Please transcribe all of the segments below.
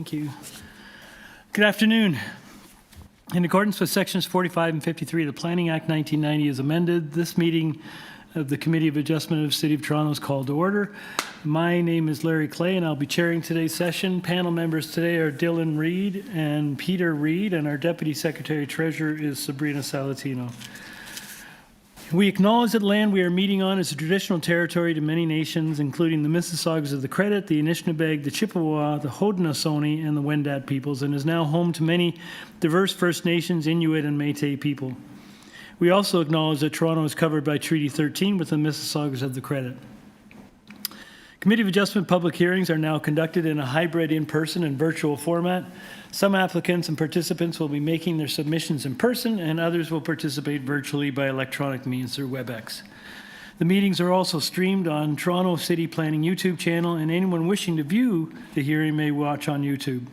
Thank you. Good afternoon. In accordance with sections 45 and 53 of the Planning Act 1990 as amended, this meeting of the Committee of Adjustment of the City of Toronto is called to order. My name is Larry Clay and I'll be chairing today's session. Panel members today are Dylan Reed and Peter Reed, and our Deputy Secretary Treasurer is Sabrina Salatino. We acknowledge that the land we are meeting on is a traditional territory to many nations, including the Mississaugas of the Credit, the Anishinaabe, the Chippewa, the Haudenosaunee, and the Wendat peoples, and is now home to many diverse First Nations, Inuit, and Métis people. We also acknowledge that Toronto is covered by Treaty 13 with the Mississaugas of the Credit. Committee of Adjustment public hearings are now conducted in a hybrid in-person and virtual format. Some applicants and participants will be making their submissions in person, and others will participate virtually by electronic means through WebEx. The meetings are also streamed on Toronto City Planning YouTube channel, and anyone wishing to view the hearing may watch on YouTube.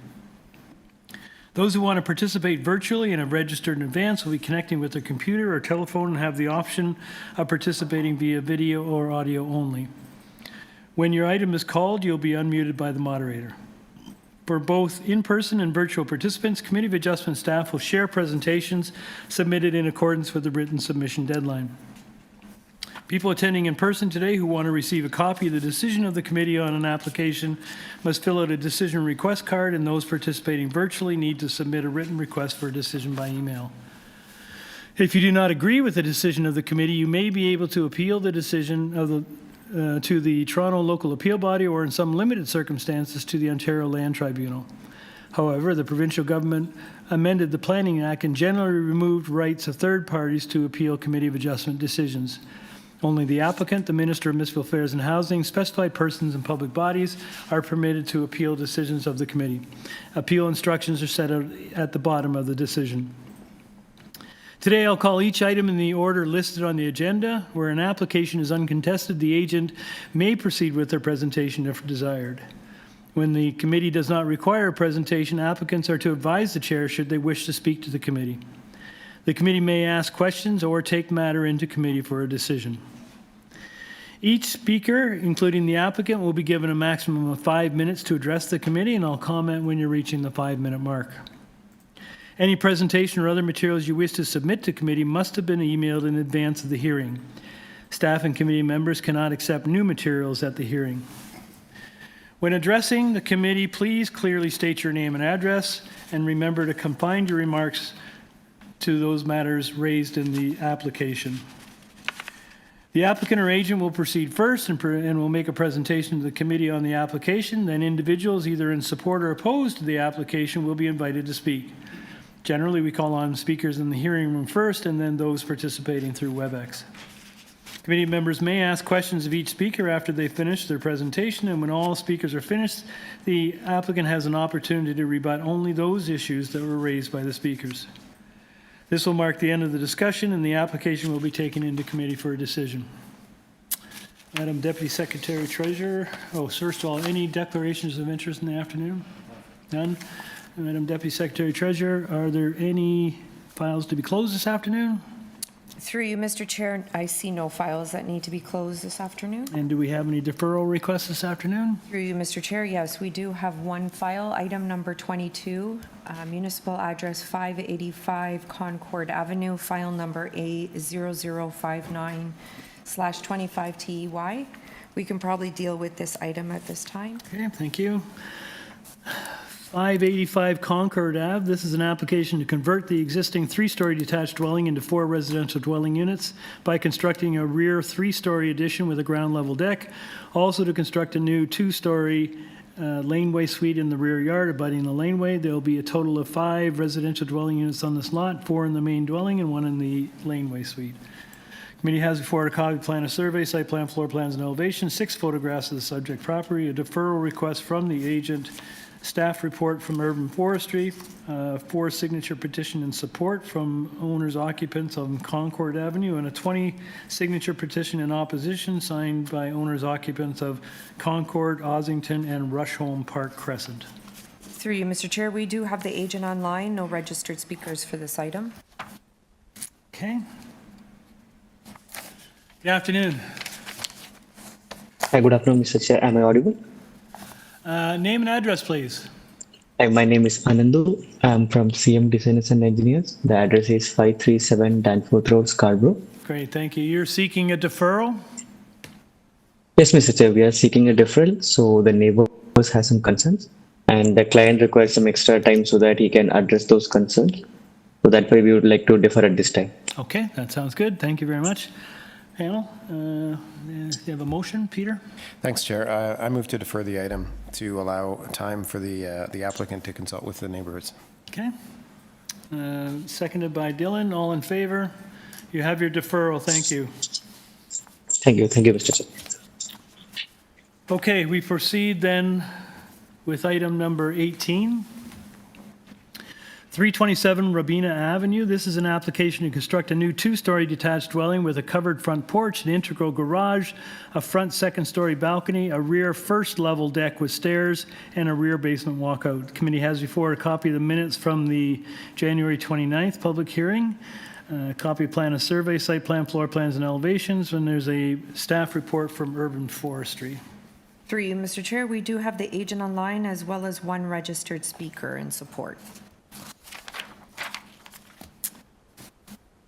Those who want to participate virtually and have registered in advance will be connecting with their computer or telephone and have the option of participating via video or audio only. When your item is called, you'll be unmuted by the moderator. For both in-person and virtual participants, Committee of Adjustment staff will share presentations submitted in accordance with the written submission deadline. People attending in person today who want to receive a copy of the decision of the committee on an application must fill out a decision request card, and those participating virtually need to submit a written request for a decision by email. If you do not agree with the decision of the committee, you may be able to appeal the decision of to the Toronto Local Appeal Body, or in some limited circumstances to the Ontario Land Tribunal. However, the provincial government amended the Planning Act and generally removed rights of third parties to appeal Committee of Adjustment decisions. Only the applicant, the Minister of Municipal Affairs and Housing, specified persons and public bodies are permitted to appeal decisions of the committee. Appeal instructions are set out at the bottom of the decision. Today, I'll call each item in the order listed on the agenda. Where an application is uncontested, the agent may proceed with their presentation if desired. When the committee does not require a presentation, applicants are to advise the chair should they wish to speak to the committee. The committee may ask questions or take matter into committee for a decision. Each speaker, including the applicant, will be given a maximum of 5 minutes to address the committee, and I'll comment when you're reaching the 5-minute mark. Any presentation or other materials you wish to submit to committee must have been emailed in advance of the hearing. Staff and committee members cannot accept new materials at the hearing. When addressing the committee, please clearly state your name and address, and remember to confine your remarks to those matters raised in the application. The applicant or agent will proceed first and will make a presentation to the committee on the application. Then individuals either in support or opposed to the application will be invited to speak. Generally, we call on speakers in the hearing room first, and then those participating through WebEx. Committee members may ask questions of each speaker after they finish their presentation, and when all speakers are finished, the applicant has an opportunity to rebut only those issues that were raised by the speakers. This will mark the end of the discussion, and the application will be taken into committee for a decision. Madam Deputy Secretary Treasurer, first of all, any declarations of interest in the afternoon? None? Madam Deputy Secretary Treasurer, are there any files to be closed this afternoon? Through you, Mr. Chair, I see no files that need to be closed this afternoon. And do we have any deferral requests this afternoon? Through you, Mr. Chair, yes, we do have one file, item number 22, municipal address 585 Concord Avenue, file number A0059/25TEY. We can probably deal with this item at this time. Okay, thank you. 585 Concord Ave. This is an application to convert the existing 3-story detached dwelling into 4 residential dwelling units by constructing a rear 3-story addition with a ground level deck. Also to construct a new 2-story laneway suite in the rear yard abutting the laneway. There will be a total of 5 residential dwelling units on this lot, 4 in the main dwelling and 1 in the laneway suite. Committee has before it a copy plan of survey, site plan, floor plans, and elevation, 6 photographs of the subject property, a deferral request from the agent, staff report from Urban Forestry, 4 signature petition in support from owners occupants on Concord Avenue, and a 20 signature petition in opposition signed by owners occupants of Concord, Ossington, and Rushholme Park Crescent. Through you, Mr. Chair, we do have the agent online, no registered speakers for this item. Okay. Good afternoon. Hi, good afternoon, Mr. Chair. Am I audible? Name and address, please. Hi, my name is Anandu. I'm from CM Designers and Engineers. The address is 537 Danforth Road, Scarborough. Great, thank you. You're seeking a deferral? Yes, Mr. Chair, we are seeking a deferral. So the neighbors has some concerns and the client requires some extra time so that he can address those concerns. So that way we would like to defer at this time. Okay, that sounds good. Thank you very much. Panel, do you have a motion, Peter? Thanks, Chair. I move to defer the item to allow time for the applicant to consult with the neighborhoods. Okay. Seconded by Dylan. All in favor? You have your deferral. Thank you. Thank you, Mr. Chair. Okay, we proceed then with item number 18. 327 Robina Avenue. This is an application to construct a new two-story detached dwelling with a covered front porch, an integral garage, a front second-story balcony, a rear first-level deck with stairs, and a rear basement walkout. The committee has before a copy of the minutes from the January 29th public hearing, a copy of plan of survey, site plan, floor plans, and elevations, and there's a staff report from Urban Forestry. Through you, Mr. Chair, we do have the agent online as well as one registered speaker in support.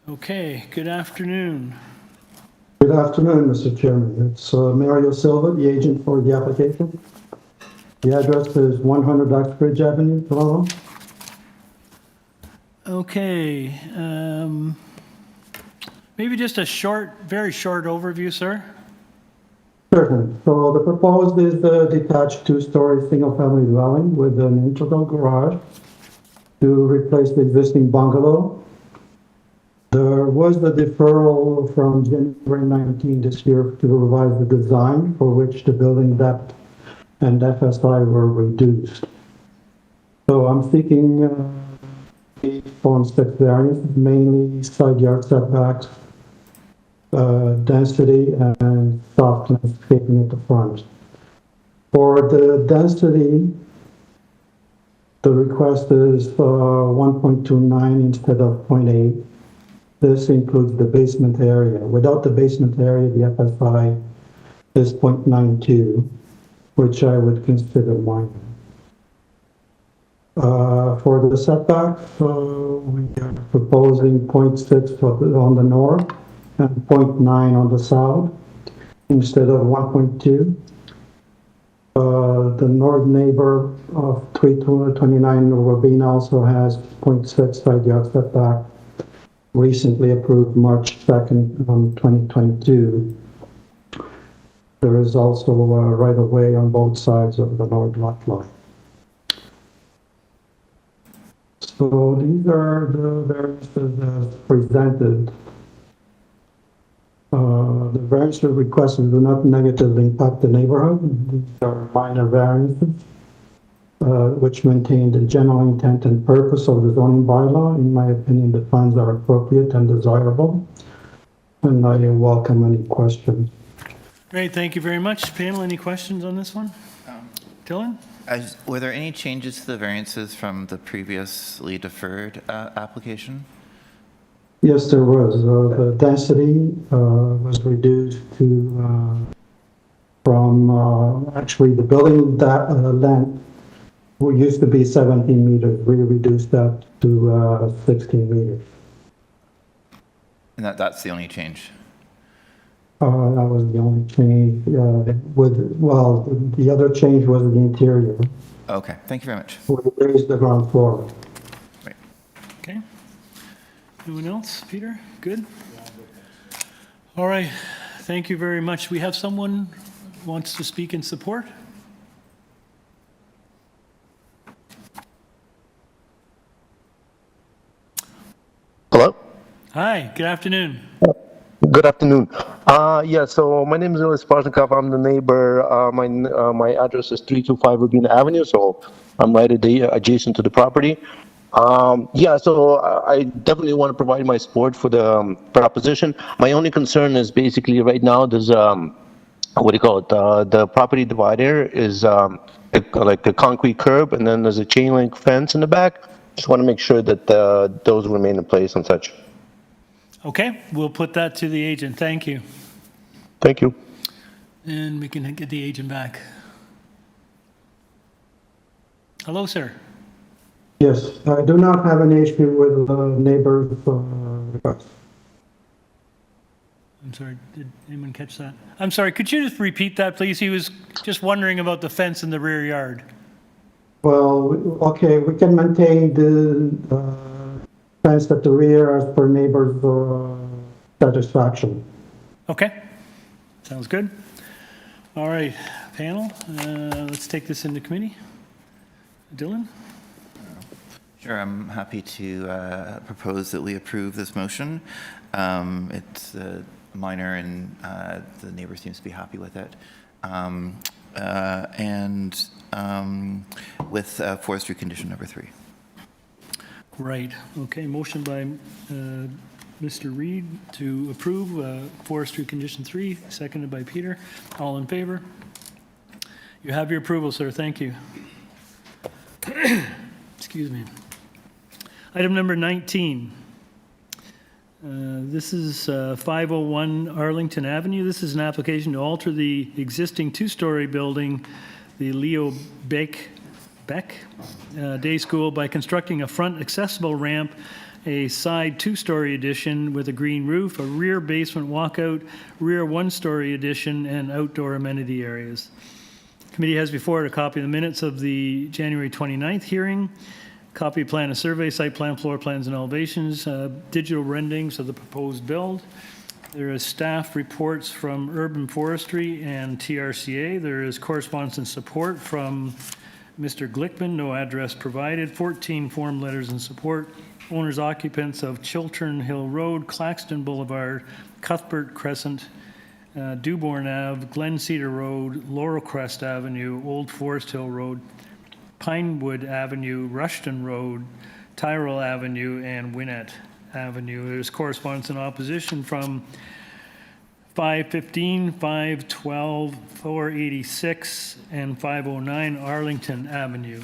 Okay, good afternoon. Good afternoon, Mr. Chairman. It's Mario Silva, the agent for the application. The address is 100 Uxbridge Avenue, Toronto. Okay, maybe just a short, very short overview, sir. Certainly. So the proposed is a detached two-story single-family dwelling with an integral garage to replace the existing bungalow. There was the deferral from January 19 this year to revise the design for which the building depth and FSI were reduced. So I'm seeking 8.6 variance, mainly side yard setbacks, density, and soft landscaping at the front. For the density, the request is 1.29 instead of 0.8. This includes the basement area. Without the basement area, the FSI is 0.92, which I would consider minor. For the setback, we are proposing 0.6 on the north and 0.9 on the south instead of 1.2. The north neighbor of 329 Robina also has 0.6 side yard setback, recently approved March 2nd, 2022. There is also a right-of-way on both sides of the north lot line. So these are the variances as presented. The variance requests do not negatively impact the neighborhood. These are minor variances, which maintain the general intent and purpose of the zoning bylaw. In my opinion, the funds are appropriate and desirable, and I welcome any questions. Great, thank you very much. Panel, any questions on this one? Dylan? Were there any changes to the variances from the previously deferred application? Yes, there was. The density was reduced to from actually the building length used to be 17 meters. We reduced that to 16 meters. And that's the only change? That was the only change. The other change was the interior. Okay, thank you very much. We raised the ground floor. Right. Okay. Anyone else? Peter? Good? All right. Thank you very much. We have someone who wants to speak in support? Hello? Hi, good afternoon. Good afternoon. So my name is Ilis Parsnikov. I'm the neighbor. My address is 325 Robina Avenue, so I'm right adjacent to the property. So I definitely want to provide my support for the proposition. My only concern is basically right now there's the property divider is like a concrete curb, and then there's a chain link fence in the back. Just want to make sure that those remain in place and such. Okay, we'll put that to the agent. Thank you. Thank you. And we can get the agent back. Hello, sir. Yes, I do not have an issue with the neighbor's request. I'm sorry, did anyone catch that? I'm sorry, could you just repeat that, please? He was just wondering about the fence in the rear yard. Well, okay, we can maintain the fence at the rear as per neighbor's satisfaction. Okay, sounds good. All right, panel, let's take this into committee. Dylan? Sure, I'm happy to propose that we approve this motion. It's minor and the neighbor seems to be happy with it. And with forestry condition number 3. Right, okay, motion by Mr. Reed to approve forestry condition 3, seconded by Peter. All in favor? You have your approval, sir, thank you. Excuse me. Item number 19. This is 501 Arlington Avenue. This is an application to alter the existing two-story building, the Leo Beck Day School, by constructing a front accessible ramp, a side two-story addition with a green roof, a rear basement walkout, rear one-story addition, and outdoor amenity areas. Committee has before it a copy of the minutes of the January 29th hearing, copy of plan of survey, site plan, floor plans, and elevations, digital renderings of the proposed build. There is staff reports from Urban Forestry and TRCA. There is correspondence and support from Mr. Glickman, no address provided, 14 form letters in support. Owners occupants of Chiltern Hill Road, Claxton Boulevard, Cuthbert Crescent, Dewborn Ave, Glen Cedar Road, Laurel Crest Avenue, Old Forest Hill Road, Pinewood Avenue, Rushton Road, Tyrrell Avenue, and Winnett Avenue. There's correspondence in opposition from 515, 512, 486, and 509 Arlington Avenue.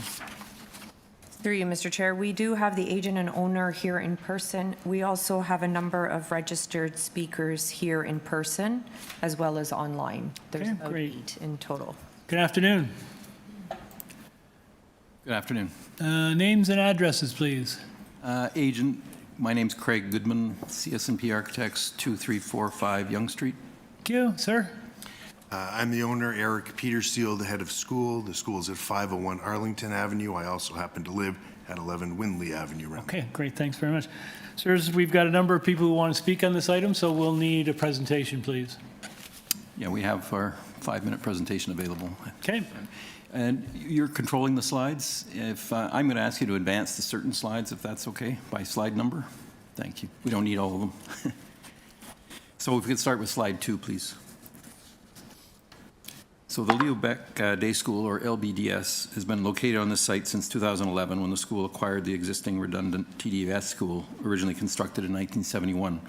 Through you, Mr. Chair, we do have the agent and owner here in person. We also have a number of registered speakers here in person as well as online. There's Okay, about great. 8 in total. Good afternoon. Good afternoon. Names and addresses, please. Agent, my name's Craig Goodman, CSNP Architects, 2345 Yonge Street. Thank you, sir. I'm the owner, Eric Peterseal, the head of school. The school is at 501 Arlington Avenue. I also happen to live at 11 Windley Avenue. Okay, great, thanks very much. Sirs, we've got a number of people who want to speak on this item, so we'll need a presentation, please. Yeah, we have our 5-minute presentation available. Okay. And you're controlling the slides. If I'm going to ask you to advance to certain slides, if that's okay, by slide number. Thank you. We don't need all of them. So if we could start with slide 2, please. So the Leo Beck Day School, or LBDS, has been located on this site since 2011 when the school acquired the existing redundant TDS school, originally constructed in 1971.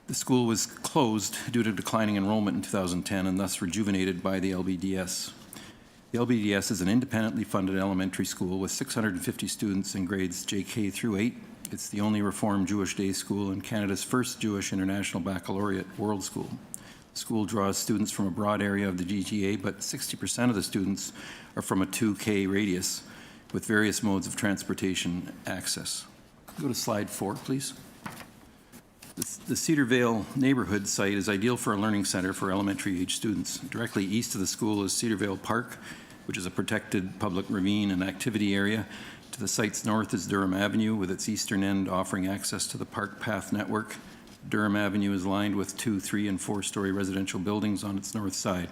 The school was closed due to declining enrollment in 2010 and thus rejuvenated by the LBDS. The LBDS is an independently funded elementary school with 650 students in grades JK through 8. It's the only Reformed Jewish day school and Canada's first Jewish International Baccalaureate World School. The school draws students from a broad area of the GTA, but 60% of the students are from a 2K radius with various modes of transportation access. Go to slide 4, please. The Cedar Vale neighborhood site is ideal for a learning center for elementary age students. Directly east of the school is Cedar Vale Park, which is a protected public ravine and activity area. To the site's north is Durham Avenue, with its eastern end offering access to the Park Path network. Durham Avenue is lined with 2-, 3-, and 4-story residential buildings on its north side.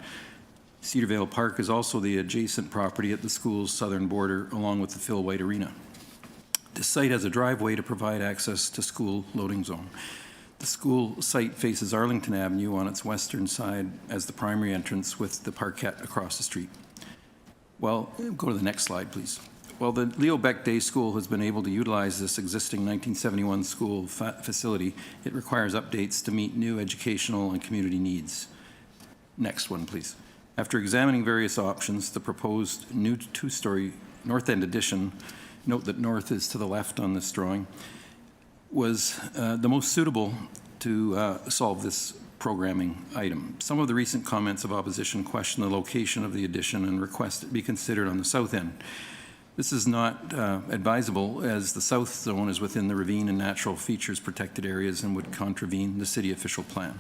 Cedar Vale Park is also the adjacent property at the school's southern border, along with the Phil White Arena. This site has a driveway to provide access to school loading zone. The school site faces Arlington Avenue on its western side as the primary entrance, with the parkette across the street. Well, go to the next slide, please. Well, the Leo Beck Day School has been able to utilize this existing 1971 school facility. It requires updates to meet new educational and community needs. Next one, please. After examining various options, the proposed new 2-story north end addition, note that north is to the left on this drawing, was the most suitable to solve this programming item. Some of the recent comments of opposition question the location of the addition and request it be considered on the south end. This is not advisable, as the south zone is within the ravine and natural features protected areas and would contravene the city official plan.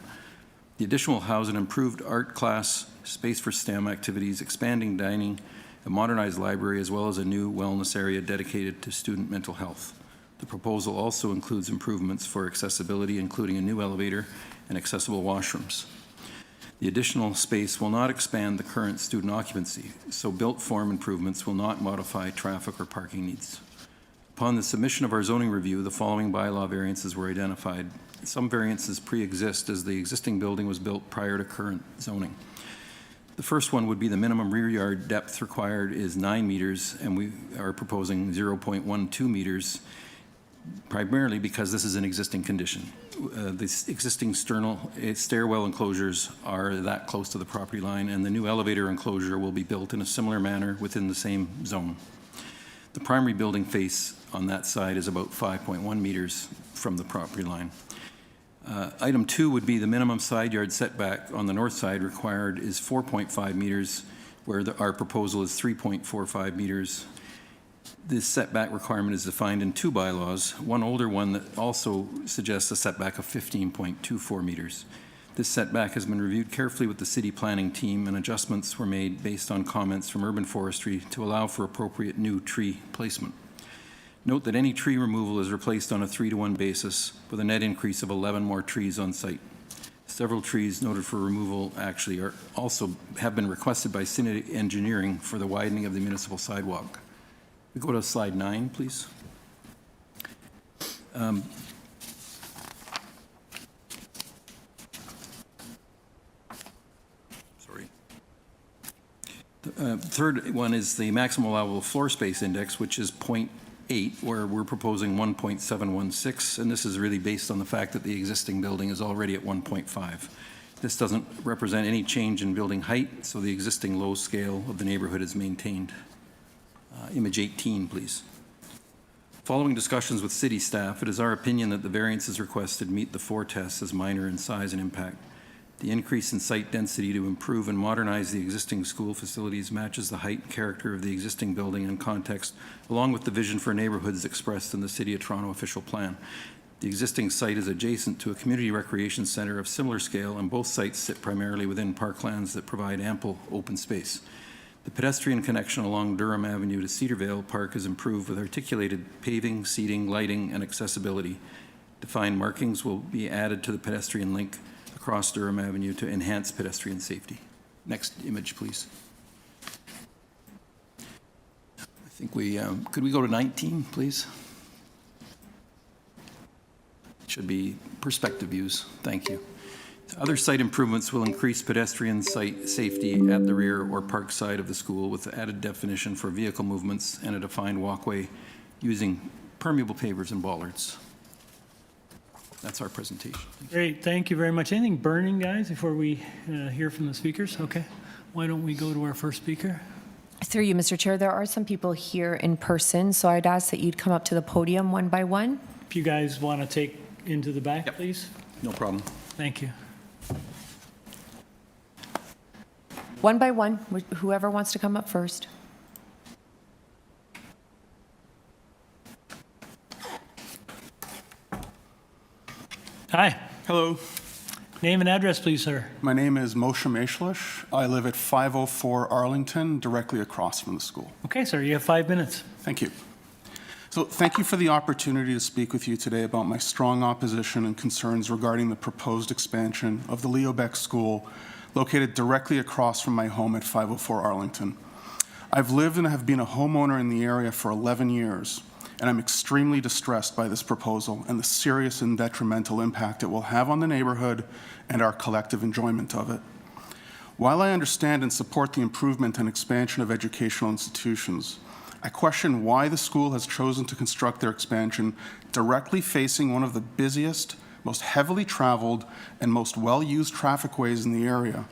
The addition will house an improved art class, space for STEM activities, expanding dining, a modernized library, as well as a new wellness area dedicated to student mental health. The proposal also includes improvements for accessibility, including a new elevator and accessible washrooms. The additional space will not expand the current student occupancy, so built form improvements will not modify traffic or parking needs. Upon the submission of our zoning review, the following bylaw variances were identified. Some variances pre-exist as the existing building was built prior to current zoning. The first one would be the minimum rear yard depth required is 9 meters, and we are proposing 0.12 meters, primarily because this is an existing condition. The existing stairwell enclosures are that close to the property line, and the new elevator enclosure will be built in a similar manner within the same zone. The primary building face on that side is about 5.1 meters from the property line. Item 2 would be the minimum side yard setback on the north side required is 4.5 meters, where our proposal is 3.45 meters. This setback requirement is defined in 2 bylaws, one older one that also suggests a setback of 15.24 meters. This setback has been reviewed carefully with the city planning team, and adjustments were made based on comments from urban forestry to allow for appropriate new tree placement. Note that any tree removal is replaced on a 3-to-1 basis with a net increase of 11 more trees on site. Several trees noted for removal actually have been requested by city engineering for the widening of the municipal sidewalk. We go to slide 9, please. Sorry. The third one is the maximum allowable floor space index, which is 0.8, where we're proposing 1.716, and this is really based on the fact that the existing building is already at 1.5. This doesn't represent any change in building height, so the existing low scale of the neighborhood is maintained. Image 18, please. Following discussions with city staff, it is our opinion that the variances requested meet the 4 tests as minor in size and impact. The increase in site density to improve and modernize the existing school facilities matches the height and character of the existing building and context, along with the vision for neighborhoods expressed in the City of Toronto official plan. The existing site is adjacent to a community recreation center of similar scale, and both sites sit primarily within parklands that provide ample open space. The pedestrian connection along Durham Avenue to Cedarvale Park is improved with articulated paving, seating, lighting, and accessibility. Defined markings will be added to the pedestrian link across Durham Avenue to enhance pedestrian safety. Next image, please. I think could we go to 19, please? Should be perspective views. Thank you. Other site improvements will increase pedestrian site safety at the rear or park side of the school with added definition for vehicle movements and a defined walkway using permeable pavers and bollards. That's our presentation. Great, thank you very much. Anything burning, guys, before we hear from the speakers? Okay, why don't we go to our first speaker? Through you, Mr. Chair, there are some people here in person, so I'd ask that you'd come up to the podium one by one. If you guys want to take into the back, Yep. please. No problem. Thank you. One by one, whoever wants to come up first. Hi, Hello, name and address, please, sir. my name is Moshe Meshlish. I live at 504 Arlington, directly across from the school. Okay, sir, you have 5 minutes. Thank you. So thank you for the opportunity to speak with you today about my strong opposition and concerns regarding the proposed expansion of the Leo Beck School located directly across from my home at 504 Arlington. I've lived and have been a homeowner in the area for 11 years, and I'm extremely distressed by this proposal and the serious and detrimental impact it will have on the neighborhood and our collective enjoyment of it. While I understand and support the improvement and expansion of educational institutions, I question why the school has chosen to construct their expansion directly facing one of the busiest, most heavily traveled, and most well-used trafficways in the area.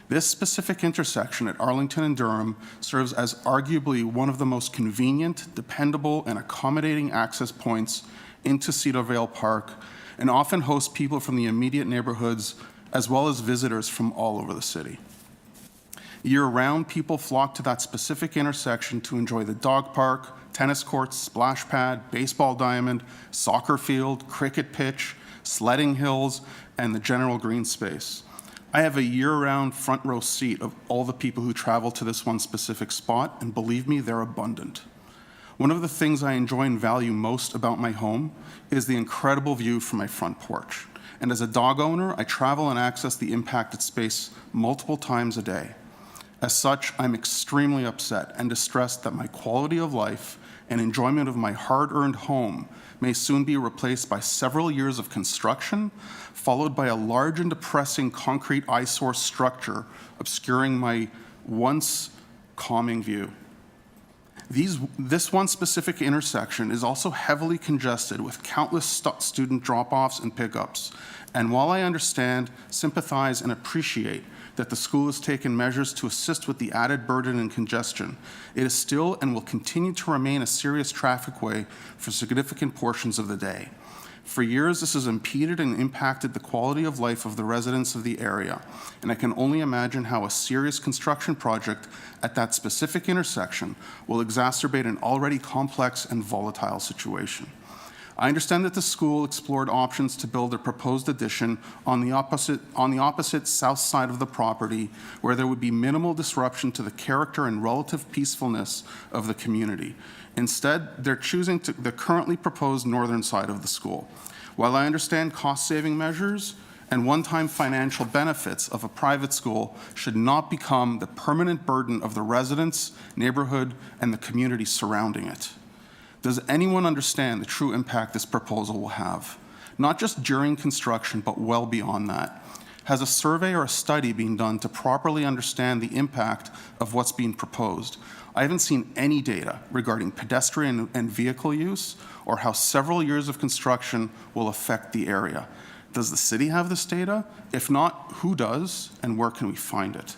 This specific intersection at Arlington and Durham serves as arguably one of the most convenient, dependable, and accommodating access points into Cedarvale Park, and often hosts people from the immediate neighborhoods as well as visitors from all over the city. Year-round, people flock to that specific intersection to enjoy the dog park, tennis courts, splash pad, baseball diamond, soccer field, cricket pitch, sledding hills, and the general green space. I have a year-round front row seat of all the people who travel to this one specific spot, and believe me, they're abundant. One of the things I enjoy and value most about my home is the incredible view from my front porch. And as a dog owner, I travel and access the impacted space multiple times a day. As such, I'm extremely upset and distressed that my quality of life and enjoyment of my hard-earned home may soon be replaced by several years of construction, followed by a large and depressing concrete eyesore structure obscuring my once calming view. This one specific intersection is also heavily congested with countless student drop-offs and pickups. And while I understand, sympathize, and appreciate that the school has taken measures to assist with the added burden and congestion, it is still and will continue to remain a serious traffic way for significant portions of the day. For years, this has impeded and impacted the quality of life of the residents of the area, and I can only imagine how a serious construction project at that specific intersection will exacerbate an already complex and volatile situation. I understand that the school explored options to build a proposed addition on the opposite south side of the property, where there would be minimal disruption to the character and relative peacefulness of the community. Instead, they're choosing the currently proposed northern side of the school. While I understand cost-saving measures and one-time financial benefits of a private school should not become the permanent burden of the residents, neighborhood, and the community surrounding it. Does anyone understand the true impact this proposal will have? Not just during construction, but well beyond that. Has a survey or a study been done to properly understand the impact of what's being proposed? I haven't seen any data regarding pedestrian and vehicle use or how several years of construction will affect the area. Does the city have this data? If not, who does, and where can we find it?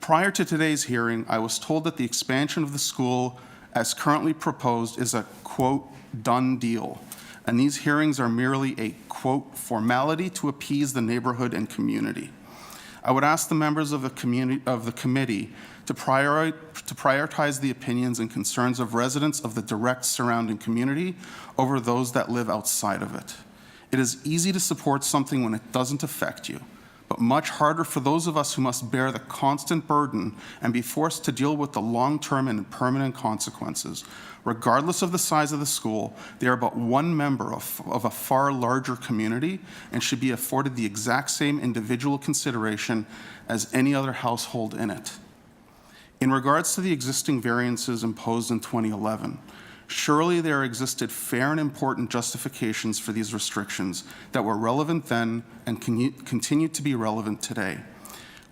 Prior to today's hearing, I was told that the expansion of the school as currently proposed is a, quote, done deal. And these hearings are merely a, quote, formality to appease the neighborhood and community. I would ask the members of the committee to prioritize the opinions and concerns of residents of the direct surrounding community over those that live outside of it. It is easy to support something when it doesn't affect you, but much harder for those of us who must bear the constant burden and be forced to deal with the long-term and permanent consequences. Regardless of the size of the school, they are but one member of a far larger community and should be afforded the exact same individual consideration as any other household in it. In regards to the existing variances imposed in 2011, surely there existed fair and important justifications for these restrictions that were relevant then and continue to be relevant today.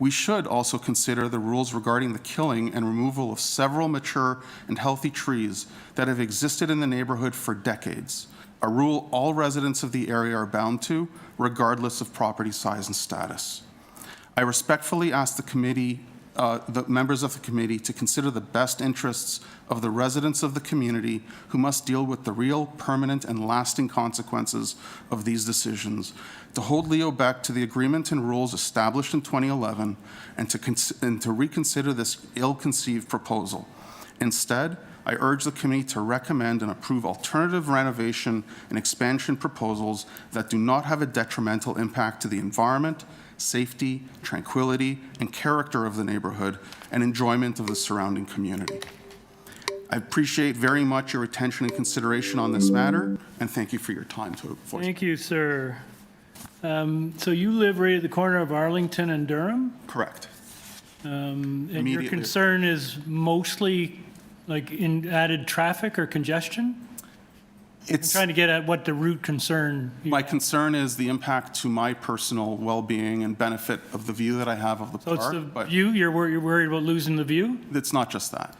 We should also consider the rules regarding the killing and removal of several mature and healthy trees that have existed in the neighborhood for decades, a rule all residents of the area are bound to, regardless of property size and status. I respectfully ask the members of the committee to consider the best interests of the residents of the community who must deal with the real, permanent, and lasting consequences of these decisions, to hold Leo Beck to the agreement and rules established in 2011, and to reconsider this ill-conceived proposal. Instead, I urge the committee to recommend and approve alternative renovation and expansion proposals that do not have a detrimental impact to the environment, safety, tranquility, and character of the neighborhood, and enjoyment of the surrounding community. I appreciate very much your attention and consideration on this matter, and thank you for your time to voice. Thank you, sir. So you live right at the corner of Arlington and Durham? Correct. And your Immediately. concern is mostly like in added traffic or congestion? I'm trying to get at what the root concern. My concern is the impact to my personal well-being and benefit of the view that I have of the So park. it's the but view, you're worried about losing the view? It's not just that.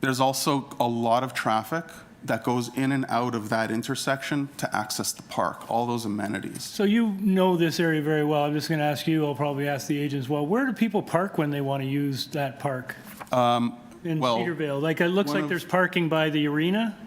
There's also a lot of traffic that goes in and out of that intersection to access the park, all those amenities. So you know this area very well. I'm just going to ask you, I'll probably ask the agents, well, where do people park when they want to use that park? In well, Cedarvale? Like, it looks one like of- there's parking by the arena.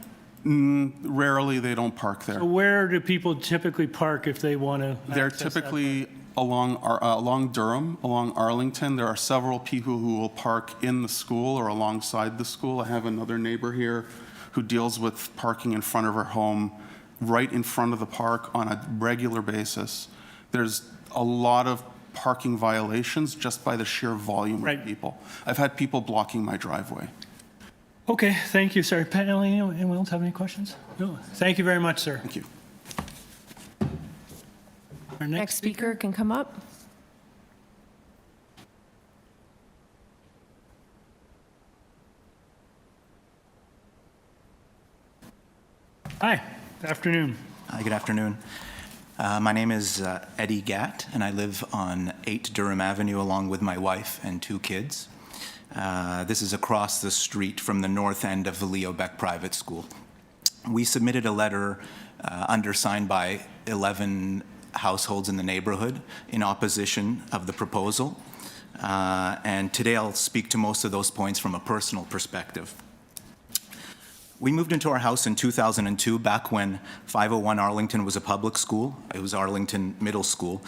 Rarely they don't park there. So where do people typically park if they want to They're access that typically along Durham, along Arlington, there are several people who will park in the school or alongside the school. I have another neighbor here who deals with parking in front of her home, right in front of the park on a regular basis. There's a lot of parking violations just by the sheer volume of people. I've had people blocking my driveway. Okay, thank you, sir. Panel, anyone else have any questions? No. Thank you very much, sir. Thank you. Our Next speaker can come up. Hi, good afternoon. Hi, good afternoon. My name is Eddie Gatt, and I live on 8 Durham Avenue along with my wife and 2 kids. This is across the street from the north end of the Leo Beck Private School. We submitted a letter undersigned by 11 households in the neighborhood in opposition of the proposal. And today I'll speak to most of those points from a personal perspective. We moved into our house in 2002, back when 501 Arlington was a public school. It was Arlington Middle School.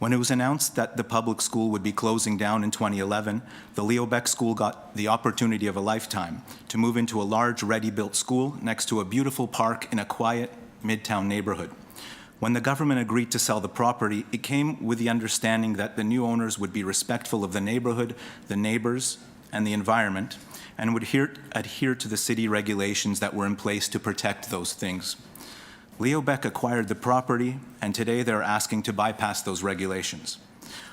When it was announced that the public school would be closing down in 2011, the Leo Beck School got the opportunity of a lifetime to move into a large, ready-built school next to a beautiful park in a quiet, midtown neighborhood. When the government agreed to sell the property, it came with the understanding that the new owners would be respectful of the neighborhood, the neighbors, and the environment, and would adhere to the city regulations that were in place to protect those things. Leo Beck acquired the property, and today they're asking to bypass those regulations.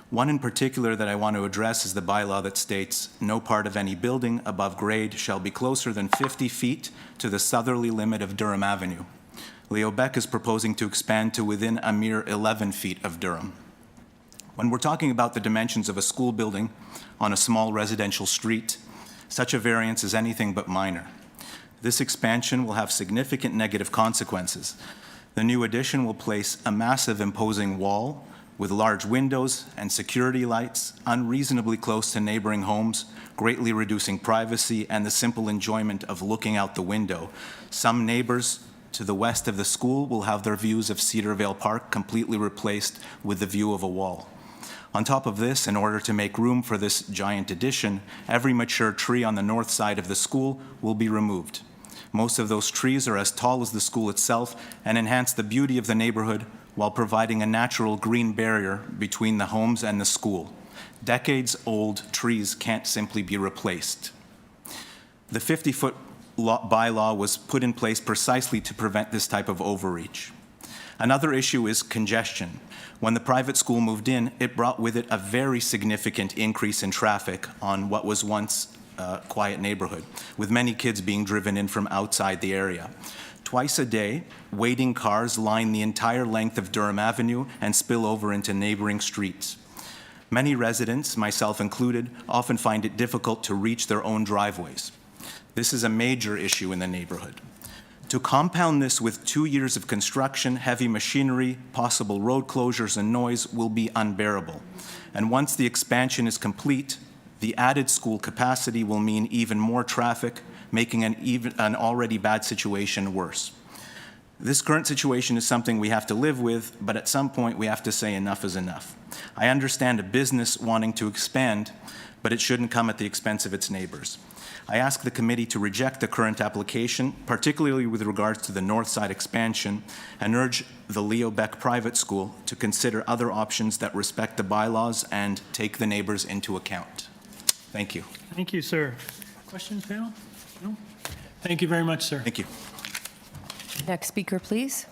One in particular that I want to address is the bylaw that states, "No part of any building above grade shall be closer than 50 feet to the southerly limit of Durham Avenue." Leo Beck is proposing to expand to within a mere 11 feet of Durham. When we're talking about the dimensions of a school building on a small residential street, such a variance is anything but minor. This expansion will have significant negative consequences. The new addition will place a massive imposing wall with large windows and security lights unreasonably close to neighboring homes, greatly reducing privacy and the simple enjoyment of looking out the window. Some neighbors to the west of the school will have their views of Cedarvale Park completely replaced with the view of a wall. On top of this, in order to make room for this giant addition, every mature tree on the north side of the school will be removed. Most of those trees are as tall as the school itself and enhance the beauty of the neighborhood while providing a natural green barrier between the homes and the school. Decades-old trees can't simply be replaced. The 50-foot bylaw was put in place precisely to prevent this type of overreach. Another issue is congestion. When the private school moved in, it brought with it a very significant increase in traffic on what was once a quiet neighborhood, with many kids being driven in from outside the area. Twice a day, waiting cars line the entire length of Durham Avenue and spill over into neighboring streets. Many residents, myself included, often find it difficult to reach their own driveways. This is a major issue in the neighborhood. To compound this with 2 years of construction, heavy machinery, possible road closures, and noise will be unbearable. And once the expansion is complete, the added school capacity will mean even more traffic, making an already bad situation worse. This current situation is something we have to live with, but at some point we have to say enough is enough. I understand a business wanting to expand, but it shouldn't come at the expense of its neighbors. I ask the committee to reject the current application, particularly with regards to the north side expansion, and urge the Leo Beck Private School to consider other options that respect the bylaws and take the neighbors into account. Thank you. Thank you, sir. Questions, panel? No? Thank you very much, sir. Thank you. Next speaker, please.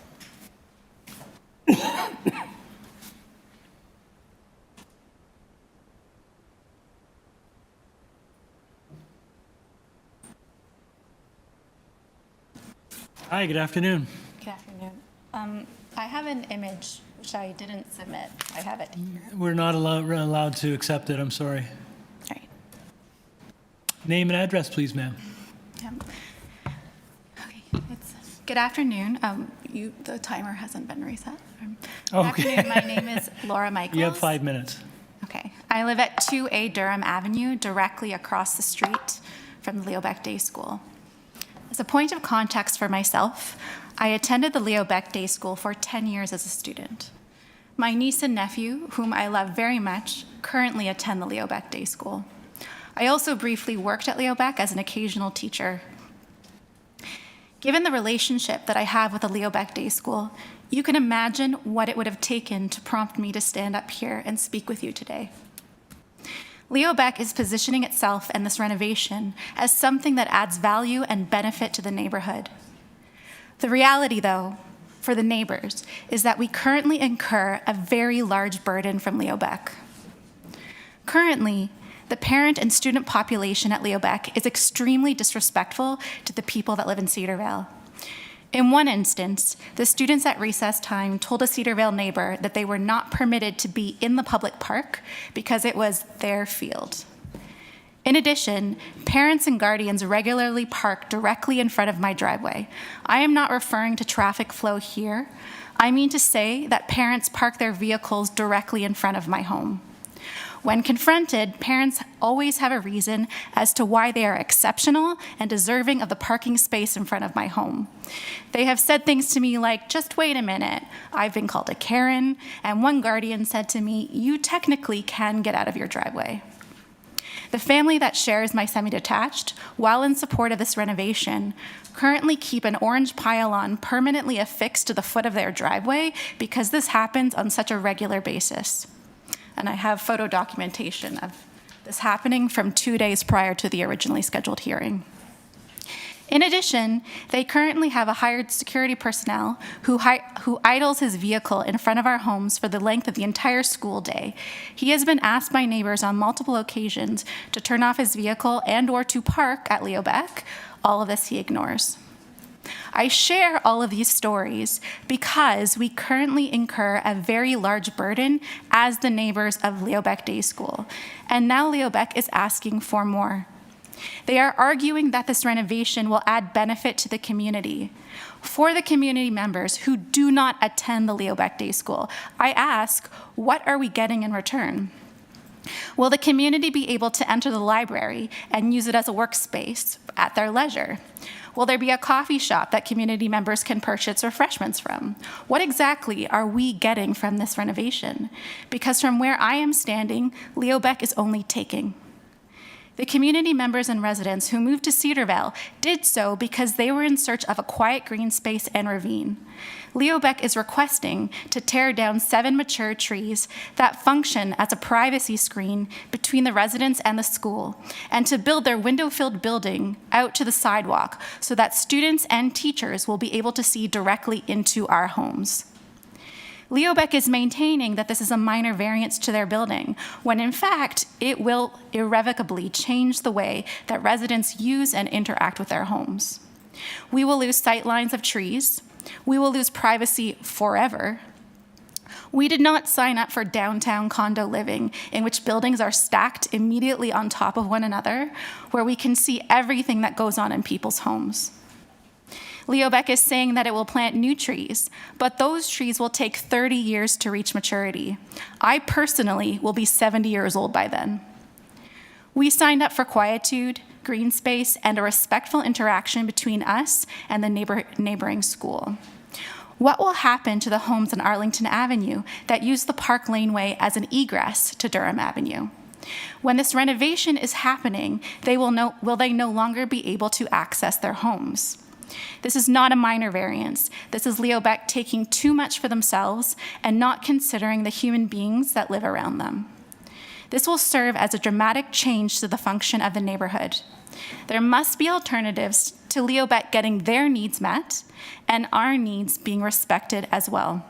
Hi, good afternoon. Good afternoon. I have an image which I didn't submit. I have it here. We're not allowed to accept it, I'm sorry. All right. Name and address, please, ma'am. Okay. Good afternoon. The timer hasn't been reset. Good Okay. afternoon. My name is Laura Michaels. You have 5 minutes. Okay. I live at 2A Durham Avenue, directly across the street from the Leo Beck Day School. As a point of context for myself, I attended the Leo Beck Day School for 10 years as a student. My niece and nephew, whom I love very much, currently attend the Leo Baeck Day School. I also briefly worked at Leo Baeck as an occasional teacher. Given the relationship that I have with the Leo Baeck Day School, you can imagine what it would have taken to prompt me to stand up here and speak with you today. Leo Baeck is positioning itself and this renovation as something that adds value and benefit to the neighborhood. The reality, though, for the neighbors, is that we currently incur a very large burden from Leo Baeck. Currently, the parent and student population at Leo Baeck is extremely disrespectful to the people that live in Cedarvale. In one instance, the students at recess time told a Cedarvale neighbor that they were not permitted to be in the public park because it was their field. In addition, parents and guardians regularly park directly in front of my driveway. I am not referring to traffic flow here. I mean to say that parents park their vehicles directly in front of my home. When confronted, parents always have a reason as to why they are exceptional and deserving of the parking space in front of my home. They have said things to me like, "Just wait a minute, I've been called a Karen," and one guardian said to me, "You technically can get out of your driveway." The family that shares my semi-detached, while in support of this renovation, currently keep an orange pylon permanently affixed to the foot of their driveway because this happens on such a regular basis. And I have photo documentation of this happening from 2 days prior to the originally scheduled hearing. In addition, they currently have a hired security personnel who idles his vehicle in front of our homes for the length of the entire school day. He has been asked by neighbors on multiple occasions to turn off his vehicle and/or to park at Leo Baeck. All of this he ignores. I share all of these stories because we currently incur a very large burden as the neighbors of Leo Baeck Day School, and now Leo Baeck is asking for more. They are arguing that this renovation will add benefit to the community. For the community members who do not attend the Leo Baeck Day School, I ask, what are we getting in return? Will the community be able to enter the library and use it as a workspace at their leisure? Will there be a coffee shop that community members can purchase refreshments from? What exactly are we getting from this renovation? Because from where I am standing, Leo Baeck is only taking. The community members and residents who moved to Cedarvale did so because they were in search of a quiet green space and ravine. Leo Baeck is requesting to tear down 7 mature trees that function as a privacy screen between the residents and the school, and to build their window-filled building out to the sidewalk so that students and teachers will be able to see directly into our homes. Leo Baeck is maintaining that this is a minor variance to their building, when in fact, it will irrevocably change the way that residents use and interact with their homes. We will lose sight lines of trees. We will lose privacy forever. We did not sign up for downtown condo living, in which buildings are stacked immediately on top of one another, where we can see everything that goes on in people's homes. Leo Baeck is saying that it will plant new trees, but those trees will take 30 years to reach maturity. I personally will be 70 years old by then. We signed up for quietude, green space, and a respectful interaction between us and the neighboring school. What will happen to the homes on Arlington Avenue that use the Park Laneway as an egress to Durham Avenue? When this renovation is happening, will they no longer be able to access their homes? This is not a minor variance. This is Leo Baeck taking too much for themselves and not considering the human beings that live around them. This will serve as a dramatic change to the function of the neighborhood. There must be alternatives to Leo Baeck getting their needs met and our needs being respected as well.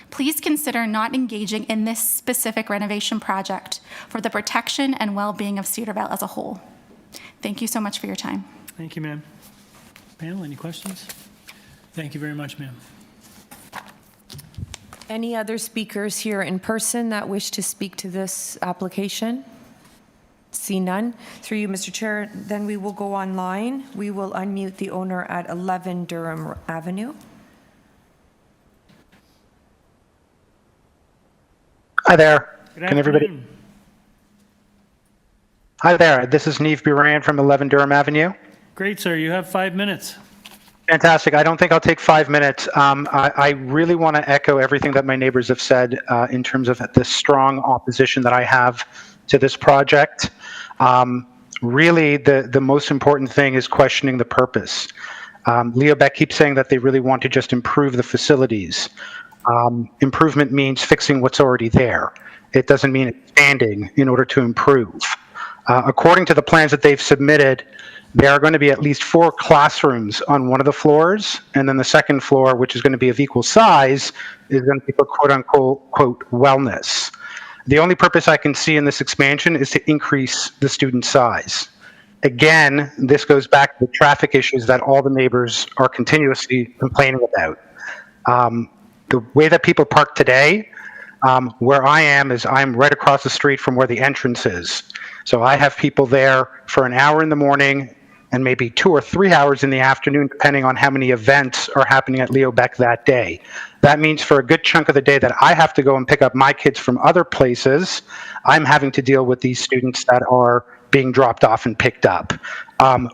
Please consider not engaging in this specific renovation project for the protection and well-being of Cedarvale as a whole. Thank you so much for your time. Thank you, ma'am. Panel, any questions? Thank you very much, ma'am. Any other speakers here in person that wish to speak to this application? See none. Through you, Mr. Chair, then we will go online. We will unmute the owner at 11 Durham Avenue. Hi there. Good Can everybody? afternoon. Hi there. This is Neve Buran from 11 Durham Avenue. Great, sir. You have 5 minutes. Fantastic. I don't think I'll take 5 minutes. I really want to echo everything that my neighbors have said in terms of the strong opposition that I have to this project. Really, the most important thing is questioning the purpose. Leo Beck keeps saying that they really want to just improve the facilities. Improvement means fixing what's already there. It doesn't mean expanding in order to improve. According to the plans that they've submitted, there are going to be at least 4 classrooms on one of the floors, and then the second floor, which is going to be of equal size, is going to be for quote-unquote quote, wellness. The only purpose I can see in this expansion is to increase the student size. Again, this goes back to the traffic issues that all the neighbors are continuously complaining about. The way that people park today, where I am is I'm right across the street from where the entrance is. So I have people there for an hour in the morning and maybe 2 or 3 hours in the afternoon, depending on how many events are happening at Leo Beck that day. That means for a good chunk of the day that I have to go and pick up my kids from other places, I'm having to deal with these students that are being dropped off and picked up.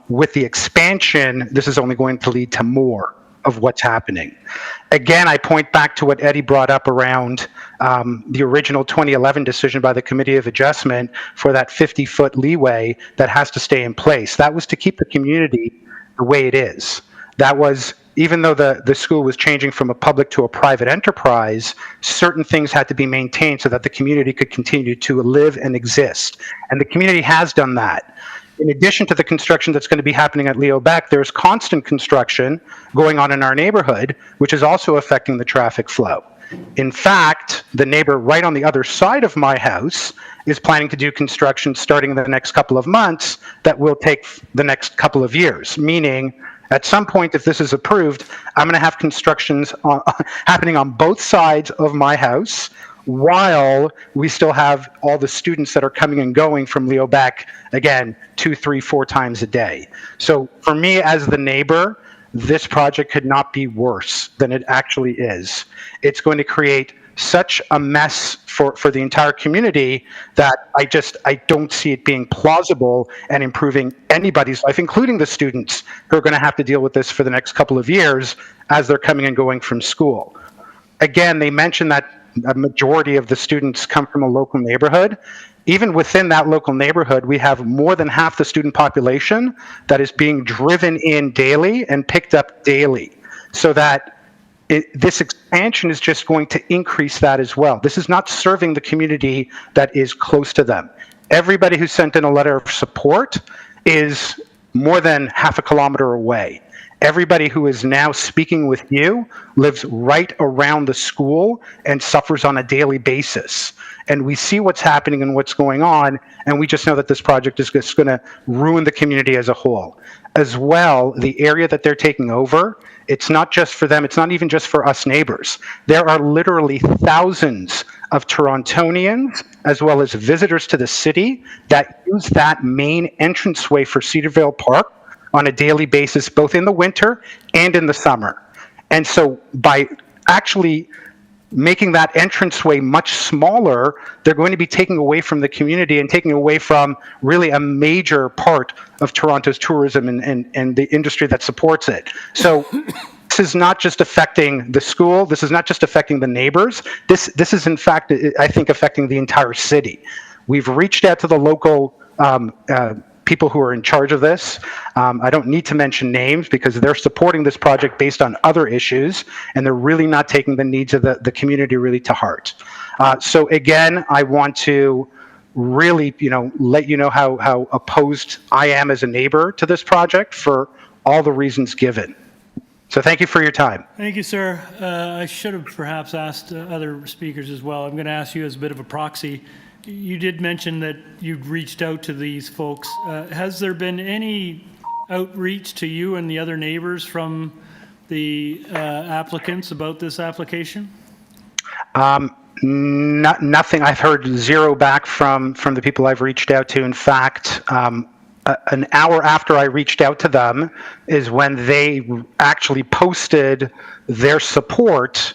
With the expansion, this is only going to lead to more of what's happening. Again, I point back to what Eddie brought up around the original 2011 decision by the Committee of Adjustment for that 50-foot leeway that has to stay in place. That was to keep the community the way it is. That was, even though the school was changing from a public to a private enterprise, certain things had to be maintained so that the community could continue to live and exist. And the community has done that. In addition to the construction that's going to be happening at Leo Beck, there's constant construction going on in our neighborhood, which is also affecting the traffic flow. In fact, the neighbor right on the other side of my house is planning to do construction starting in the next couple of months that will take the next couple of years, meaning at some point, if this is approved, I'm going to have constructions happening on both sides of my house, while we still have all the students that are coming and going from Leo Beck, again, 2, 3, 4 times a day. So for me as the neighbor, this project could not be worse than it actually is. It's going to create such a mess for the entire community that I don't see it being plausible and improving anybody's life, including the students who are going to have to deal with this for the next couple of years as they're coming and going from school. Again, they mentioned that a majority of the students come from a local neighborhood. Even within that local neighborhood, we have more than half the student population that is being driven in daily and picked up daily. So that this expansion is just going to increase that as well. This is not serving the community that is close to them. Everybody who sent in a letter of support is more than half a kilometer away. Everybody who is now speaking with you lives right around the school and suffers on a daily basis. And we see what's happening and what's going on, and we just know that this project is just going to ruin the community as a whole. As well, the area that they're taking over, it's not just for them, it's not even just for us neighbors. There are literally thousands of Torontonians, as well as visitors to the city, that use that main entranceway for Cedarvale Park on a daily basis, both in the winter and in the summer. And so by actually making that entranceway much smaller, they're going to be taking away from the community and taking away from really a major part of Toronto's tourism and the industry that supports it. So this is not just affecting the school, this is not just affecting the neighbors, this is in fact, I think, affecting the entire city. We've reached out to the local people who are in charge of this. I don't need to mention names because they're supporting this project based on other issues, and they're really not taking the needs of the community really to heart. So again, I want to really, let you know how opposed I am as a neighbor to this project for all the reasons given. So thank you for your time. Thank you, sir. I should have perhaps asked other speakers as well. I'm going to ask you as a bit of a proxy. You did mention that you'd reached out to these folks. Has there been any outreach to you and the other neighbors from the applicants about this application? Nothing. I've heard zero back from the people I've reached out to. In fact, an hour after I reached out to them is when they actually posted their support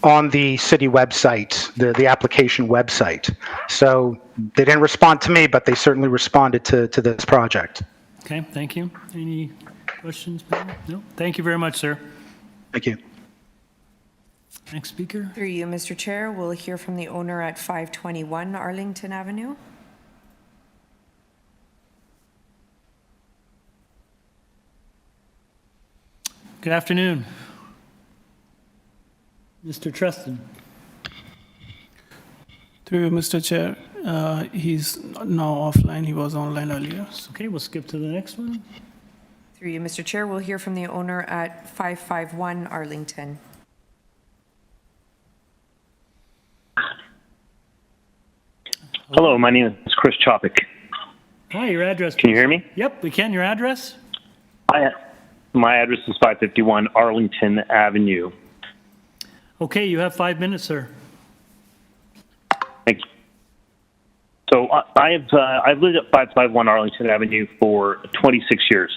on the city website, the application website. So they didn't respond to me, but they certainly responded to this project. Okay, thank you. Any Questions? No? Thank you very much, sir. Thank you. Next speaker. Through you, Mr. Chair, we'll hear from the owner at 521 Arlington Avenue. Good afternoon. Mr. Treston. Through you, Mr. Chair, he's now offline. He was online earlier. Okay, we'll skip to the next one. Through you, Mr. Chair, we'll hear from the owner at 551 Arlington. Hello, my name is Chris Chopik. Hi, your address. Can you hear me? Yep, we can. Your address? My address is 551 Arlington Avenue. Okay, you have 5 minutes, sir. Thank you. So I've lived at 551 Arlington Avenue for 26 years.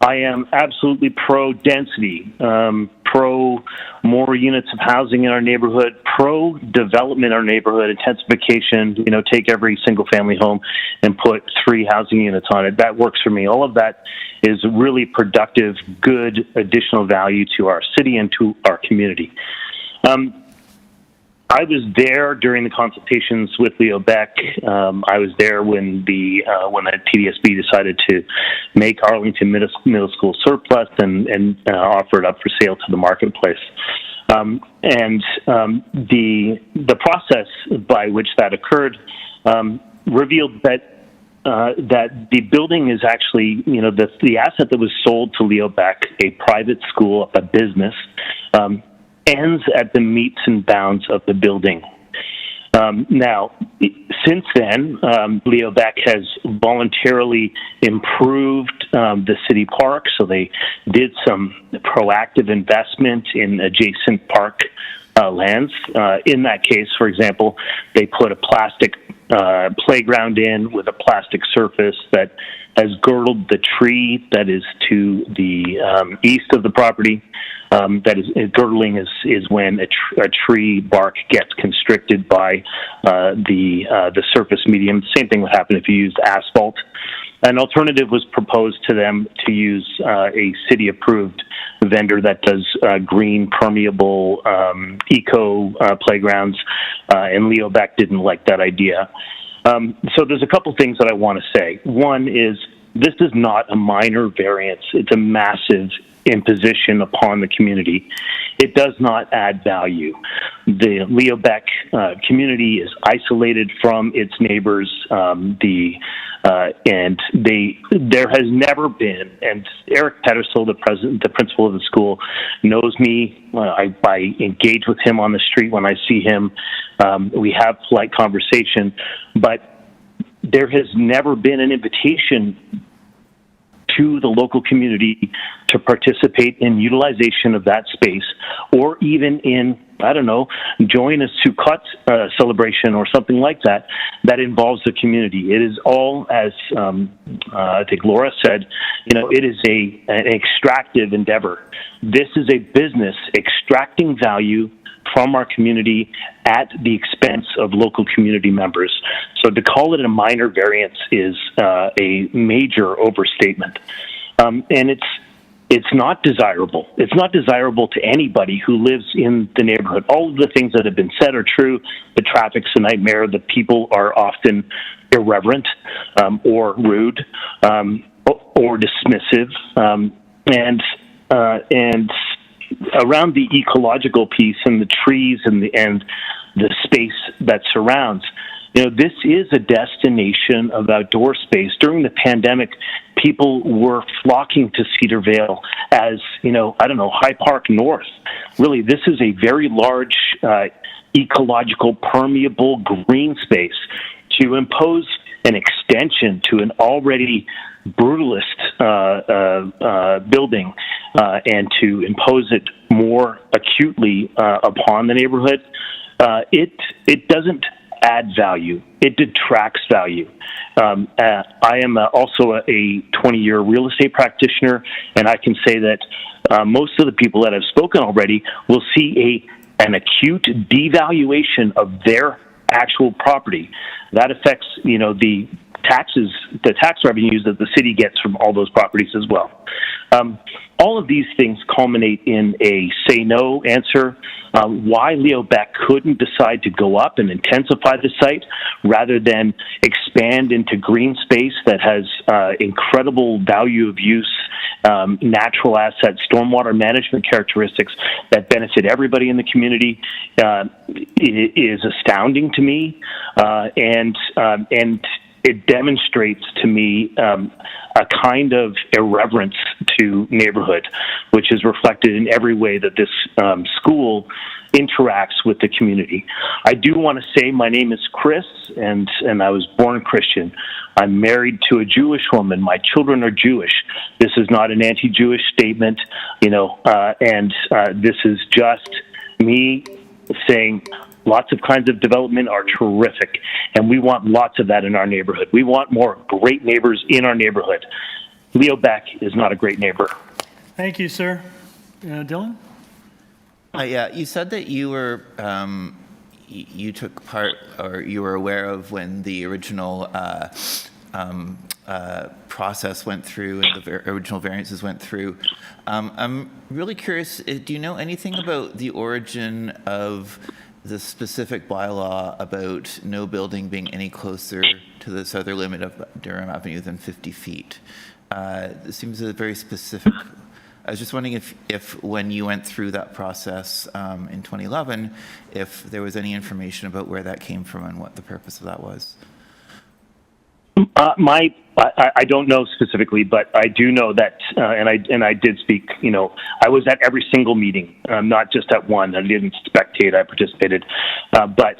I am absolutely pro-density, pro more units of housing in our neighborhood, pro-development in our neighborhood, intensification, take every single family home and put 3 housing units on it. That works for me. All of that is really productive, good additional value to our city and to our community. I was there during the consultations with Leo Beck. I was there when the TDSB decided to make Arlington Middle School surplus and offer it up for sale to the marketplace. The process by which that occurred revealed that the building is actually, the asset that was sold to Leo Beck, a private school, a business, ends at the meets and bounds of the building. Now, since then, Leo Beck has voluntarily improved the city park, so they did some proactive investment in adjacent park lands. In that case, for example, they put a plastic playground in with a plastic surface that has girdled the tree that is to the east of the property. That is, girdling is when a tree bark gets constricted by the surface medium. Same thing would happen if you used asphalt. An alternative was proposed to them to use a city-approved vendor that does green, permeable, eco playgrounds, and Leo Beck didn't like that idea. So there's a couple things that I want to say. One is this is not a minor variance. It's a massive imposition upon the community. It does not add value. The Leo Beck community is isolated from its neighbors, and there has never been, and Eric Pettersel, the principal of the school, knows me. I engage with him on the street when I see him. We have polite conversation, but there has never been an invitation to the local community to participate in utilization of that space, or even in, join a Sukkot celebration or something like that, that involves the community. It is all, as I think Laura said, it is an extractive endeavor. This is a business extracting value from our community at the expense of local community members. So to call it a minor variance is a major overstatement. And it's not desirable. It's not desirable to anybody who lives in the neighborhood. All of the things that have been said are true. The traffic's a nightmare. The people are often irreverent or rude or dismissive. And around the ecological piece and the trees and the space that surrounds, this is a destination of outdoor space. During the pandemic, people were flocking to Cedar Vale as, High Park North. Really, this is a very large ecological, permeable green space. To impose an extension to an already brutalist building and to impose it more acutely upon the neighborhood, it doesn't add value. It detracts value. I am also a 20-year real estate practitioner, and I can say that most of the people that have spoken already will see an acute devaluation of their actual property. That affects, the the tax revenues that the city gets from all those properties as well. All of these things culminate in a say no answer. Why Leo Beck couldn't decide to go up and intensify the site rather than expand into green space that has incredible value of use, natural assets, stormwater management characteristics that benefit everybody in the community is astounding to me, and it demonstrates to me a kind of irreverence to neighborhood, which is reflected in every way that this school interacts with the community. I do want to say my name is Chris, and I was born Christian. I'm married to a Jewish woman. My children are Jewish. This is not an anti-Jewish statement, and this is just me saying lots of kinds of development are terrific, and we want lots of that in our neighborhood. We want more great neighbors in our neighborhood. Leo Beck is not a great neighbor. Thank you, sir. Dylan? Yeah, you said that you were you took part, or you were aware of when the original process went through and the original variances went through. I'm really curious, do you know anything about the origin of the specific bylaw about no building being any closer to the southern limit of Durham Avenue than 50 feet? It seems a very specific. I was just wondering if when you went through that process in 2011, if there was any information about where that came from and what the purpose of that was. I don't know specifically, but I do know that, and I did speak. I was at every single meeting, not just at one. I didn't spectate; I participated. But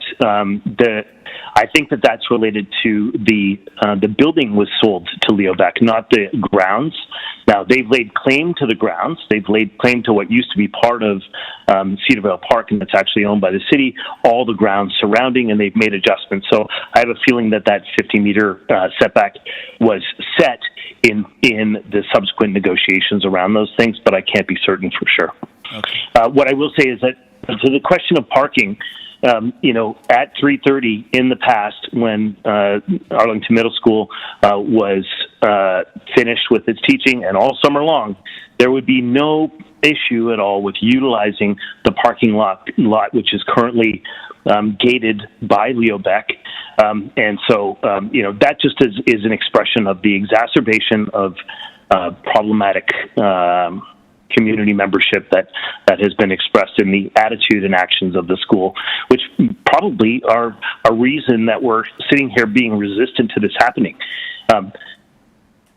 I think that that's related to the building was sold to Leo Beck, not the grounds. Now they've laid claim to the grounds. They've laid claim to what used to be part of Cedarvale Park, and it's actually owned by the city. All the grounds surrounding, and they've made adjustments. So I have a feeling that 50-meter setback was set in the subsequent negotiations around those things, but I can't be certain for sure. Okay. What I will say is that to the question of parking, at 3:30 in the past, when Arlington Middle School was finished with its teaching, and all summer long, there would be no issue at all with utilizing the parking lot which is currently gated by Leo Beck. And so, that just is an expression of the exacerbation of problematic community membership that has been expressed in the attitude and actions of the school, which probably are a reason that we're sitting here being resistant to this happening.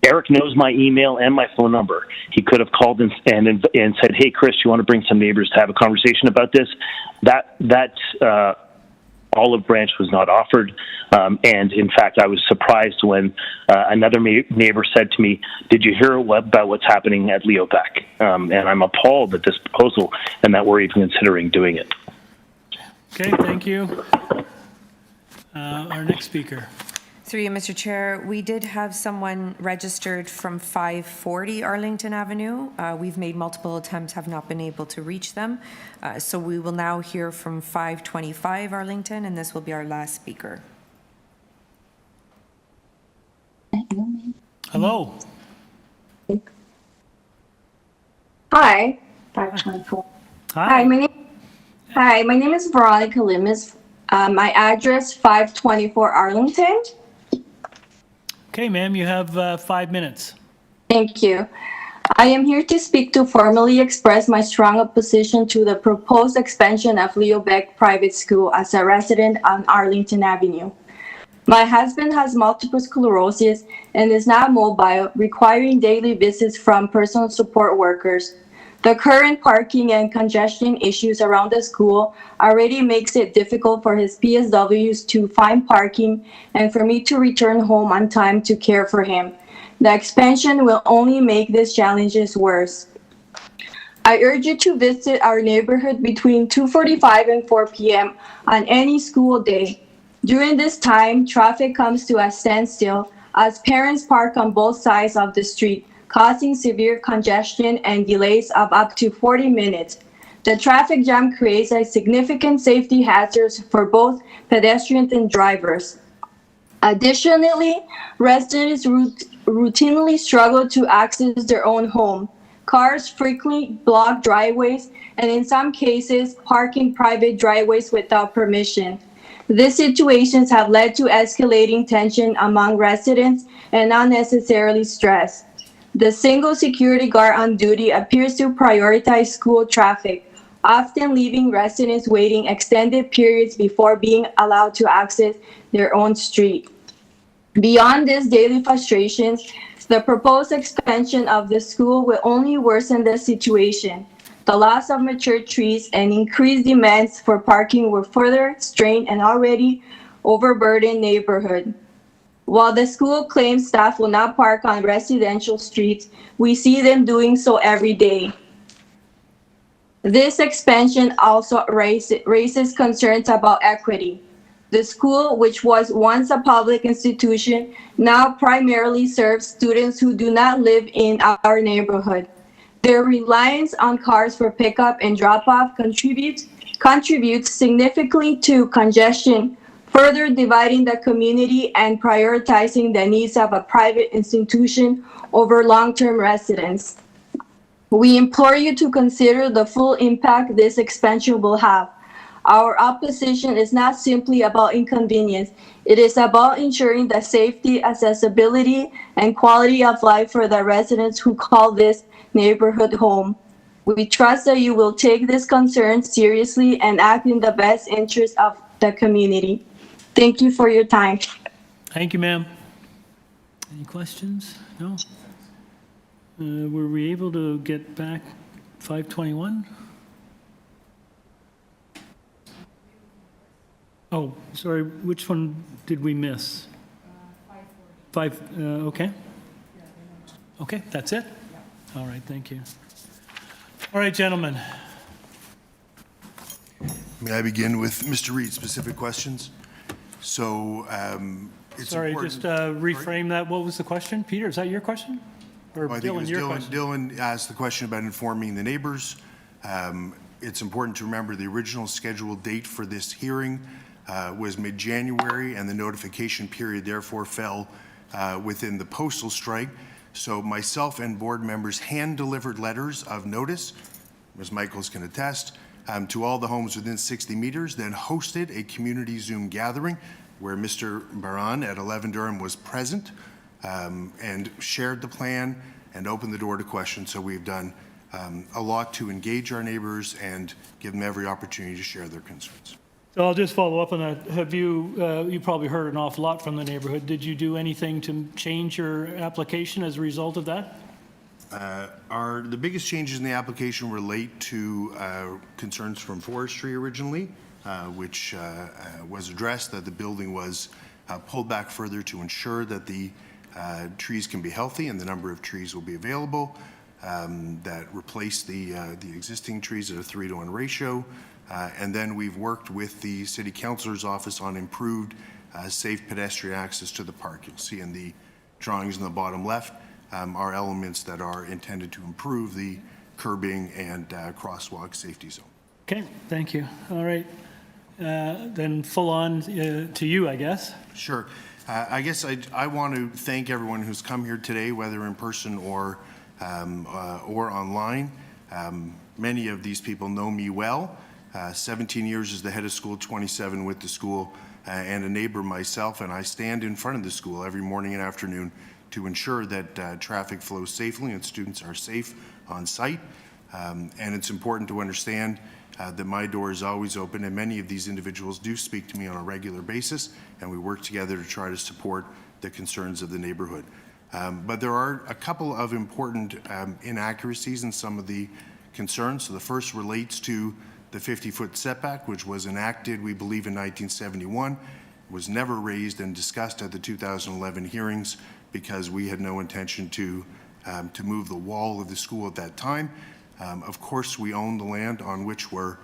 Eric knows my email and my phone number. He could have called and said, "Hey, Chris, you want to bring some neighbors to have a conversation about this?" That olive branch was not offered, and in fact, I was surprised when another neighbor said to me, "Did you hear about what's happening at Leo Beck?" And I'm appalled at this proposal and that we're even considering doing it. Okay, thank you. Our next speaker. Through you, Mr. Chair, we did have someone registered from 540 Arlington Avenue. We've made multiple attempts, have not been able to reach them. So we will now hear from 525 Arlington, and this will be our last speaker. Hello. Hi, 524. Hi. Hi, my name is Veronica Limas. My address, 524 Arlington. Okay, ma'am, you have 5 minutes. Thank you. I am here to speak to formally express my strong opposition to the proposed expansion of Leo Beck Private School as a resident on Arlington Avenue. My husband has multiple sclerosis and is not mobile, requiring daily visits from personal support workers. The current parking and congestion issues around the school already makes it difficult for his PSWs to find parking and for me to return home on time to care for him. The expansion will only make these challenges worse. I urge you to visit our neighborhood between 2:45 and 4 p.m. on any school day. During this time, traffic comes to a standstill as parents park on both sides of the street, causing severe congestion and delays of up to 40 minutes. The traffic jam creates a significant safety hazard for both pedestrians and drivers. Additionally, residents routinely struggle to access their own home. Cars frequently block driveways and in some cases park in private driveways without permission. These situations have led to escalating tension among residents and unnecessarily stress. The single security guard on duty appears to prioritize school traffic, often leaving residents waiting extended periods before being allowed to access their own street. Beyond these daily frustrations, the proposed expansion of the school will only worsen the situation. The loss of mature trees and increased demands for parking will further strain an already overburdened neighborhood. While the school claims staff will not park on residential streets, we see them doing so every day. This expansion also raises concerns about equity. The school, which was once a public institution, now primarily serves students who do not live in our neighborhood. Their reliance on cars for pickup and drop-off contributes significantly to congestion, further dividing the community and prioritizing the needs of a private institution over long-term residents. We implore you to consider the full impact this expansion will have. Our opposition is not simply about inconvenience. It is about ensuring the safety, accessibility, and quality of life for the residents who call this neighborhood home. We trust that you will take this concern seriously and act in the best interest of the community. Thank you for your time. Thank you, ma'am. Any questions? No? Were we able to get back 521? Oh, sorry, which one did we miss? 540. Okay. Okay, that's it? All right, thank you. All right, gentlemen. May I begin with Mr. Reed's specific questions? So it's Sorry, important. just reframe that. What was the question? Peter, is that your question? Or I think it Dylan, was your Dylan, question? Dylan asked the question about informing the neighbors. It's important to remember the original scheduled date for this hearing was mid-January, and the notification period therefore fell within the postal strike. So myself and board members hand-delivered letters of notice, as Michaels can attest, to all the homes within 60 meters, then hosted a community Zoom gathering where Mr. Baran at 11 Durham was present and shared the plan and opened the door to questions. So we've done a lot to engage our neighbors and give them every opportunity to share their concerns. So I'll just follow up on that. Have you, you probably heard an awful lot from the neighborhood. Did you do anything to change your application as a result of that? The biggest changes in the application relate to concerns from forestry originally, which was addressed, that the building was pulled back further to ensure that the trees can be healthy and the number of trees will be available, that replace the existing trees at a 3-to-1 ratio. And then we've worked with the City Councilor's office on improved safe pedestrian access to the park. You'll see in the drawings in the bottom left are elements that are intended to improve the curbing and crosswalk safety zone. Okay, thank you. All right. Then full on to you, I guess. Sure. I guess I want to thank everyone who's come here today, whether in person or online. Many of these people know me well. 17 years as the head of school, 27 with the school, and a neighbor myself, and I stand in front of the school every morning and afternoon to ensure that traffic flows safely and students are safe on site. And it's important to understand that my door is always open, and many of these individuals do speak to me on a regular basis, and we work together to try to support the concerns of the neighborhood. But there are a couple of important inaccuracies in some of the concerns. So the first relates to the 50-foot setback, which was enacted, we believe, in 1971, was never raised and discussed at the 2011 hearings because we had no intention to move the wall of the school at that time. Of course, we own the land on which we're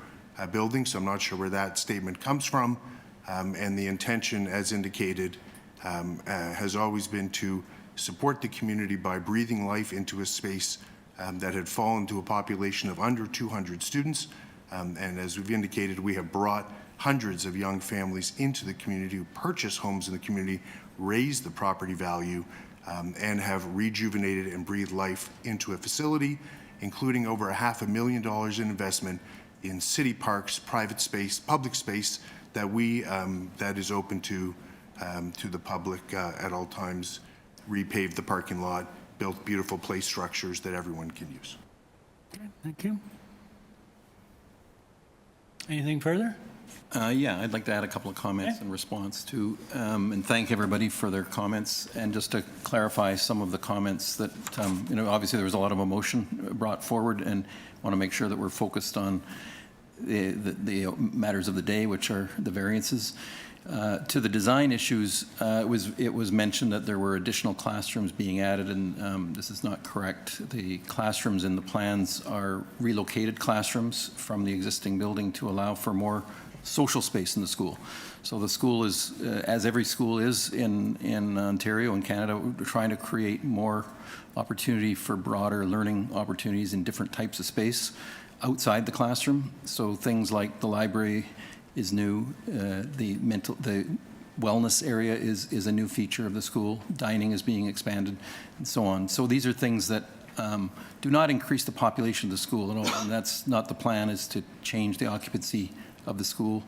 building, so I'm not sure where that statement comes from. And the intention, as indicated, has always been to support the community by breathing life into a space that had fallen to a population of under 200 students. And as we've indicated, we have brought hundreds of young families into the community who purchase homes in the community raised the property value and have rejuvenated and breathed life into a facility, including over $500,000 in investment in city parks, private space, public space that that is open to the public at all times. Repaved the parking lot, built beautiful play structures that everyone can use. Okay, thank you. Anything further? Yeah, I'd like to add a couple of comments in response to, and thank everybody for their comments. And just to clarify some of the comments that, obviously there was a lot of emotion brought forward, and want to make sure that we're focused on the matters of the day, which are the variances. To the design issues, it was mentioned that there were additional classrooms being added, and this is not correct. The classrooms in the plans are relocated classrooms from the existing building to allow for more social space in the school. So the school is, as every school is in Ontario and Canada, trying to create more opportunity for broader learning opportunities in different types of space outside the classroom. So things like the library is new, the wellness area is a new feature of the school, dining is being expanded, and so on. So these are things that do not increase the population of the school at all, and that's not the plan, is to change the occupancy of the school.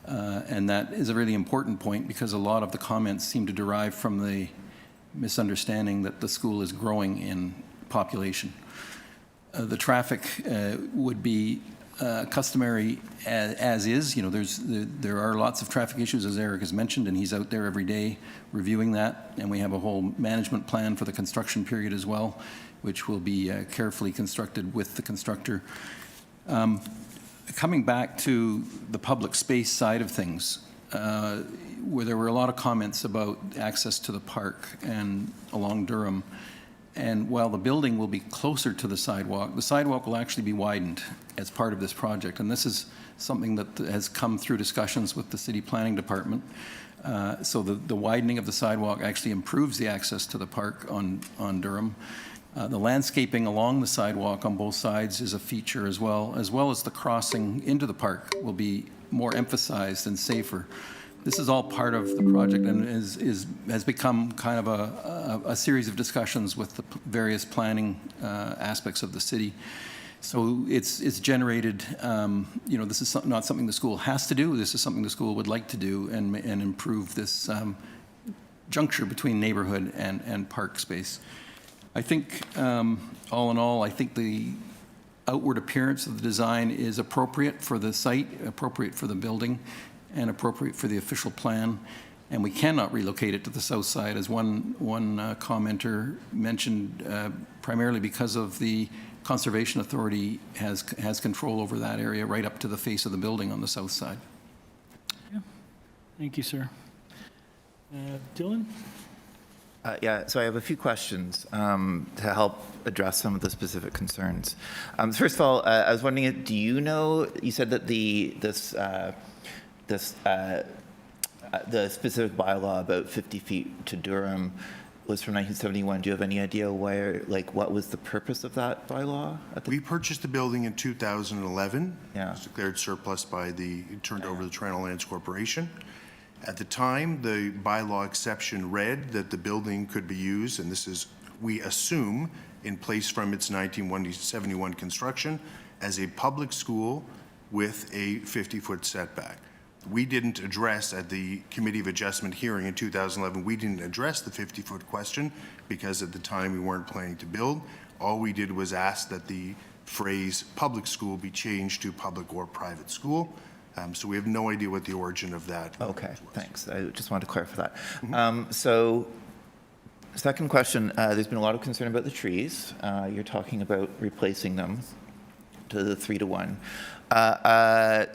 And that is a really important point, because a lot of the comments seem to derive from the misunderstanding that the school is growing in population. The traffic would be customary as is. There are lots of traffic issues, as Eric has mentioned, and he's out there every day reviewing that. And we have a whole management plan for the construction period as well, which will be carefully constructed with the constructor. Coming back to the public space side of things, where there were a lot of comments about access to the park and along Durham. And while the building will be closer to the sidewalk will actually be widened as part of this project. And this is something that has come through discussions with the city planning department. So the widening of the sidewalk actually improves the access to the park on Durham. The landscaping along the sidewalk on both sides is a feature as well as the crossing into the park will be more emphasized and safer. This is all part of the project and has become kind of a series of discussions with the various planning aspects of the city. So it's generated, this is not something the school has to do. This is something the school would like to do and improve this juncture between neighborhood and park space. I think, all in all, I think the outward appearance of the design is appropriate for the site, appropriate for the building, and appropriate for the official plan. And we cannot relocate it to the south side, as one commenter mentioned, primarily because of the Conservation Authority has control over that area right up to the face of the building on the south side. Yeah. Thank you, sir. Dylan? Yeah, so I have a few questions to help address some of the specific concerns. First of all, I was wondering, do you know, you said that the specific bylaw about 50 feet to Durham was from 1971. Do you have any idea what was the purpose of that bylaw? We purchased the building in 2011. Yeah. It was declared surplus turned over to the Toronto Lands Corporation. At the time, the bylaw exception read that the building could be used, and this is, we assume, in place from its 1971 construction, as a public school with a 50-foot setback. We didn't address, at the Committee of Adjustment hearing in 2011, we didn't address the 50-foot question because at the time we weren't planning to build. All we did was ask that the phrase public school be changed to public or private school. So we have no idea what the origin of that was. Okay, thanks. I just wanted to clarify that. Mm-hmm. So, second question, there's been a lot of concern about the trees. You're talking about replacing them to the 3-to-1.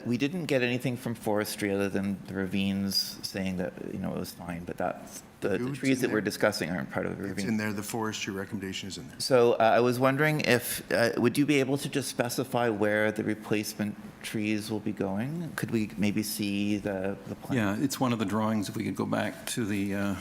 We didn't get anything from forestry other than the ravines saying that it was fine, but that's the trees that we're discussing aren't part of the ravine. It's in there. The forestry recommendation is in there. So I was wondering if would you be able to just specify where the replacement trees will be going? Could we maybe see the plan? Yeah, it's one of the drawings. If we could go back to the,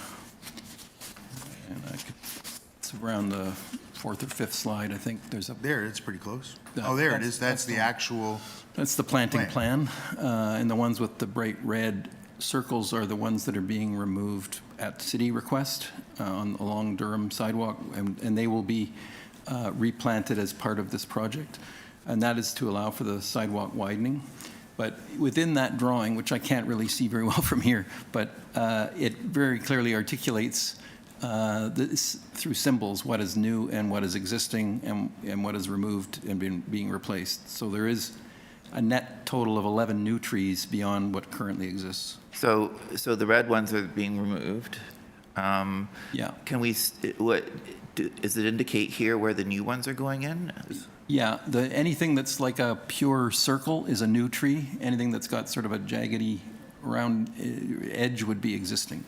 it's around the 4th or 5th slide, I think. There's a there. It's pretty close. Oh, there it is. That's the actual. That's the planting plan, and the ones with the bright red circles are the ones that are being removed at city request along Durham sidewalk, and they will be replanted as part of this project. And that is to allow for the sidewalk widening. But within that drawing, which I can't really see very well from here, but it very clearly articulates this, through symbols, what is new and what is existing and what is removed and being replaced. So there is a net total of 11 new trees beyond what currently exists. So the red ones are being removed. Yeah. Can we, does it indicate here where the new ones are going in? Yeah, anything that's like a pure circle is a new tree. Anything that's got sort of a jaggedy round edge would be existing.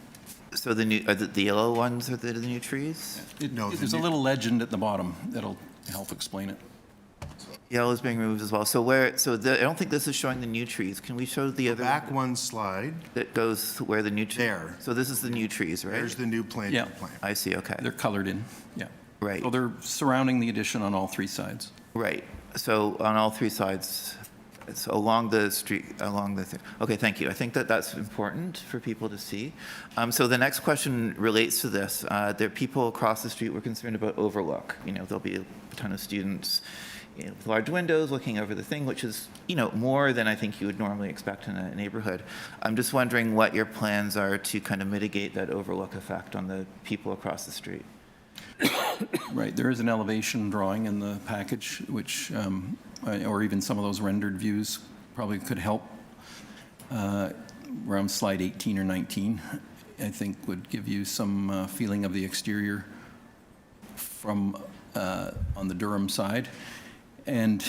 So the new, are the yellow ones are the new trees? No, there's a little legend at the bottom that'll help explain it. Yellow is being removed as well. So I don't think this is showing the new trees. Can we show the other? Back one slide. That goes where the new trees. There. So this is the new trees, right? There's the new planting plan. I see, okay. They're colored in, yeah. Right. So they're surrounding the addition on all three sides. Right. So on all three sides, so along the street, okay, thank you. I think that's important for people to see. So the next question relates to this. There are people across the street were concerned about overlook. There'll be a ton of students with large windows looking over the thing, which is, more than I think you would normally expect in a neighborhood. I'm just wondering what your plans are to kind of mitigate that overlook effect on the people across the street. Right, there is an elevation drawing in the package, which, or even some of those rendered views probably could help. Around slide 18 or 19, I think would give you some feeling of the exterior from on the Durham side. And,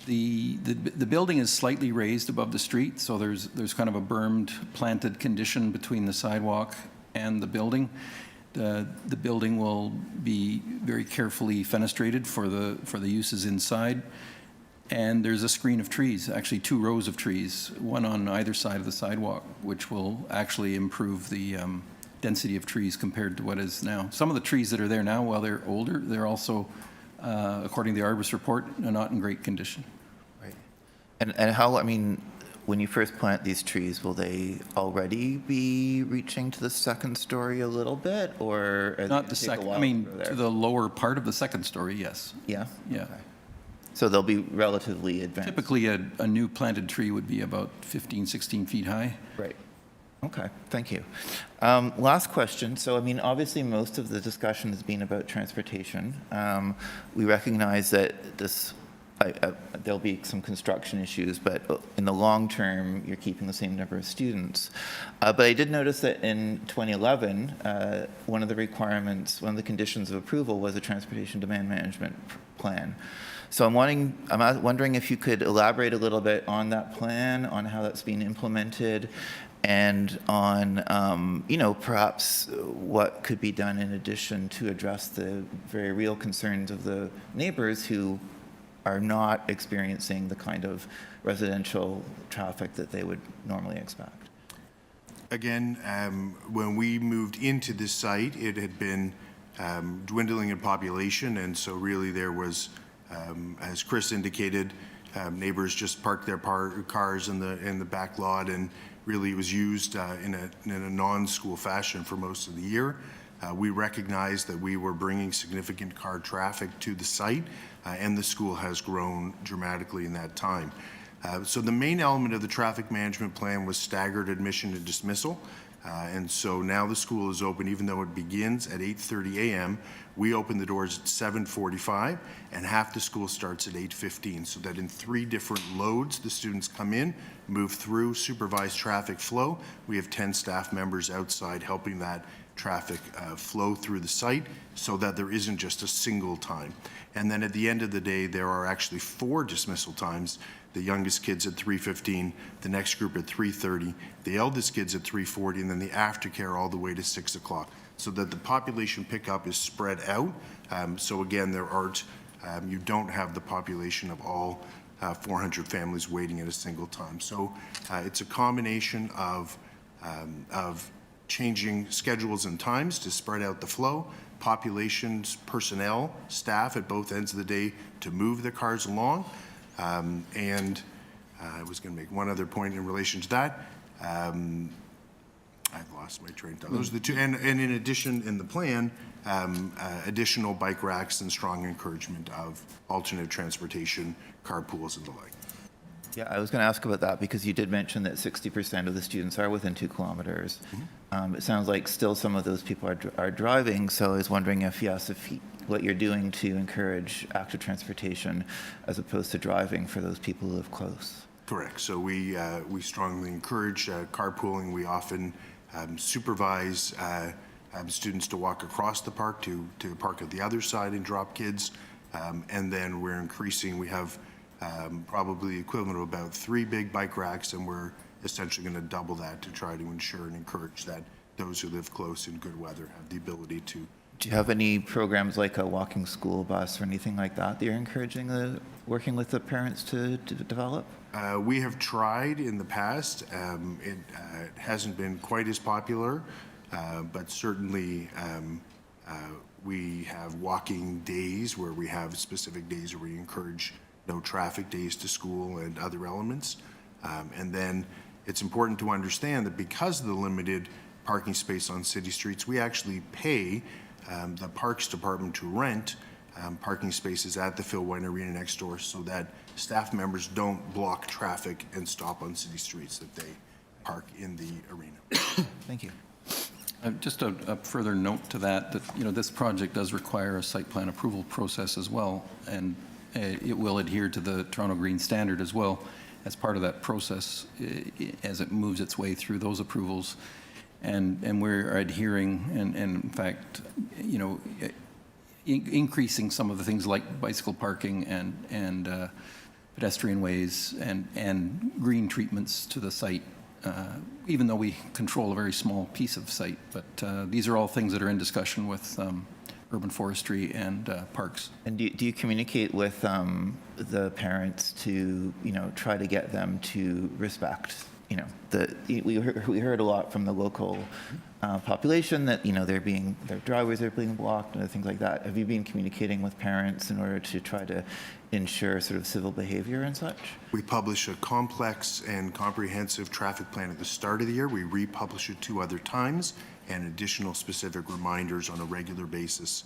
the building is slightly raised above the street, so there's kind of a bermed, planted condition between the sidewalk and the building. The building will be very carefully fenestrated for the uses inside. And there's a screen of trees, actually 2 rows of trees, one on either side of the sidewalk, which will actually improve the density of trees compared to what is now. Some of the trees that are there now, while they're older, they're also, according to the Arborist report, are not in great condition. Right. And how, when you first plant these trees, will they already be reaching to the second story a little bit, or not the second? To the lower part of the second story, yes. Yeah. Yeah. Okay. So they'll be relatively advanced. Typically, a new planted tree would be about 15, 16 feet high. Right. Okay. Thank you. Last question. So, obviously, most of the discussion has been about transportation. We recognize that this. There'll be some construction issues, but in the long term, you're keeping the same number of students. But I did notice that in 2011, one of the conditions of approval was a transportation demand management plan. So I'm wondering if you could elaborate a little bit on that plan, on how that's being implemented, and on, perhaps what could be done in addition to address the very real concerns of the neighbors who are not experiencing the kind of residential traffic that they would normally expect. Again, when we moved into this site, it had been dwindling in population, and so really there was, as Chris indicated, neighbors just parked their cars in the back lot, and really it was used in a non-school fashion for most of the year. We recognized that we were bringing significant car traffic to the site, and the school has grown dramatically in that time. So the main element of the traffic management plan was staggered admission and dismissal. And so now the school is open, even though it begins at 8:30 a.m. We open the doors at 7:45, and half the school starts at 8:15, so that in 3 different loads, the students come in, move through, supervise traffic flow. We have 10 staff members outside helping that traffic flow through the site so that there isn't just a single time. And then at the end of the day, there are actually 4 dismissal times. The youngest kids at 3:15, the next group at 3:30, the eldest kids at 3:40, and then the aftercare all the way to 6 o'clock, so that the population pickup is spread out. So again, you don't have the population of all 400 families waiting at a single time. So it's a combination of changing schedules and times to spread out the flow, populations, personnel, staff at both ends of the day to move the cars along, and I was going to make one other point in relation to that. I've lost my train of thought. Those are the two. And in addition, in the plan, additional bike racks and strong encouragement of alternative transportation, carpools and the like. Yeah, I was going to ask about that because you did mention that 60% of the students are within 2 kilometers. It sounds like still some of those people are driving, so I was wondering if, what you're doing to encourage active transportation as opposed to driving for those people who live close. Correct. So we strongly encourage carpooling. We often supervise students to walk across the park to park at the other side and drop kids. And then we're increasing. We have probably the equivalent of about 3 big bike racks, and we're essentially going to double that to try to ensure and encourage that those who live close in good weather have the ability to. Do you have any programs like a walking school bus or anything like that you're encouraging working with the parents to develop? We have tried in the past. It hasn't been quite as popular, but certainly we have walking days where we have specific days where we encourage no traffic days to school and other elements. And then it's important to understand that because of the limited parking space on city streets, we actually pay the Parks Department to rent parking spaces at the Phil White Arena next door so that staff members don't block traffic and stop on city streets, that they park in the arena. Thank you. Just a further note to that, this project does require a site plan approval process as well, and it will adhere to the Toronto Green Standard as well as part of that process as it moves its way through those approvals. And we're adhering and in fact, increasing some of the things like bicycle parking and pedestrian ways and green treatments to the site, even though we control a very small piece of site. But these are all things that are in discussion with urban forestry and parks. And do you communicate with the parents to, try to get them to respect, we heard a lot from the local population that, their driveways are being blocked and things like that. Have you been communicating with parents in order to try to ensure sort of civil behavior and such? We publish a complex and comprehensive traffic plan at the start of the year. We republish it 2 other times, and additional specific reminders on a regular basis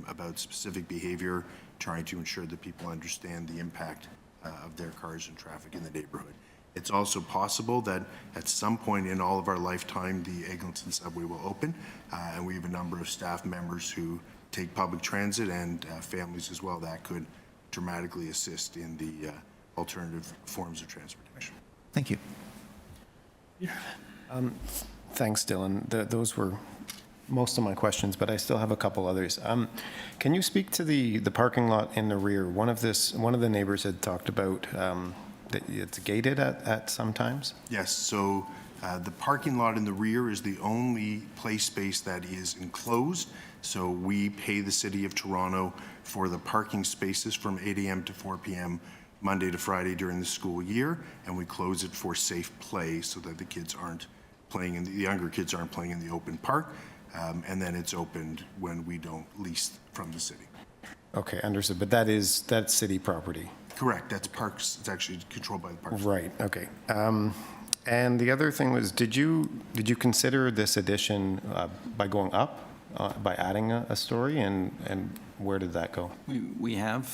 about specific behavior, trying to ensure that people understand the impact of their cars and traffic in the neighborhood. It's also possible that at some point in all of our lifetime, the Eglinton subway will open, and we have a number of staff members who take public transit and families as well that could dramatically assist in the alternative forms of transportation. Thank you. Thanks, Dylan. Those were most of my questions, but I still have a couple others. Can you speak to the parking lot in the rear? One of the neighbors had talked about that it's gated at some times? Yes, so the parking lot in the rear is the only play space that is enclosed. So we pay the City of Toronto for the parking spaces from 8 a.m. to 4 p.m. Monday to Friday during the school year, and we close it for safe play so that the kids aren't playing the younger kids aren't playing in the open park, and then it's opened when we don't lease from the city. Okay, understood. But that's city property. Correct. That's parks. It's actually controlled by the parks. Right. Okay. And the other thing was, did you consider this addition by going up, by adding a story, and where did that go? We have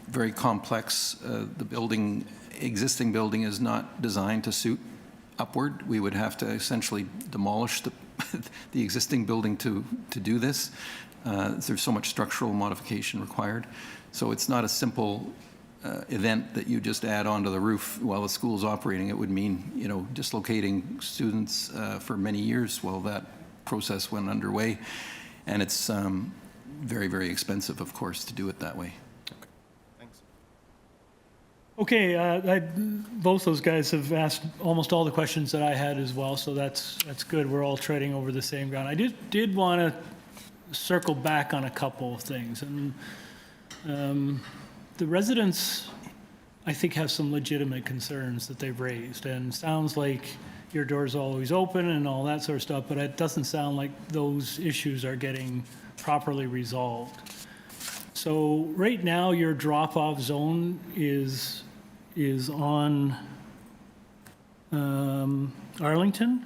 very complex. The existing building is not designed to suit upward. We would have to essentially demolish the existing building to do this. There's so much structural modification required. So it's not a simple event that you just add onto the roof while the school is operating. It would mean, dislocating students for many years while that process went underway. And it's very, very expensive, of course, to do it that way. Okay, thanks. Okay, both those guys have asked almost all the questions that I had as well, so that's good. We're all treading over the same ground. I did want to circle back on a couple of things. And the residents, I think, have some legitimate concerns that they've raised. And it sounds like your door's always open and all that sort of stuff, but it doesn't sound like those issues are getting properly resolved. So right now, your drop-off zone is is on Arlington.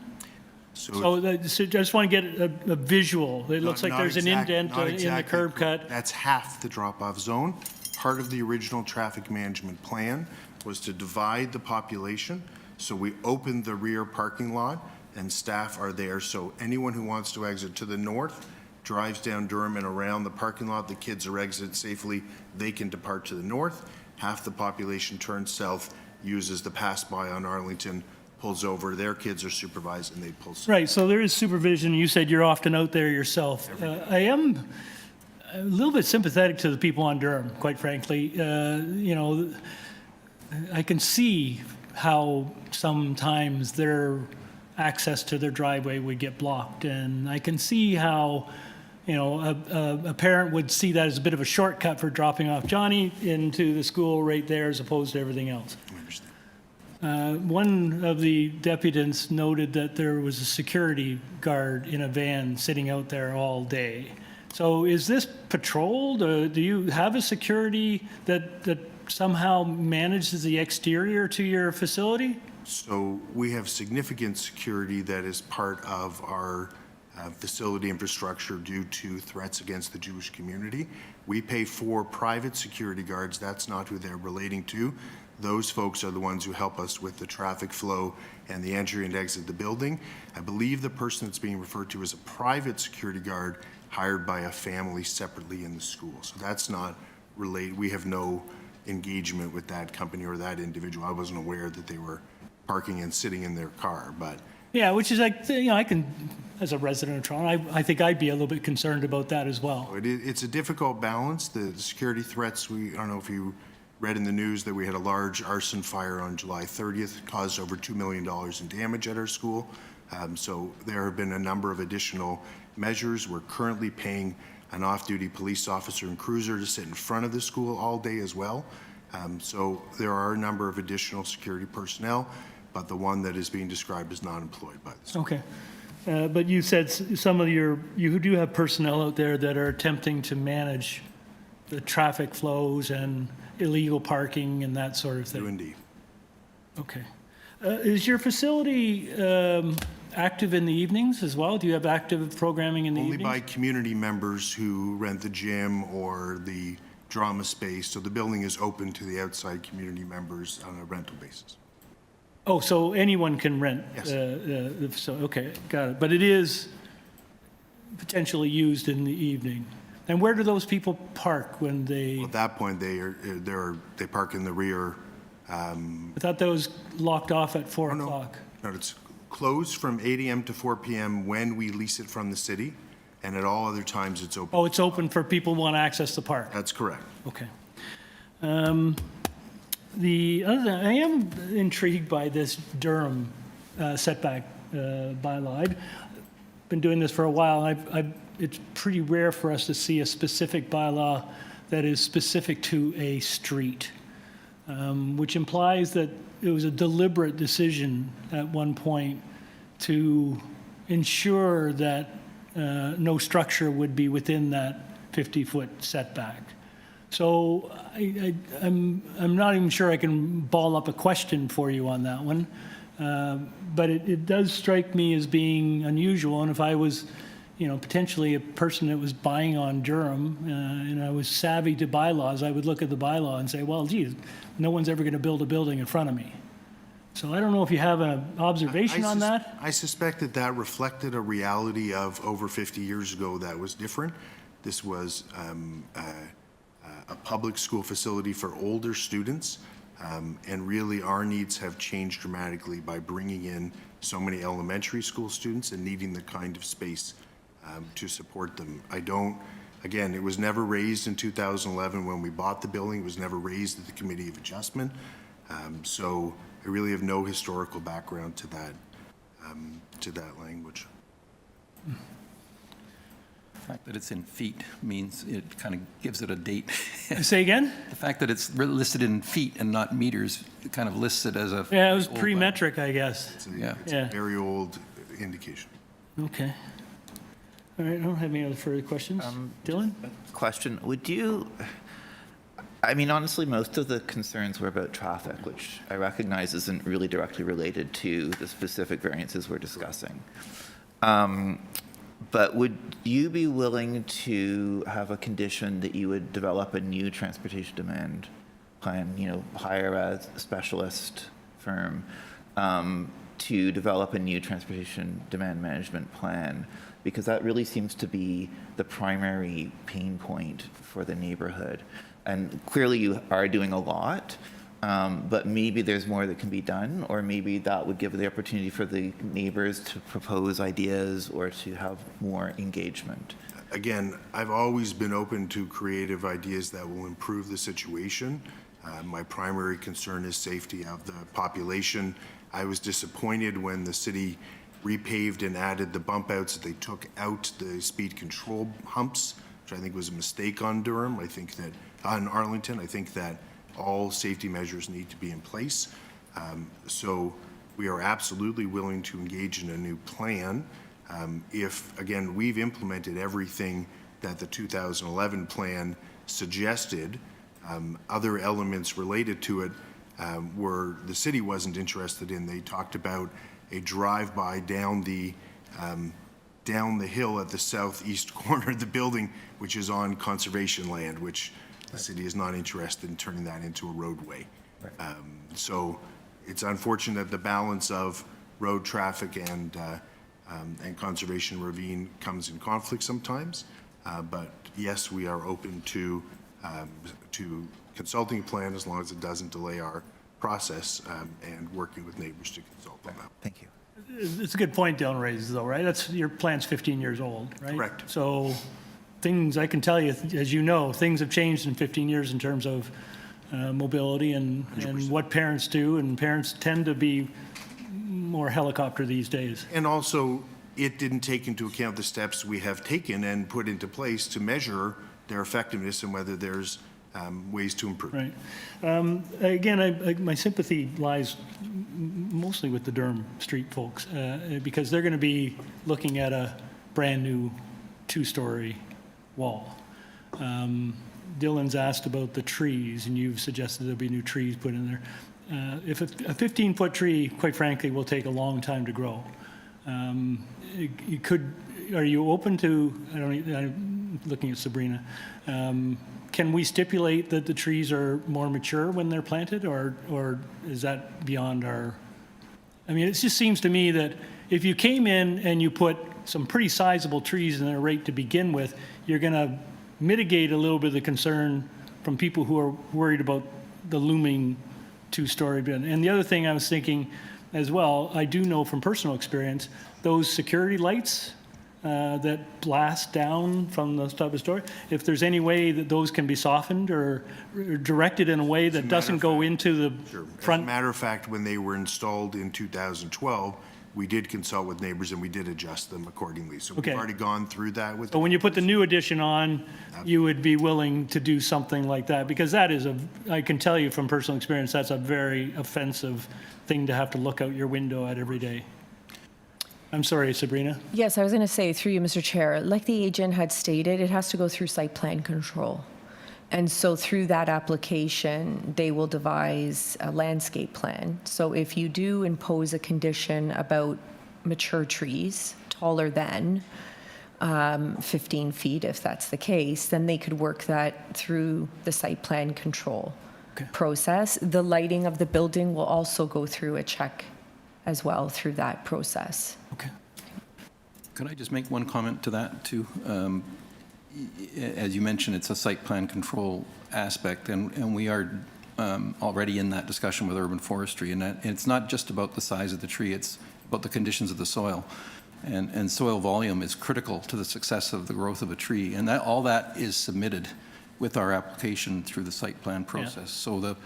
So I just want to get a visual. It looks like Not there's an exact- indent not in the exactly curb correct. cut. That's half the drop-off zone. Part of the original traffic management plan was to divide the population. So we opened the rear parking lot and staff are there. So anyone who wants to exit to the north drives down Durham and around the parking lot. The kids are exited safely. They can depart to the north. Half the population turns south, uses the pass-by on Arlington, pulls over. Their kids are supervised and they pull south. Right, so there is supervision. You said you're often out there yourself. I am a little bit sympathetic to the people on Durham, quite frankly. You know, I can see how sometimes their access to their driveway would get blocked, and I can see how, you know, a parent would see that as a bit of a shortcut for dropping off Johnny into the school right there as opposed to everything else. I understand. One of the deputants noted that there was a security guard in a van sitting out there all day. So is this patrolled? Do you have a security that somehow manages the exterior to your facility? So we have significant security that is part of our facility infrastructure due to threats against the Jewish community. We pay for private security guards. That's not who they're relating to. Those folks are the ones who help us with the traffic flow and the entry and exit of the building. I believe the person that's being referred to is a private security guard hired by a family separately in the school. So that's not related. We have no engagement with that company or that individual. I wasn't aware that they were parking and sitting in their car, but. Yeah, which is like, you know, I can, as a resident of Toronto, I think I'd be a little bit concerned about that as well. It's a difficult balance. The security threats, I don't know if you read in the news that we had a large arson fire on July 30th, caused over $2 million in damage at our school. So there have been a number of additional measures. We're currently paying an off-duty police officer and cruiser to sit in front of the school all day as well. So there are a number of additional security personnel, but the one that is being described is not employed by the school. Okay. But you said some of you do have personnel out there that are attempting to manage the traffic flows and illegal parking and that sort of thing. Do indeed. Okay. Is your facility active in the evenings as well? Do you have active programming in the Only evenings? by community members who rent the gym or the drama space. So the building is open to the outside community members on a rental basis. Oh, so anyone can rent? Yes. So, okay, got it. But it is potentially used in the evening. And where do those people park when they? At that point, they park in the rear. I thought that was locked off at 4 o'clock. No, it's closed from 8 a.m. to 4 p.m. when we lease it from the city, and at all other times it's open. Oh, it's open for people who want to access the park? That's correct. Okay. The other thing, I am intrigued by this Durham setback bylaw. I've been doing this for a while. It's pretty rare for us to see a specific bylaw that is specific to a street, which implies that it was a deliberate decision at one point to ensure that no structure would be within that 50-foot setback. So I'm not even sure I can ball up a question for you on that one, but it does strike me as being unusual. And if I was, you know, potentially a person that was buying on Durham and I was savvy to bylaws, I would look at the bylaw and say, well, geez, no one's ever going to build a building in front of me. So I don't know if you have an observation on that. I suspect that reflected a reality of over 50 years ago that was different. This was a public school facility for older students, and really our needs have changed dramatically by bringing in so many elementary school students and needing the kind of space to support them. Again, it was never raised in 2011 when we bought the building. It was never raised at the Committee of Adjustment. So I really have no historical background to that language. The fact that it's in feet means it kind of gives it a date. Say again? The fact that it's listed in feet and not meters, it kind of lists it as a. Yeah, it was pre-metric, I guess. It's a very old indication. Okay. All right, I don't have any other further questions. Dylan? Question, would you, I mean, honestly, most of the concerns were about traffic, which I recognize isn't really directly related to the specific variances we're discussing. But would you be willing to have a condition that you would develop a new transportation demand plan, you know, hire a specialist firm to develop a new transportation demand management plan? Because that really seems to be the primary pain point for the neighborhood. And clearly you are doing a lot, but maybe there's more that can be done, or maybe that would give the opportunity for the neighbors to propose ideas or to have more engagement. Again, I've always been open to creative ideas that will improve the situation. My primary concern is safety of the population. I was disappointed when the city repaved and added the bump outs that they took out the speed control humps, which I think was a mistake on Durham. I think that on Arlington, I think that all safety measures need to be in place. So we are absolutely willing to engage in a new plan. If, again, we've implemented everything that the 2011 plan suggested, other elements related to it were the city wasn't interested in. They talked about a drive-by down the hill at the southeast corner of the building, which is on conservation land, which the city is not interested in turning that into a roadway. Right. So it's unfortunate that the balance of road traffic and conservation ravine comes in conflict sometimes. But yes, we are open to consulting a plan as long as it doesn't delay our process and working with neighbors to consult on that. Thank you. It's a good point Dylan raises, though, right? That's, your plan's 15 years old, right? Correct. So things, I can tell you, as you know, things have changed in 15 years in terms of mobility and what parents do, and parents tend to be more helicopter these days. And also, it didn't take into account the steps we have taken and put into place to measure their effectiveness and whether there's ways to improve. Right. Again, my sympathy lies mostly with the Durham Street folks because they're going to be looking at a brand new two-story wall. Dylan's asked about the trees, and you've suggested there'll be new trees put in there. If a 15-foot tree, quite frankly, will take a long time to grow. Are you open to, I'm looking at Sabrina, can we stipulate that the trees are more mature when they're planted, or is that beyond our, I mean, it just seems to me that if you came in and you put some pretty sizable trees in their rate to begin with, you're going to mitigate a little bit of the concern from people who are worried about the looming two-story building. And the other thing I was thinking as well, I do know from personal experience, those security lights that blast down from the top of the story, if there's any way that those can be softened or directed in a way that doesn't go into the front. As a matter of fact, when they were installed in 2012, we did consult with neighbors and we did adjust them accordingly. So we've already gone through that with. But when you put the new addition on, you would be willing to do something like that, because that is I can tell you from personal experience, that's a very offensive thing to have to look out your window at every day. I'm sorry, Sabrina. Yes, I was going to say, through you, Mr. Chair, like the agent had stated, it has to go through site plan control. And so through that application, they will devise a landscape plan. So if you do impose a condition about mature trees, taller than 15 feet, if that's the case, then they could work that through the site plan control process. The lighting of the building will also go through a check as well through that process. Okay. Could I just make one comment to that too? As you mentioned, it's a site plan control aspect, and we are already in that discussion with urban forestry, and it's not just about the size of the tree, it's about the conditions of the soil. And soil volume is critical to the success of the growth of a tree, and that all that is submitted with our application through the site plan process. Yeah. So the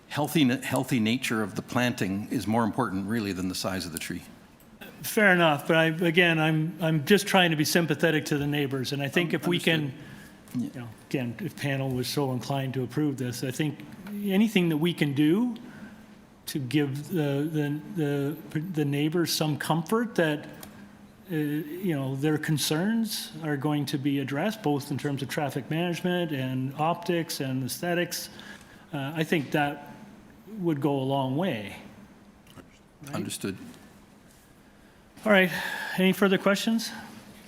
healthy nature of the planting is more important really than the size of the tree. Fair enough, but I'm just trying to be sympathetic to the neighbors, and I think if we can, you know, again, if panel was so inclined to approve this, I think anything that we can do to give the neighbors some comfort that their concerns are going to be addressed, both in terms of traffic management and optics and aesthetics. I think that would go a long way. Right? Understood. All right. Any further questions?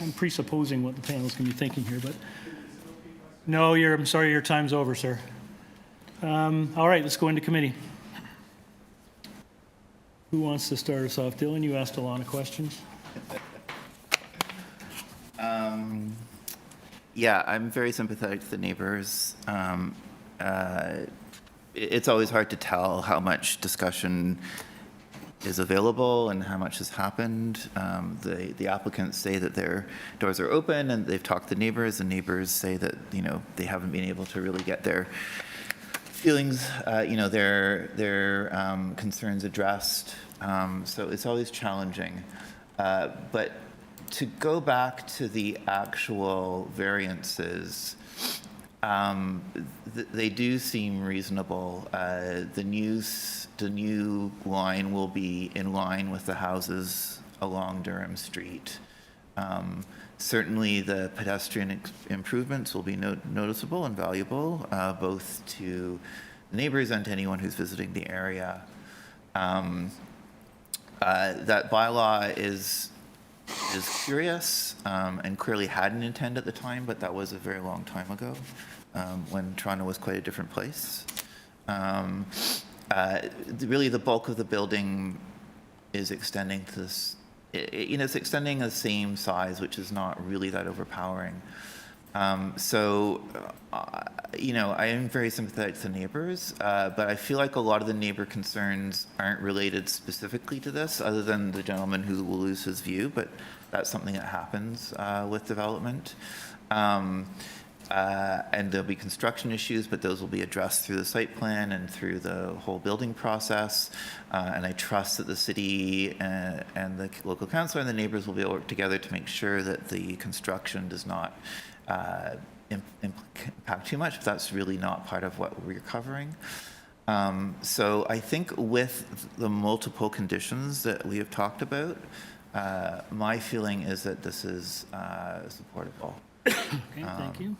I'm presupposing what the panel's going to be thinking here, but no, I'm sorry, your time's over, sir. All right, let's go into committee. Who wants to start us off? Dylan, you asked a lot of questions. Yeah, I'm very sympathetic to the neighbors. It's always hard to tell how much discussion is available and how much has happened. The applicants say that their doors are open and they've talked to neighbors, and neighbors say that, they haven't been able to really get their feelings, their concerns addressed. So it's always challenging. But to go back to the actual variances, they do seem reasonable. The new line will be in line with the houses along Durham Street. Certainly the pedestrian improvements will be noticeable and valuable, both to neighbors and to anyone who's visiting the area. That bylaw is curious and clearly had an intent at the time, but that was a very long time ago when Toronto was quite a different place. Really, the bulk of the building is extending to this. It's extending the same size, which is not really that overpowering. I am very sympathetic to the neighbors, but I feel like a lot of the neighbor concerns aren't related specifically to this, other than the gentleman who will lose his view, but that's something that happens with development. And there'll be construction issues, but those will be addressed through the site plan and through the whole building process. And I trust that the city and the local council and the neighbors will be able to work together to make sure that the construction does not impact too much, but that's really not part of what we're covering. So I think with the multiple conditions that we have talked about, my feeling is that this is supportable. Okay, thank you.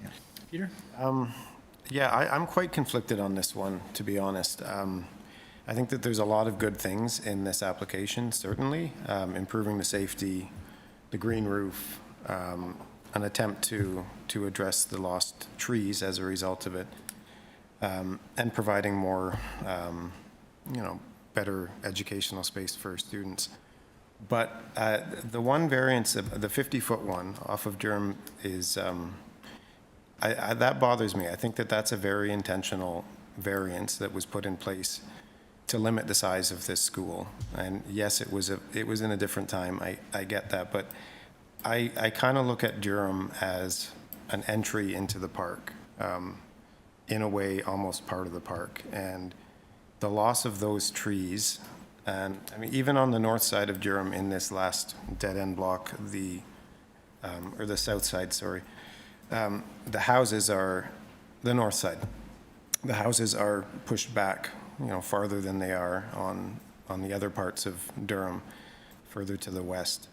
Yeah. Peter? I'm quite conflicted on this one, to be honest. I think that there's a lot of good things in this application, certainly. Improving the safety, the green roof, an attempt to address the lost trees as a result of it, and providing more, better educational space for students. But the one variance, the 50-foot one off of Durham is, that bothers me. I think that that's a very intentional variance that was put in place to limit the size of this school. And yes, it was in a different time. I get that, but I kind of look at Durham as an entry into the park, in a way, almost part of the park. And the loss of those trees, and I mean, even on the north side of Durham in this last dead-end block, or the south side, sorry, the houses are, the north side, the houses are pushed back, farther than they are on the other parts of Durham, further to the west.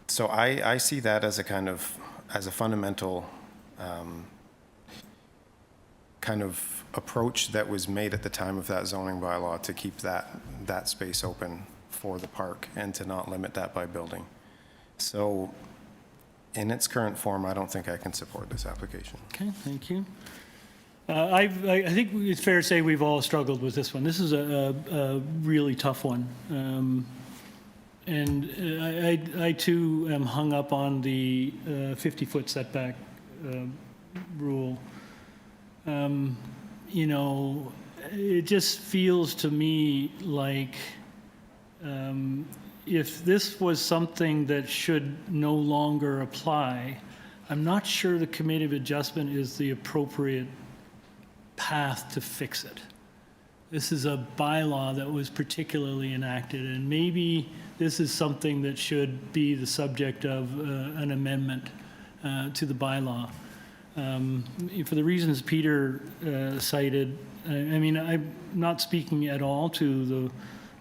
So I see that as a fundamental kind of approach that was made at the time of that zoning bylaw to keep that space open for the park and to not limit that by building. So in its current form, I don't think I can support this application. Okay, thank you. I think it's fair to say we've all struggled with this one. This is a really tough one. And I too am hung up on the 50-foot setback rule. It just feels to me like if this was something that should no longer apply, I'm not sure the Committee of Adjustment is the appropriate path to fix it. This is a bylaw that was particularly enacted, and maybe this is something that should be the subject of an amendment to the bylaw. For the reasons Peter cited, I'm not speaking at all to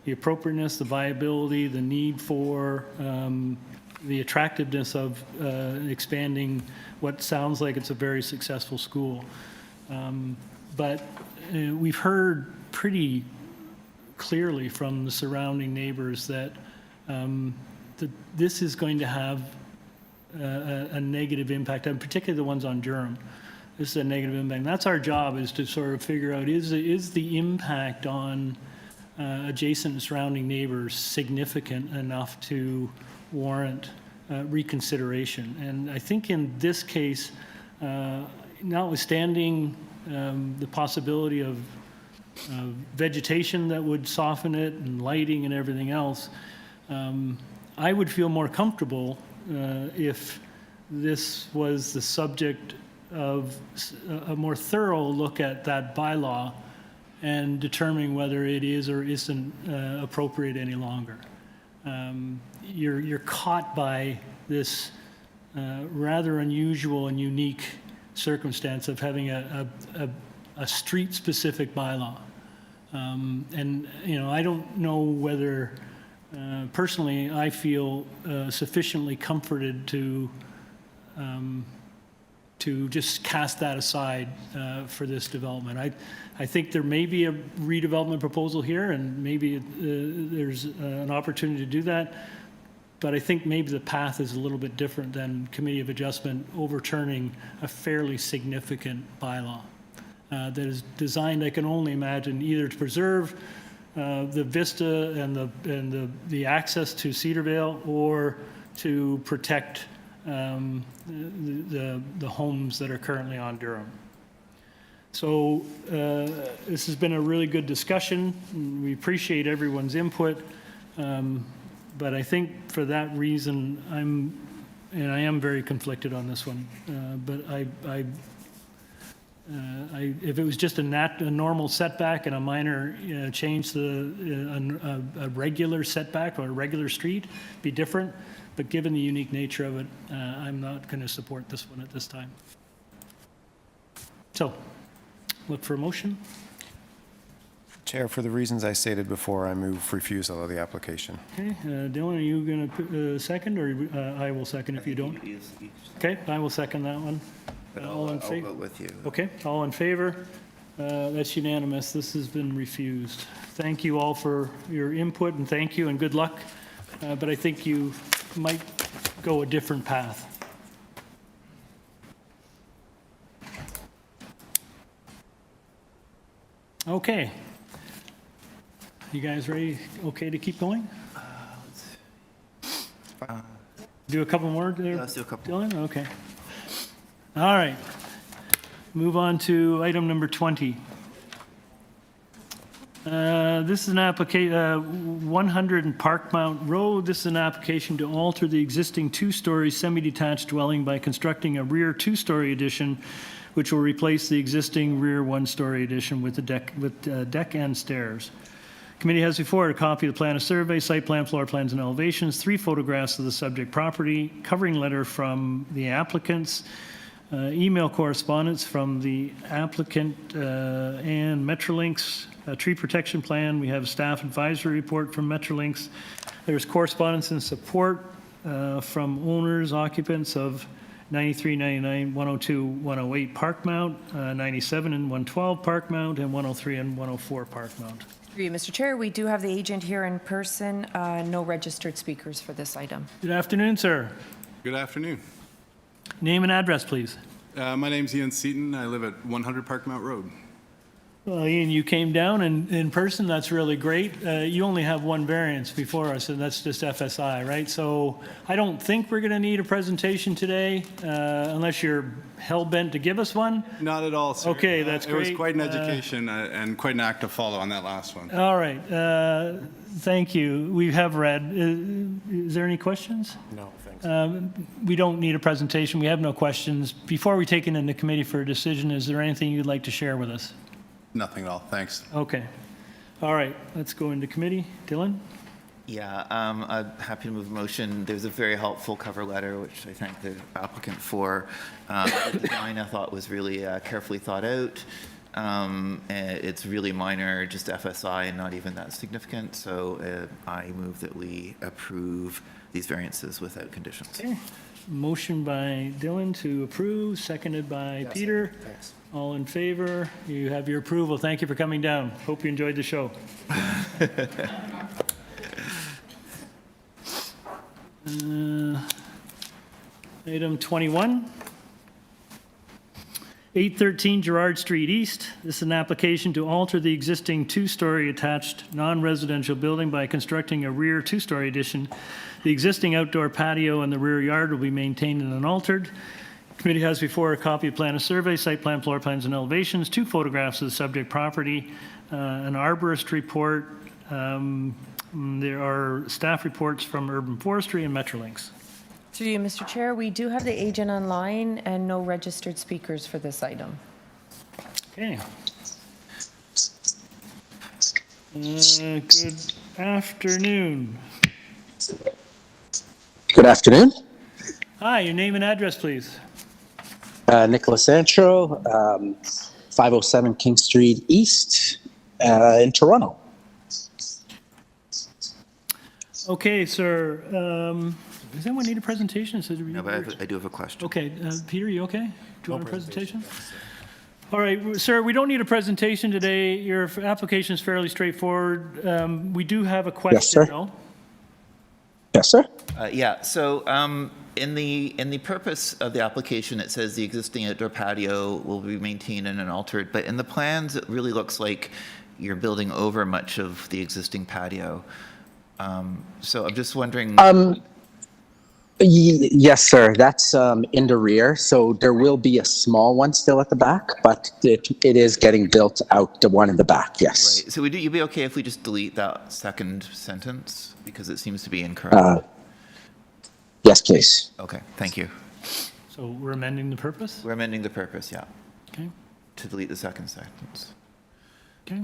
the appropriateness, the viability, the need for, the attractiveness of expanding what sounds like it's a very successful school. But we've heard pretty clearly from the surrounding neighbors that this is going to have a negative impact, and particularly the ones on Durham. This is a negative impact. And that's our job, is to sort of figure out, is the impact on adjacent and surrounding neighbors significant enough to warrant reconsideration? And I think in this case, notwithstanding the possibility of vegetation that would soften it and lighting and everything else, I would feel more comfortable if this was the subject of a more thorough look at that bylaw and determining whether it is or isn't appropriate any longer. You're caught by this rather unusual and unique circumstance of having a street-specific bylaw. And, you know, I don't know whether, personally, I feel sufficiently comforted to just cast that aside for this development. I think there may be a redevelopment proposal here, and maybe there's an opportunity to do that. But I think maybe the path is a little bit different than Committee of Adjustment overturning a fairly significant bylaw that is designed, I can only imagine, either to preserve the vista and the access to Cedarvale, or to protect the homes that are currently on Durham. So this has been a really good discussion. We appreciate everyone's input. But I think for that reason, I am very conflicted on this one. But if it was just a normal setback and a minor change to a regular setback or a regular street, be different. But given the unique nature of it, I'm not going to support this one at this time. So, look for a motion. Chair, for the reasons I stated before, I move refusal of the application. Okay, Dylan, are you going to second, or I will second if you don't? Okay, I will second that one. But All in I'll favor? vote with you. Okay, all in favor? That's unanimous. This has been refused. Thank you all for your input, and thank you and good luck. But I think you might go a different path. Okay. You guys ready? Okay to keep going? Do a couple more there? Yeah, let's do a couple. Dylan? Okay. All right. Move on to item number 20. This is an application, 100 Parkmount Road. This is an application to alter the existing two-story semi-detached dwelling by constructing a rear two-story addition, which will replace the existing rear one-story addition with deck and stairs. Committee has before it a copy of the plan of survey, site plan, floor plans, and elevations, 3 photographs of the subject property, covering letter from the applicants, email correspondence from the applicant and Metrolinx, a tree protection plan. We have a staff advisory report from Metrolinx. There's correspondence and support from owners, occupants of 93, 99, 102, 108 Parkmount, 97 and 112 Parkmount, and 103 and 104 Parkmount. Through you, Mr. Chair, we do have the agent here in person. No registered speakers for this item. Good afternoon, sir. Good afternoon. Name and address, please. My name's Ian Seaton. I live at 100 Parkmount Road. Well, Ian, you came down in person. That's really great. You only have one variance before us, and that's just FSI, right? So I don't think we're going to need a presentation today, unless you're hell-bent to give us one. Not at all, sir. Okay, that's great. It was quite an education and quite an act to follow on that last one. All right. Thank you. We have read. Is there any questions? No, thanks. We don't need a presentation. We have no questions. Before we take it into committee for a decision, is there anything you'd like to share with us? Nothing at all. Thanks. Okay. All right. Let's go into committee. Dylan? Yeah, I'm happy to move a motion. There's a very helpful cover letter, which I thank the applicant for. The design I thought was really carefully thought out. It's really minor, just FSI and not even that significant. So I move that we approve these variances without conditions. Okay. Motion by Dylan to approve, seconded by Peter. Thanks. All in favor? You have your approval. Thank you for coming down. Hope you enjoyed the show. Item 21. 813 Gerrard Street East. This is an application to alter the existing two-story attached non-residential building by constructing a rear two-story addition. The existing outdoor patio and the rear yard will be maintained and unaltered. Committee has before a copy of plan of survey, site plan, floor plans, and elevations, 2 photographs of the subject property, an arborist report. There are staff reports from Urban Forestry and Metrolinx. Through you, Mr. Chair, we do have the agent online and no registered speakers for this item. Okay. Good afternoon. Good afternoon. Hi, your name and address, please. Nicholas Sancho, 507 King Street East in Toronto. Okay, sir. Does anyone need a presentation? No, but I do have a question. Okay, Peter, you okay? Do you want a presentation? All right, sir, we don't need a presentation today. Your application is fairly straightforward. We do have a question, Yes, sir. though. Yes, sir. Yeah, so in the purpose of the application, it says the existing outdoor patio will be maintained and unaltered, but in the plans, it really looks like you're building over much of the existing patio. So I'm just wondering. Yes, sir. That's in the rear. So there will be a small one still at the back, but it is getting built out, the one in the back, yes. Right. So you'd be okay if we just delete that second sentence because it seems to be incorrect? Yes, please. Okay, thank you. So we're amending the purpose? We're amending the purpose, yeah. Okay. To delete the second sentence. Okay.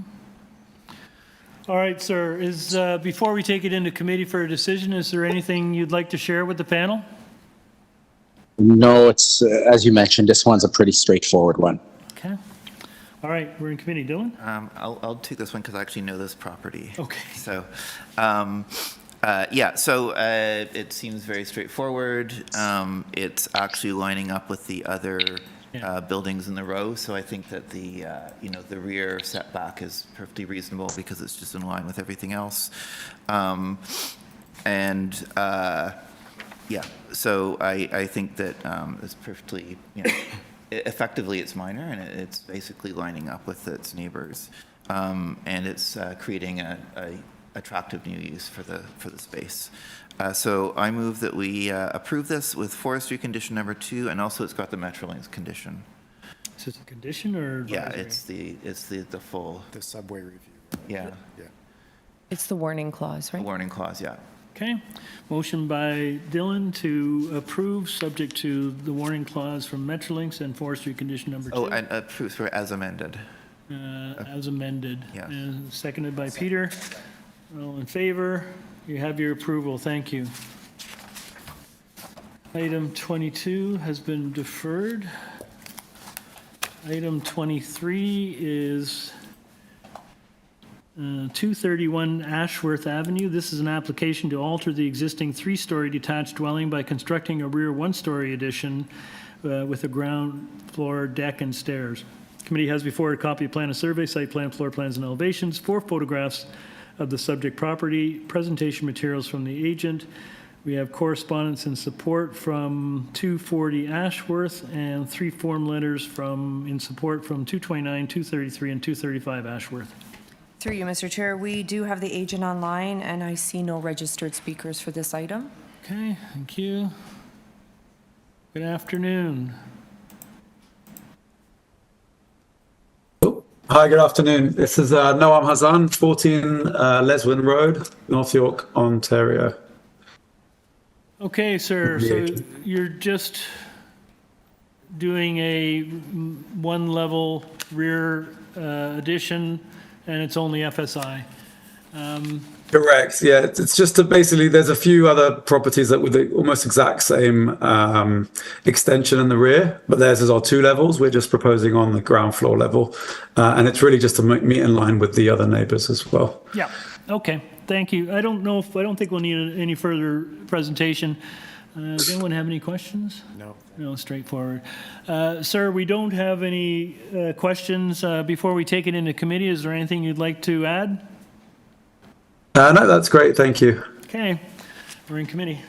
All right, sir. Before we take it into committee for a decision, is there anything you'd like to share with the panel? No, it's, as you mentioned, this one's a pretty straightforward one. Okay. All right, we're in committee. Dylan? I'll take this one because I actually know this property. Okay. So, yeah, so it seems very straightforward. It's actually lining up with the other buildings in the row, so I think that the rear setback is perfectly reasonable because it's just in line with everything else. Yeah, so I think that it's perfectly, effectively it's minor and it's basically lining up with its neighbors, and it's creating a attractive new use for the space. So I move that we approve this with forestry condition number 2, and also it's got the Metrolinx condition. Is this a condition or Yeah, advisory? it's the full. The subway review. Yeah. Yeah. It's the warning clause, The right? warning clause, yeah. Okay. Motion by Dylan to approve, subject to the warning clause from Metrolinx and forestry condition number 2. Oh, and approve for as amended. As amended. Yes. And seconded by Peter. All in favor? You have your approval. Thank you. Item 22 has been deferred. Item 23 is 231 Ashworth Avenue. This is an application to alter the existing 3-story detached dwelling by constructing a rear 1-story addition with a ground floor deck and stairs. Committee has before a copy of plan of survey, site plan, floor plans, and elevations, 4 photographs of the subject property, presentation materials from the agent. We have correspondence and support from 240 Ashworth and 3 form letters in support from 229, 233, and 235 Ashworth. Through you, Mr. Chair, we do have the agent online and I see no registered speakers for this item. Okay, thank you. Good afternoon. Hi, good afternoon. This is Noam Hazan, 14 Leswin Road, North York, Ontario. Okay, sir, so you're just doing a 1-level rear addition, and it's only FSI. Correct. Yeah, it's just basically there's a few other properties that with the almost exact same extension in the rear, but theirs is our 2 levels. We're just proposing on the ground floor level, and it's really just to meet in line with the other neighbours as well. Yeah. Okay. Thank you. I don't think we'll need any further presentation. Does anyone have any questions? No. No, straightforward. Sir, we don't have any questions. Before we take it into committee, is there anything you'd like to add? No, that's great. Thank you. Okay. We're in committee.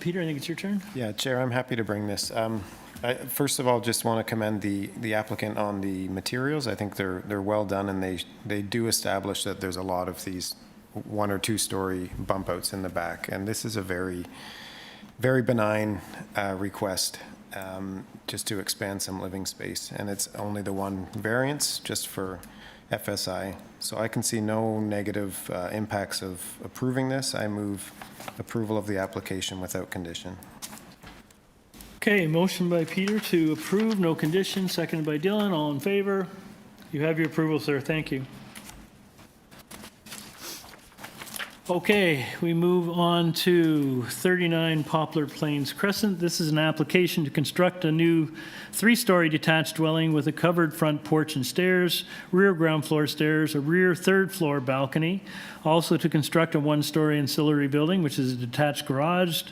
Peter, I think it's your turn. Yeah, Chair, I'm happy to bring this. I, first of all, just want to commend the applicant on the materials. I think they're well done, and they do establish that there's a lot of these 1 or 2 story bump outs in the back, and this is a very, very benign request, just to expand some living space, and it's only the one variance just for FSI. So I can see no negative impacts of approving this. I move approval of the application without condition. Okay, motion by Peter to approve, no condition, seconded by Dylan. All in favor? You have your approval, sir. Thank you. Okay, we move on to 39 Poplar Plains Crescent. This is an application to construct a new 3-story detached dwelling with a covered front porch and stairs, rear ground floor stairs, a rear 3rd floor balcony. Also to construct a 1-story ancillary building, which is a detached garage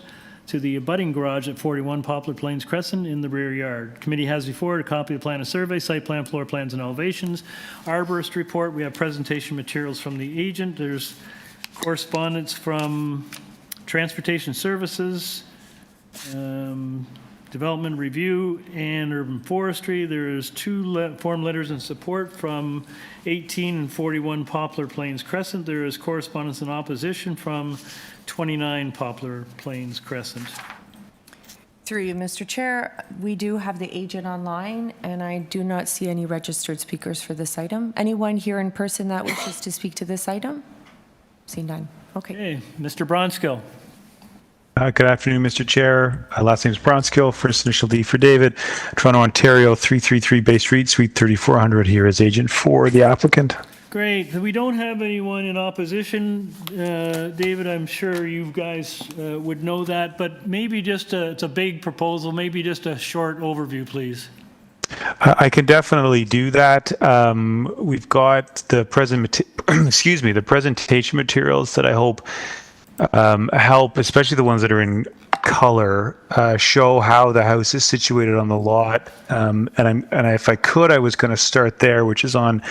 to the abutting garage at 41 Poplar Plains Crescent in the rear yard. Committee has before it a copy of the plan of survey, site plan, floor plans, and elevations. Arborist report. We have presentation materials from the agent. There's correspondence from Transportation Services, Development Review, and Urban Forestry. There's 2 form letters in support from 18 and 41 Poplar Plains Crescent. There is correspondence in opposition from 29 Poplar Plains Crescent. Through you, Mr. Chair, we do have the agent online, and I do not see any registered speakers for this item. Anyone here in person that wishes to speak to this item? See none. Okay. Mr. Bronskill. Good afternoon, Mr. Chair. Last name is Bronskill, first initial D for David. Toronto, Ontario, 333 Bay Street, Suite 3400 here as agent for the applicant. Great. We don't have anyone in opposition. David, I'm sure you guys would know that, but maybe just it's a big proposal, maybe just a short overview, please. I can definitely do that. We've got the the presentation materials that I hope help, especially the ones that are in color, show how the house is situated on the lot. And if I could, I was going to start there, which is on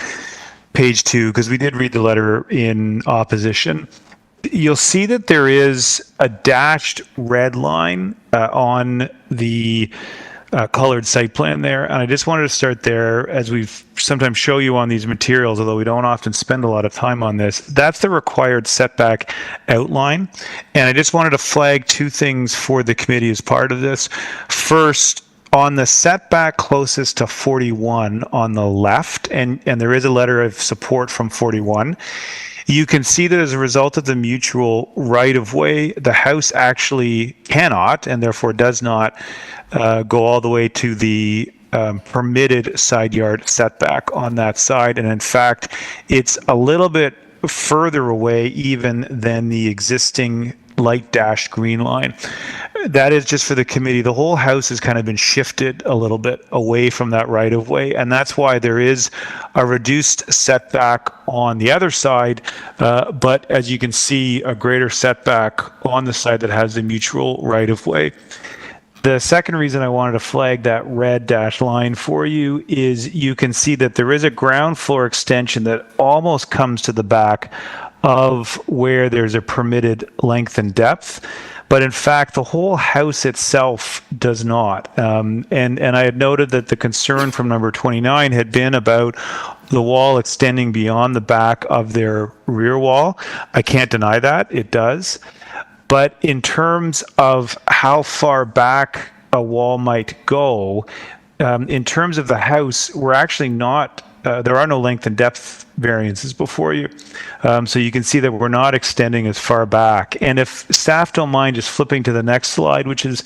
page 2, because we did read the letter in opposition. You'll see that there is a dashed red line on the colored site plan there, and I just wanted to start there, as we sometimes show you on these materials, although we don't often spend a lot of time on this. That's the required setback outline, and I just wanted to flag 2 things for the committee as part of this. First, on the setback closest to 41 on the left, and there is a letter of support from 41, you can see that as a result of the mutual right-of-way, the house actually cannot, and therefore does not, go all the way to the permitted side yard setback on that side. And in fact, it's a little bit further away even than the existing light dashed green line. That is just for the committee. The whole house has kind of been shifted a little bit away from that right of way, and that's why there is a reduced setback on the other side, but as you can see, a greater setback on the side that has the mutual right of way. The second reason I wanted to flag that red dashed line for you is you can see that there is a ground floor extension that almost comes to the back of where there's a permitted length and depth. But in fact, the whole house itself does not. And I had noted that the concern from number 29 had been about the wall extending beyond the back of their rear wall. I can't deny that, it does. But in terms of how far back a wall might go, in terms of the house, we're actually not there are no length and depth variances before you. So you can see that we're not extending as far back. And if staff don't mind just flipping to the next slide, which is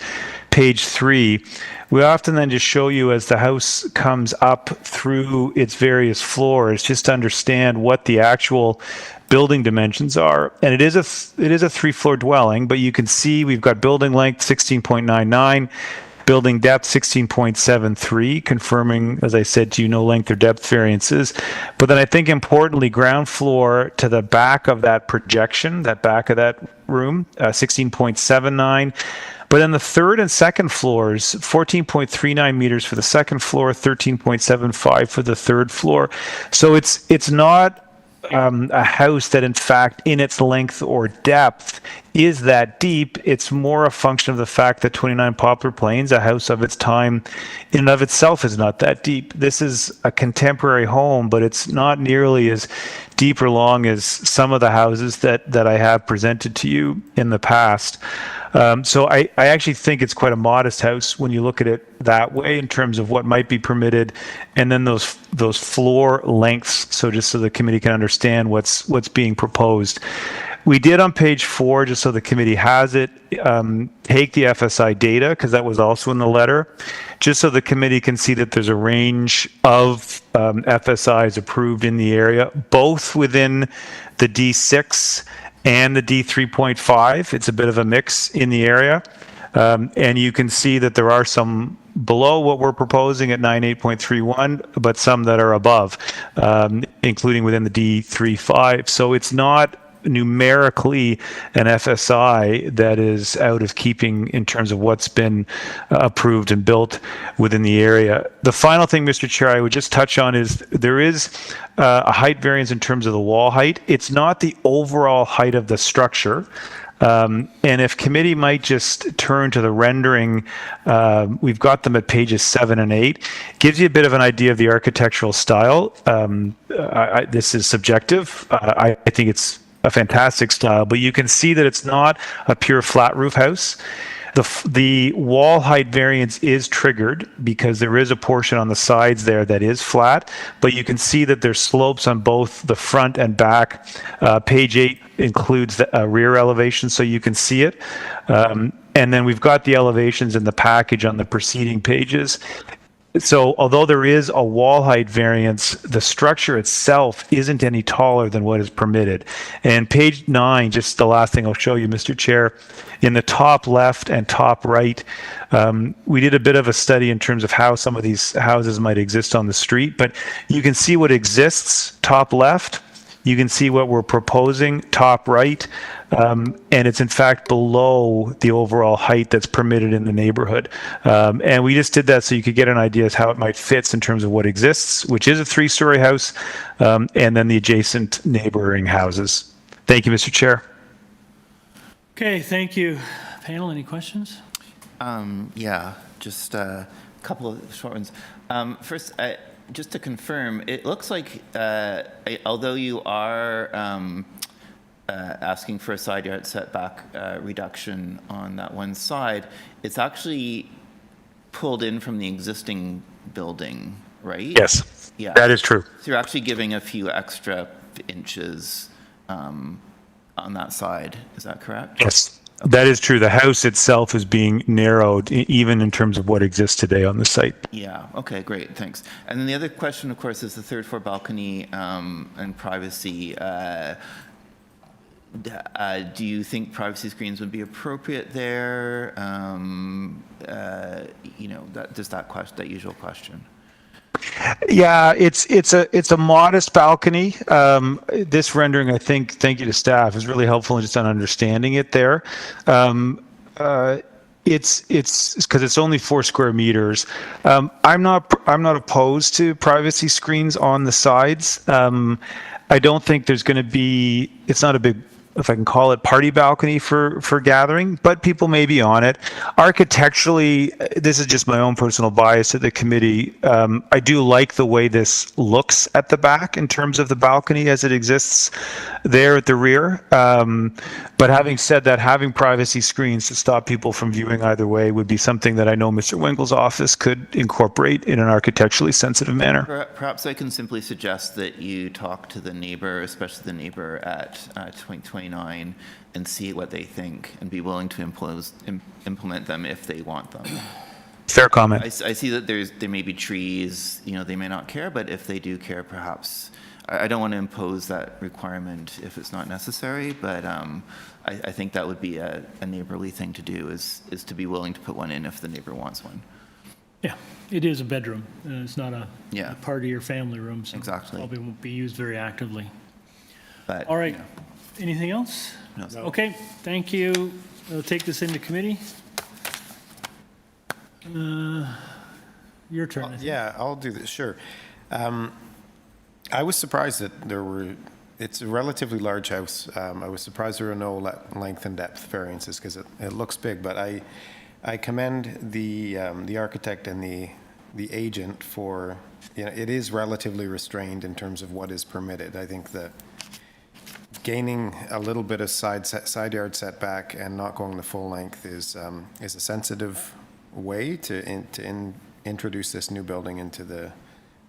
page 3, we often then just show you as the house comes up through its various floors, just to understand what the actual building dimensions are. And it is a 3-floor dwelling, but you can see we've got building length 16.99, building depth 16.73, confirming, as I said to you, no length or depth variances. But then I think importantly, ground floor to the back of that projection, that back of that room, 16.79. But then the third and second floors, 14.39 meters for the second floor, 13.75 for the third floor. So it's not a house that in fact in its length or depth is that deep. It's more a function of the fact that 29 Poplar Plains, a house of its time in and of itself, is not that deep. This is a contemporary home, but it's not nearly as deep or long as some of the houses that I have presented to you in the past. So I actually think it's quite a modest house when you look at it that way in terms of what might be permitted, and then those floor lengths. So just so the committee can understand what's being proposed. We did on page 4, just so the committee has it, take the FSI data, because that was also in the letter, just so the committee can see that there's a range of FSIs approved in the area, both within the D6 and the D3.5. It's a bit of a mix in the area. And you can see that there are some below what we're proposing at 98.31, but some that are above, including within the D3.5. So it's not numerically an FSI that is out of keeping in terms of what's been approved and built within the area. The final thing, Mr. Chair, I would just touch on is there is a height variance in terms of the wall height. It's not the overall height of the structure. And if committee might just turn to the rendering, we've got them at pages 7 and 8. Gives you a bit of an idea of the architectural style. This is subjective. I think it's a fantastic style, but you can see that it's not a pure flat roof house. The wall height variance is triggered because there is a portion on the sides there that is flat, but you can see that there's slopes on both the front and back. Page 8 includes the rear elevation, so you can see it. And then we've got the elevations in the package on the preceding pages. So although there is a wall height variance, the structure itself isn't any taller than what is permitted. And page 9, just the last thing I'll show you, Mr. Chair, in the top left and top right, we did a bit of a study in terms of how some of these houses might exist on the street, but you can see what exists top left. You can see what we're proposing top right, and it's in fact below the overall height that's permitted in the neighborhood. And we just did that so you could get an idea of how it might fit in terms of what exists, which is a 3-story house, and then the adjacent neighboring houses. Thank you, Mr. Chair. Okay, thank you. Panel, any questions? Yeah, just a couple of short ones. First, just to confirm, it looks like although you are asking for a side yard setback reduction on that one side, it's actually pulled in from the existing building, right? Yes, yeah. That is true. So you're actually giving a few extra inches on that side, is that correct? Yes. That is true. The house itself is being narrowed, even in terms of what exists today on the site. Yeah. Okay. Great. Thanks. And then the other question, of course, is the third floor balcony and privacy. Do you think privacy screens would be appropriate there? Just that usual question. Yeah, it's a modest balcony. This rendering, I think, thank you to staff, is really helpful in just on understanding it there. It's because it's only 4 square meters. I'm not opposed to privacy screens on the sides. I don't think there's going to be. It's not a big if I can call it, party balcony for gathering, but people may be on it. Architecturally, this is just my own personal bias at the committee. I do like the way this looks at the back in terms of the balcony as it exists there at the rear. But having said that, having privacy screens to stop people from viewing either way would be something that I know Mr. Winkle's office could incorporate in an architecturally sensitive manner. Perhaps I can simply suggest that you talk to the neighbor, especially the neighbor at 2029, and see what they think and be willing to implement them if they want them. Fair comment. I see that there may be trees, they may not care, but if they do care, perhaps, I don't want to impose that requirement if it's not necessary, but I think that would be a neighborly thing to do, is to be willing to put one in if the neighbor wants one. Yeah, it is a bedroom. It's not a party or family room, so exactly. Probably won't be used very actively. But, all right. Anything else? No. Okay, thank you. We'll take this into committee. Your turn. Yeah, I'll do this, sure. I was surprised that it's a relatively large house. I was surprised there were no length and depth variances because it looks big, but I commend the architect and the agent for, it is relatively restrained in terms of what is permitted. I think that gaining a little bit of side yard setback and not going the full length is a sensitive way to introduce this new building into the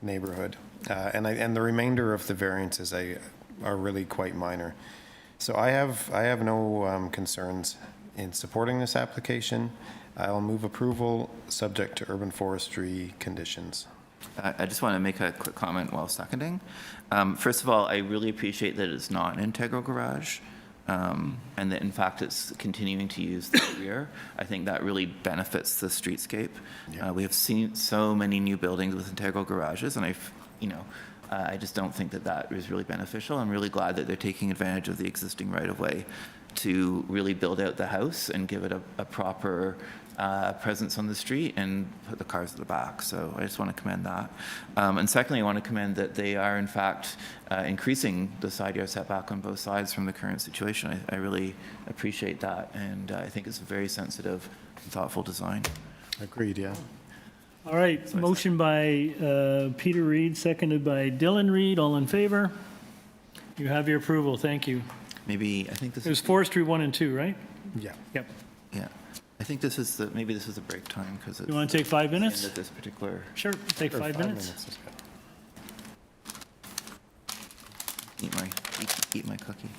neighborhood. And the remainder of the variances are really quite minor. So I have no concerns in supporting this application. I'll move approval subject to urban forestry conditions. I just want to make a quick comment while seconding. First of all, I really appreciate that it's not an integral garage, and that in fact it's continuing to use the rear. I think that really benefits the streetscape. Yeah. We have seen so many new buildings with integral garages, and I just don't think that is really beneficial. I'm really glad that they're taking advantage of the existing right-of-way to really build out the house and give it a proper presence on the street and put the cars at the back. So I just want to commend that. And secondly, I want to commend that they are in fact increasing the side yard setback on both sides from the current situation. I really appreciate that, and I think it's a very sensitive and thoughtful design. Agreed, yeah. All right, motion by Peter Reed, seconded by Dylan Reed. All in favor? You have your approval. Thank you. Maybe, I think this is forestry 1 and 2, right? Yeah. Yep. Yeah. I think maybe this is the break time because you want to take 5 minutes? End of this particular. Sure, take 5 minutes. Eat my cookie.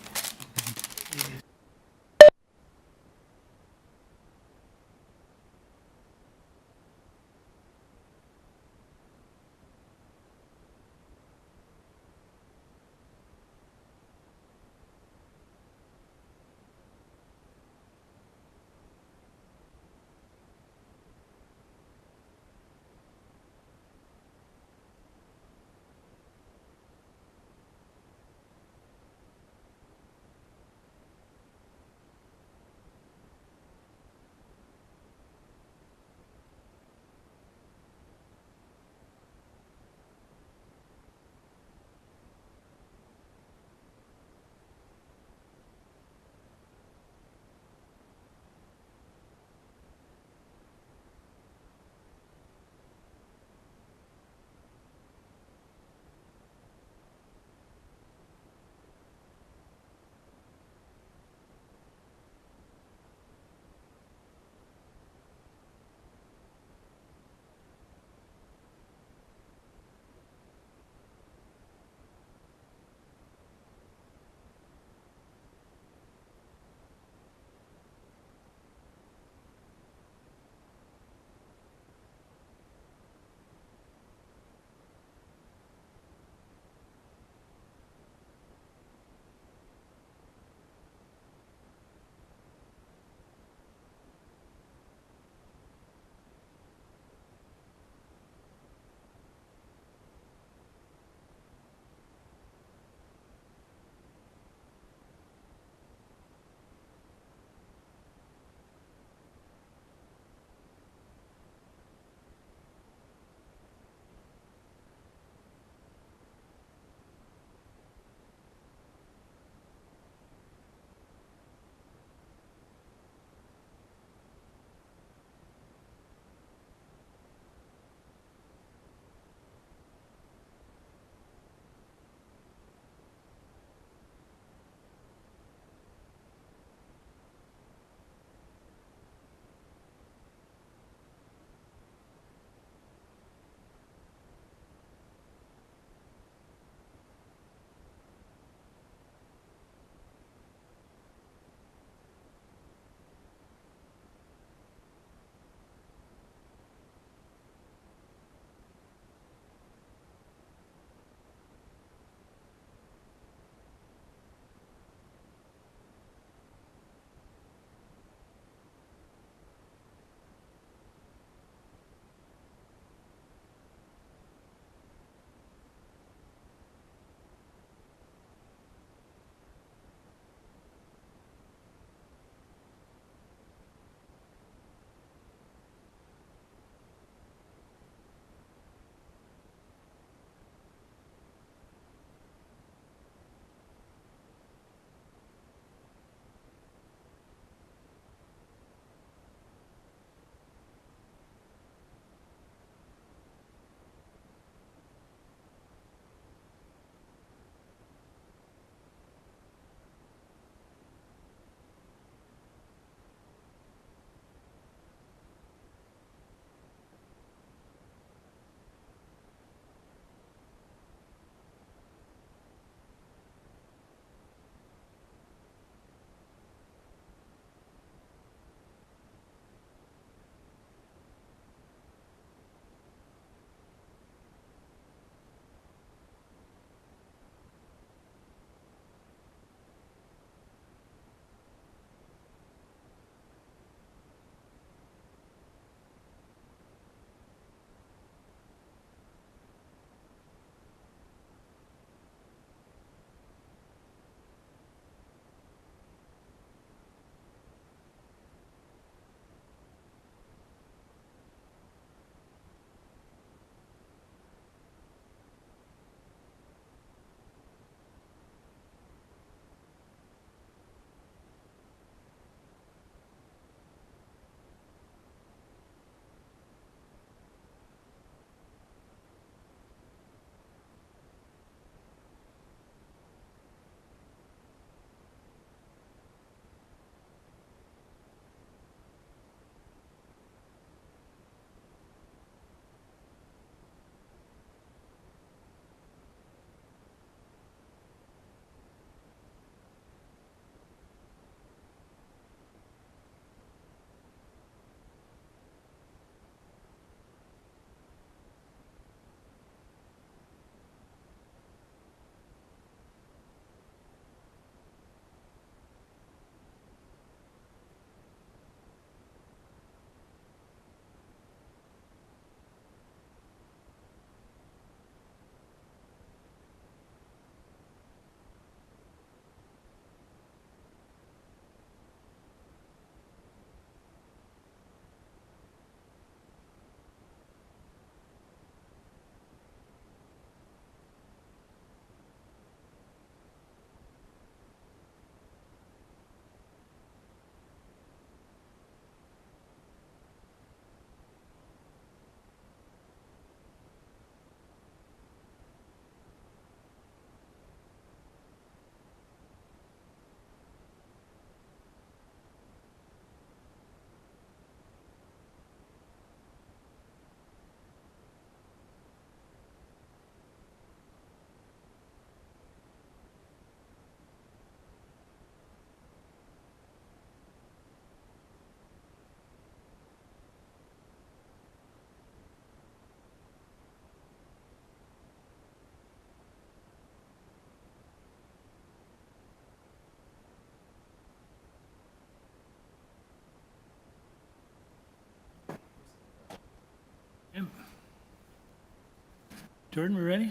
Jordan, we ready?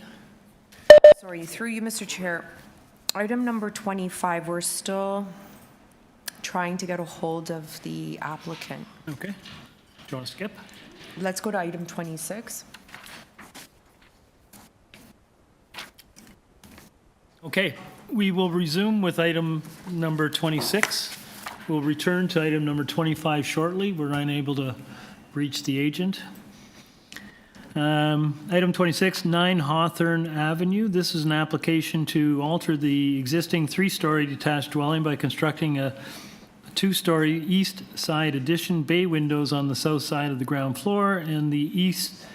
Sorry, through you, Mr. Chair. Item number 25, we're still trying to get a hold of the applicant. Okay. Do you want to skip? Let's go to item 26. Okay, we will resume with item number 26. We'll return to item number 25 shortly. We're unable to reach the agent. Item 26, 9 Hawthorn Avenue. This is an application to alter the existing 3-story detached dwelling by constructing a 2-story east side addition, bay windows on the south side of the ground floor and the east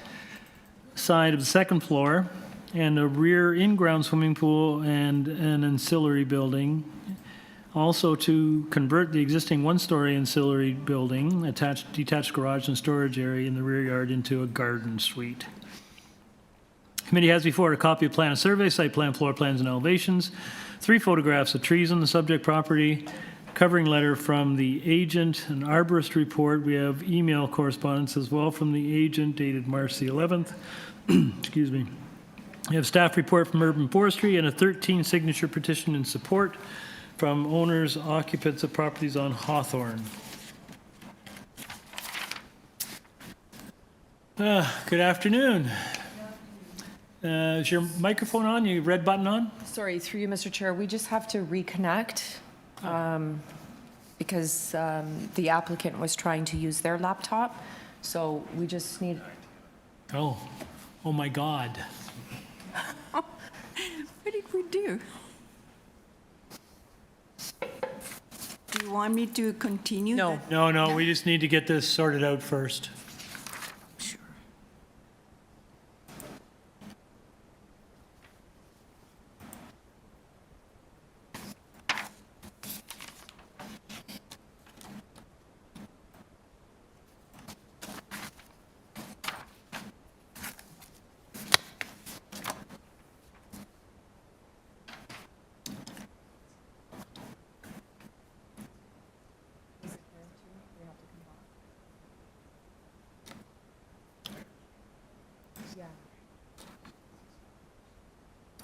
side of the second floor, and a rear in-ground swimming pool and an ancillary building. Also to convert the existing 1-story ancillary building, detached garage and storage area in the rear yard into a garden suite. Committee has before it a copy of plan and survey, site plan, floor plans, and elevations, 3 photographs of trees on the subject property, covering letter from the agent, an arborist report. We have email correspondence as well from the agent dated March the 11th. Excuse me. We have staff report from Urban Forestry and a 13 signature petition in support from owners, occupants of properties on Hawthorn. Good afternoon. Is your microphone on? Your red button on? Sorry, through you, Mr. Chair, we just have to reconnect because the applicant was trying to use their laptop. So we just need... Oh my God. What did we do? Do you want me to continue? No. No, we just need to get this sorted out first. Sure.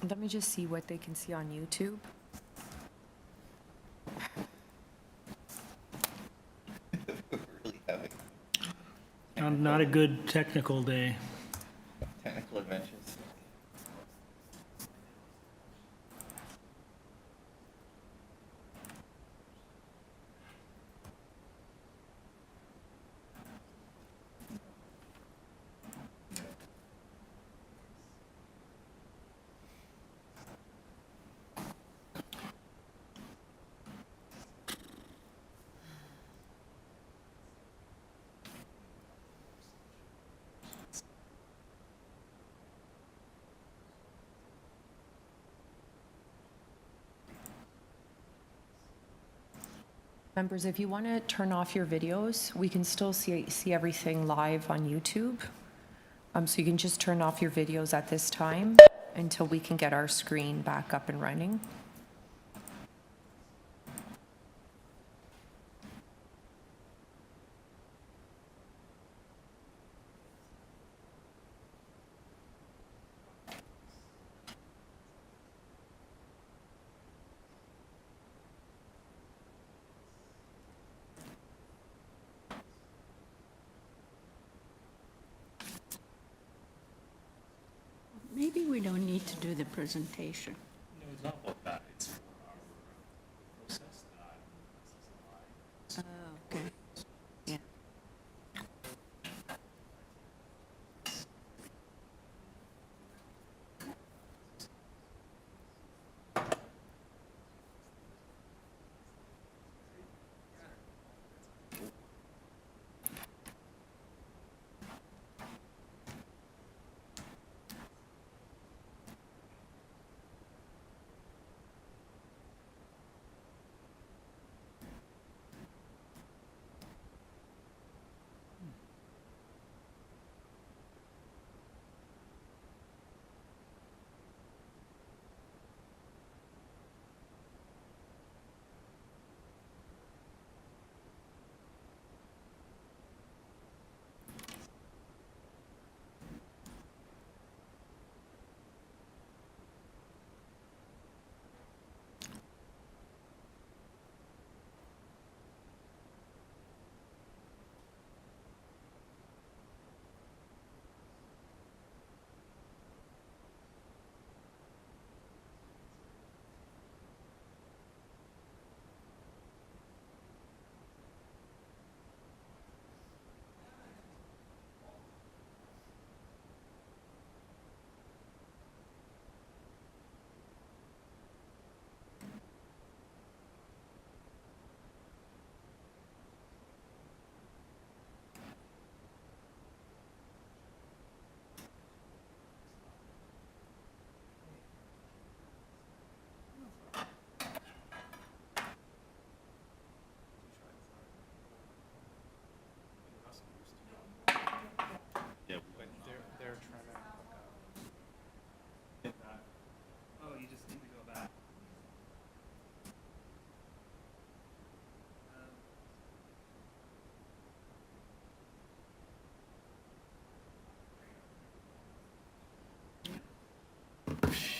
Let me just see what they can see on YouTube. Not a good technical day. Technical adventures. Members, if you want to turn off your videos, we can still see everything live on YouTube. So you can just turn off your videos at this time until we can get our screen back up and running. Maybe we don't need to do the presentation. No, it's not about that. It's for our process that Oh, okay. Yeah.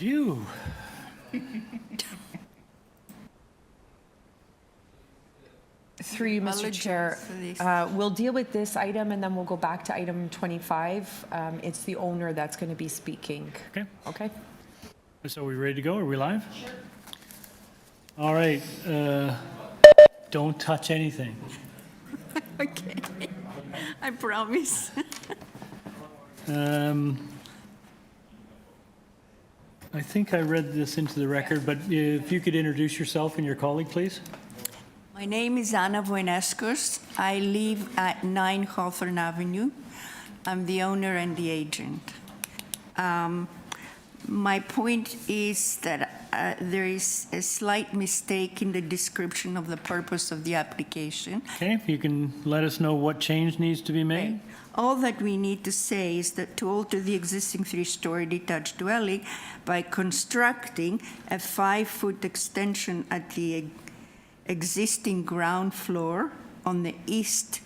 Phew. Through you, Mr. Chair, we'll deal with this item and then we'll go back to item 25. It's the owner that's going to be speaking. Okay. Okay. So are we ready to go? Are we live? Sure. All right. Don't touch anything. Okay, I promise. I think I read this into the record, but if you could introduce yourself and your colleague, please. My name is Ana Buenascos. I live at 9 Hawthorn Avenue. I'm the owner and the agent. My point is that there is a slight mistake in the description of the purpose of the application. Okay, if you can let us know what change needs to be made. All that we need to say is that to alter the existing three-story detached dwelling by constructing a 5-foot extension at the existing ground floor on the east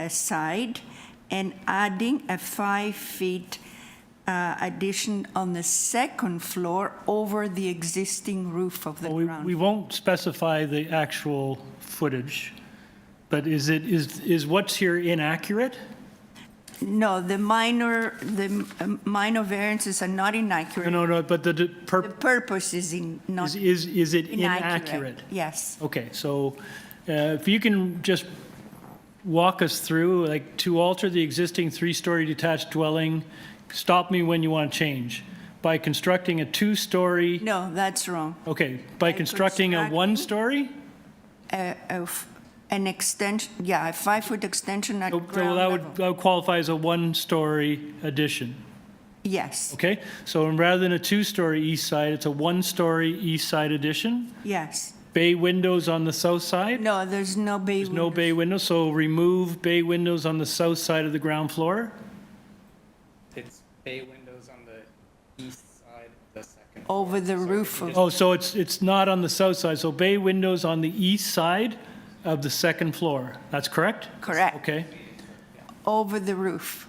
side and adding a 5-foot addition on the second floor over the existing roof of the ground. We won't specify the actual footage, but is what's here inaccurate? No, the minor variances are not inaccurate. No, but the purpose is not is it inaccurate? Yes. Okay, so if you can just walk us through, like, to alter the existing 3-story detached dwelling, stop me when you want to change. By constructing a 2-story? No, that's wrong. Okay, by constructing a 1-story? An extension, yeah, a 5-foot extension at ground that level. would qualify as a 1-story addition. Yes. Okay, so rather than a 2-story east side, it's a 1-story east side addition? Yes. Bay windows on the south side? No, there's no bay windows. No bay windows, so remove bay windows on the south side of the ground floor? It's bay windows on the east side, the second. Over the roof of. Oh, so it's not on the south side, so bay windows on the east side of the second floor. That's correct? Correct. Okay. Over the roof.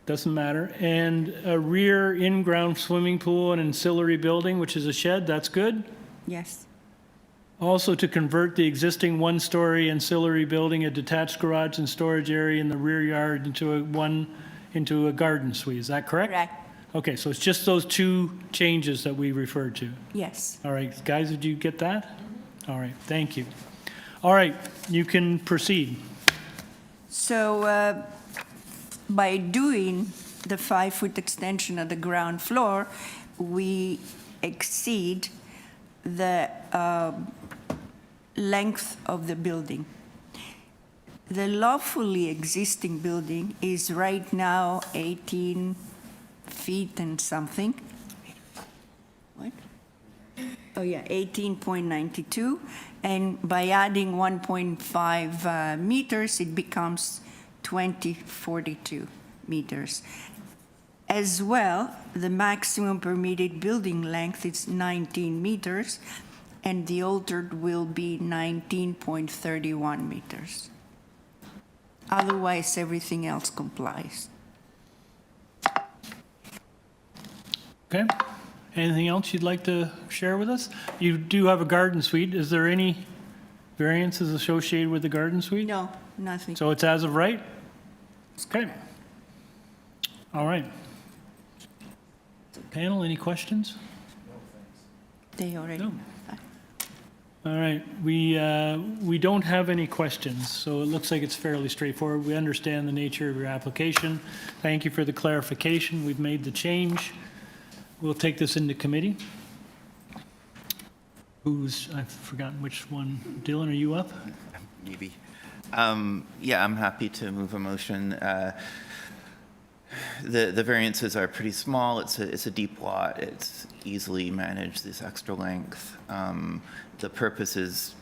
Doesn't matter. And a rear in-ground swimming pool and ancillary building, which is a shed, that's good? Yes. Also to convert the existing 1-story ancillary building, a detached garage and storage area in the rear yard into a garden suite. Is that correct? Correct. Okay, so it's just those 2 changes that we referred to. Yes. All right, guys, did you get that? All right, thank you. All right, you can proceed. So by doing the 5-foot extension of the ground floor, we exceed the length of the building. The lawfully existing building is right now 18 feet and something. What? Oh yeah, 18.92. And by adding 1.5 meters, it becomes 20.42 meters. As well, the maximum permitted building length is 19 meters, and the altered will be 19.31 meters. Otherwise, everything else complies. Okay. Anything else you'd like to share with us? You do have a garden suite. Is there any variances associated with the garden suite? No, nothing. So it's as of right? Okay. All right. Panel, any questions? They already. No. All right. We don't have any questions, so it looks like it's fairly straightforward. We understand the nature of your application. Thank you for the clarification. We've made the change. We'll take this into committee. I've forgotten which one. Dylan, are you up? Maybe. Yeah, I'm happy to move a motion. The variances are pretty small. It's a deep lot. It's easily managed, this extra length. The purpose is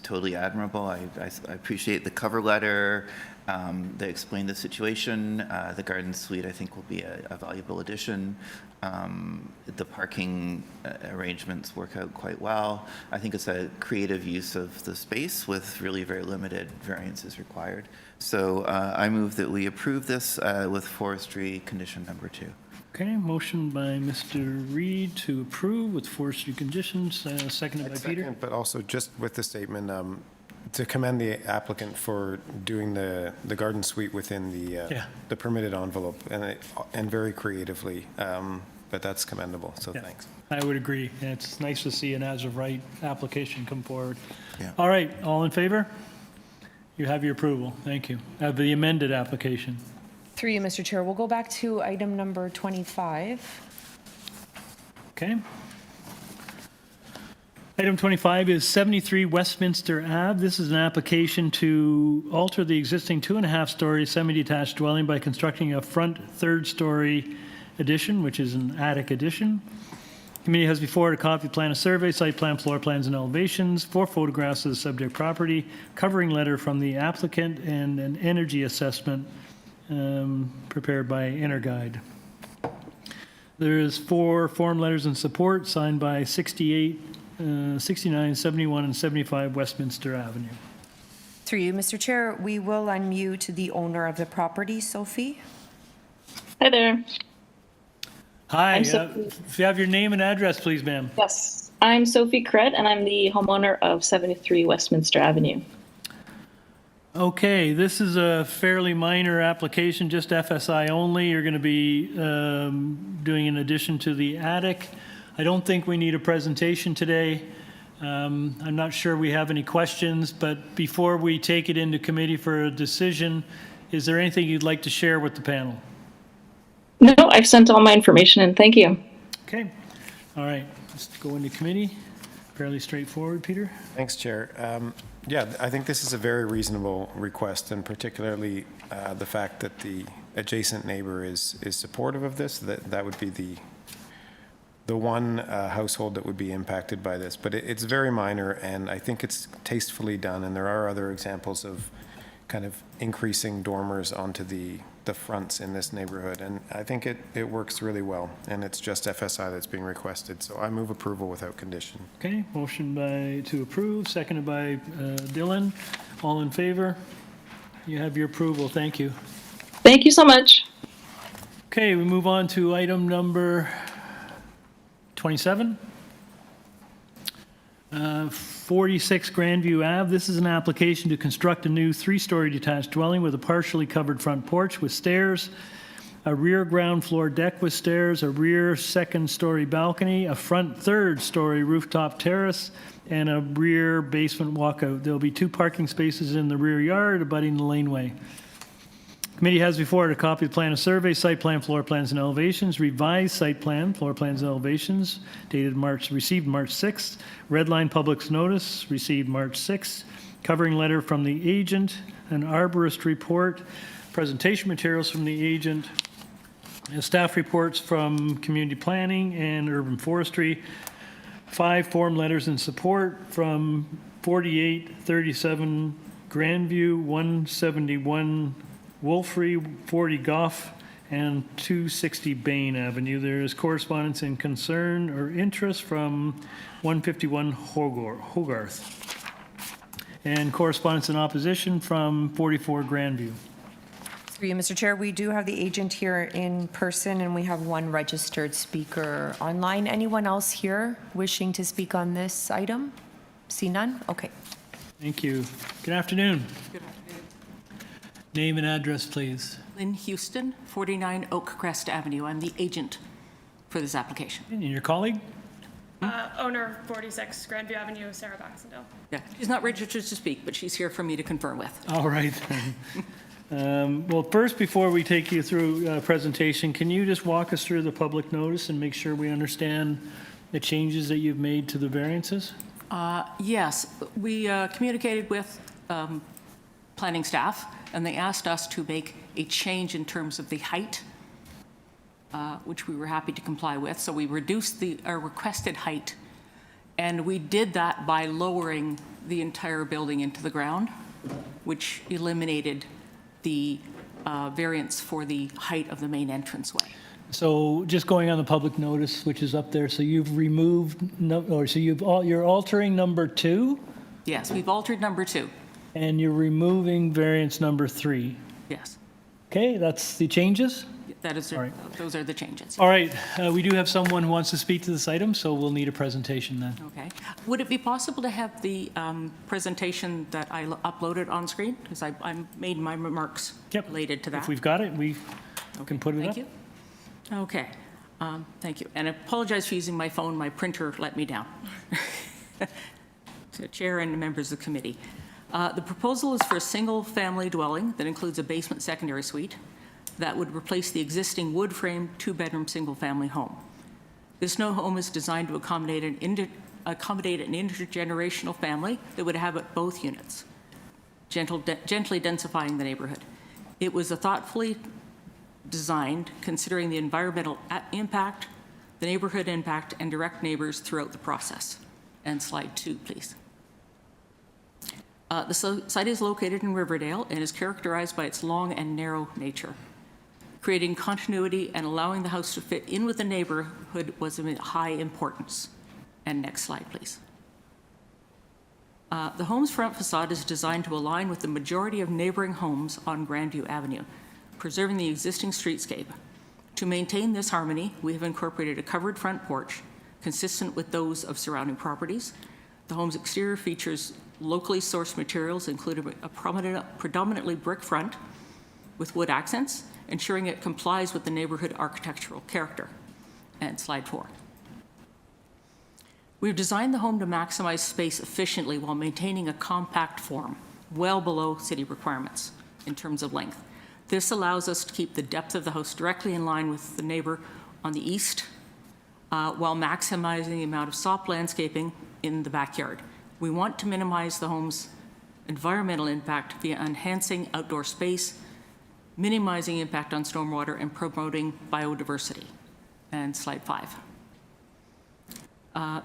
totally admirable. I appreciate the cover letter. They explain the situation. The garden suite, I think, will be a valuable addition. The parking arrangements work out quite well. I think it's a creative use of the space with really very limited variances required. So I move that we approve this with forestry condition number 2. Okay, motion by Mr. Reed to approve with forestry conditions, seconded by Peter. Second, but also just with the statement, to commend the applicant for doing the garden suite within the permitted envelope and very creatively, but that's commendable, so thanks. I would agree. Yeah, it's nice to see an as-of-right application come forward. All right, all in favor? You have your approval. Thank you. The amended application. Through you, Mr. Chair, we'll go back to item number 25. Okay. Item 25 is 73 Westminster Ave. This is an application to alter the existing 2.5-story semi-detached dwelling by constructing a front third-story addition, which is an attic addition. Committee has before it a copy plan of survey, site plan, floor plans, and elevations, 4 photographs of the subject property, covering letter from the applicant, and an energy assessment prepared by EnerGuide. There is 4 form letters in support signed by 68, 69, 71, and 75 Westminster Avenue. Through you, Mr. Chair, we will unmute the owner of the property, Sophie. Hi there. Hi, if you have your name and address, please, ma'am. Yes, I'm Sophie Cred, and I'm the homeowner of 73 Westminster Avenue. Okay, this is a fairly minor application, just FSI only. You're going to be doing an addition to the attic. I don't think we need a presentation today. I'm not sure we have any questions, but before we take it into committee for a decision, is there anything you'd like to share with the panel? No, I've sent all my information in. Thank you. Okay. All right. Let's go into committee. Fairly straightforward, Peter. Thanks, Chair. Yeah, I think this is a very reasonable request, and particularly the fact that the adjacent neighbor is supportive of this. That would be the one household that would be impacted by this. But it's very minor, and I think it's tastefully done. And there are other examples of kind of increasing dormers onto the fronts in this neighborhood, and I think it works really well, and it's just FSI that's being requested, so I move approval without condition. Okay, motion to approve, seconded by Dylan. All in favor? You have your approval. Thank you. Thank you so much. Okay, we move on to item number 27. 46 Grandview Ave. This is an application to construct a new 3-story detached dwelling with a partially covered front porch with stairs, a rear ground floor deck with stairs, a rear 2nd-story balcony, a front 3rd-story rooftop terrace, and a rear basement walkout. There will be 2 parking spaces in the rear yard abutting the laneway. Committee has before it a copy of the plan of survey, site plan, floor plans, and elevations, revised site plan, floor plans, and elevations, received March 6th, red line public's notice, received March 6th, covering letter from the agent, an arborist report, presentation materials from the agent, staff reports from community planning and urban forestry, 5 form letters in support from 4837 Grandview, 171 Wolfrey, 40 Goff, and 260 Bain Avenue. There is correspondence in concern or interest from 151 Hogarth, and correspondence in opposition from 44 Grandview. Through you, Mr. Chair, we do have the agent here in person, and we have 1 registered speaker online. Anyone else here wishing to speak on this item? See none? Okay. Thank you. Good afternoon. Good afternoon. Name and address, please. Lynn Houston, 49 Oakcrest Avenue. I'm the agent for this application. And your colleague? Owner 46 Grandview Avenue, Sarah Baxendale. Yeah, she's not registered to speak, but she's here for me to confirm with. All right. Well, first, before we take you through a presentation, can you just walk us through the public notice and make sure we understand the changes that you've made to the variances? Yes, we communicated with planning staff, and they asked us to make a change in terms of the height, which we were happy to comply with. So we reduced our requested height, and we did that by lowering the entire building into the ground, which eliminated the variance for the height of the main entranceway. So just going on the public notice, which is up there, so you've removed, you're altering number 2? Yes, we've altered number 2. And you're removing variance number 3? Yes. Okay, that's the changes? That is, All right. those are the changes. All right, we do have someone who wants to speak to this item, so we'll need a presentation then. Okay. Would it be possible to have the presentation that I uploaded on screen? Because I made my remarks related to that. If we've got it, we can put it up. Thank you. Okay. Thank you. And I apologize for using my phone. My printer let me down. So, Chair and members of the committee. The proposal is for a single-family dwelling that includes a basement secondary suite that would replace the existing wood-frame two-bedroom single-family home. This new home is designed to accommodate an intergenerational family that would inhabit both units, gently densifying the neighborhood. It was thoughtfully designed considering the environmental impact, the neighborhood impact, and direct neighbors throughout the process. And slide 2, please. The site is located in Riverdale and is characterized by its long and narrow nature. Creating continuity and allowing the house to fit in with the neighborhood was of high importance. And next slide, please. The home's front facade is designed to align with the majority of neighboring homes on Grandview Avenue, preserving the existing streetscape. To maintain this harmony, we have incorporated a covered front porch consistent with those of surrounding properties. The home's exterior features locally sourced materials, including a predominantly brick front with wood accents, ensuring it complies with the neighborhood architectural character. And slide 4. We've designed the home to maximize space efficiently while maintaining a compact form, well below city requirements in terms of length. This allows us to keep the depth of the house directly in line with the neighbor on the east, while maximizing the amount of soft landscaping in the backyard. We want to minimize the home's environmental impact via enhancing outdoor space, minimizing impact on stormwater, and promoting biodiversity. And slide 5.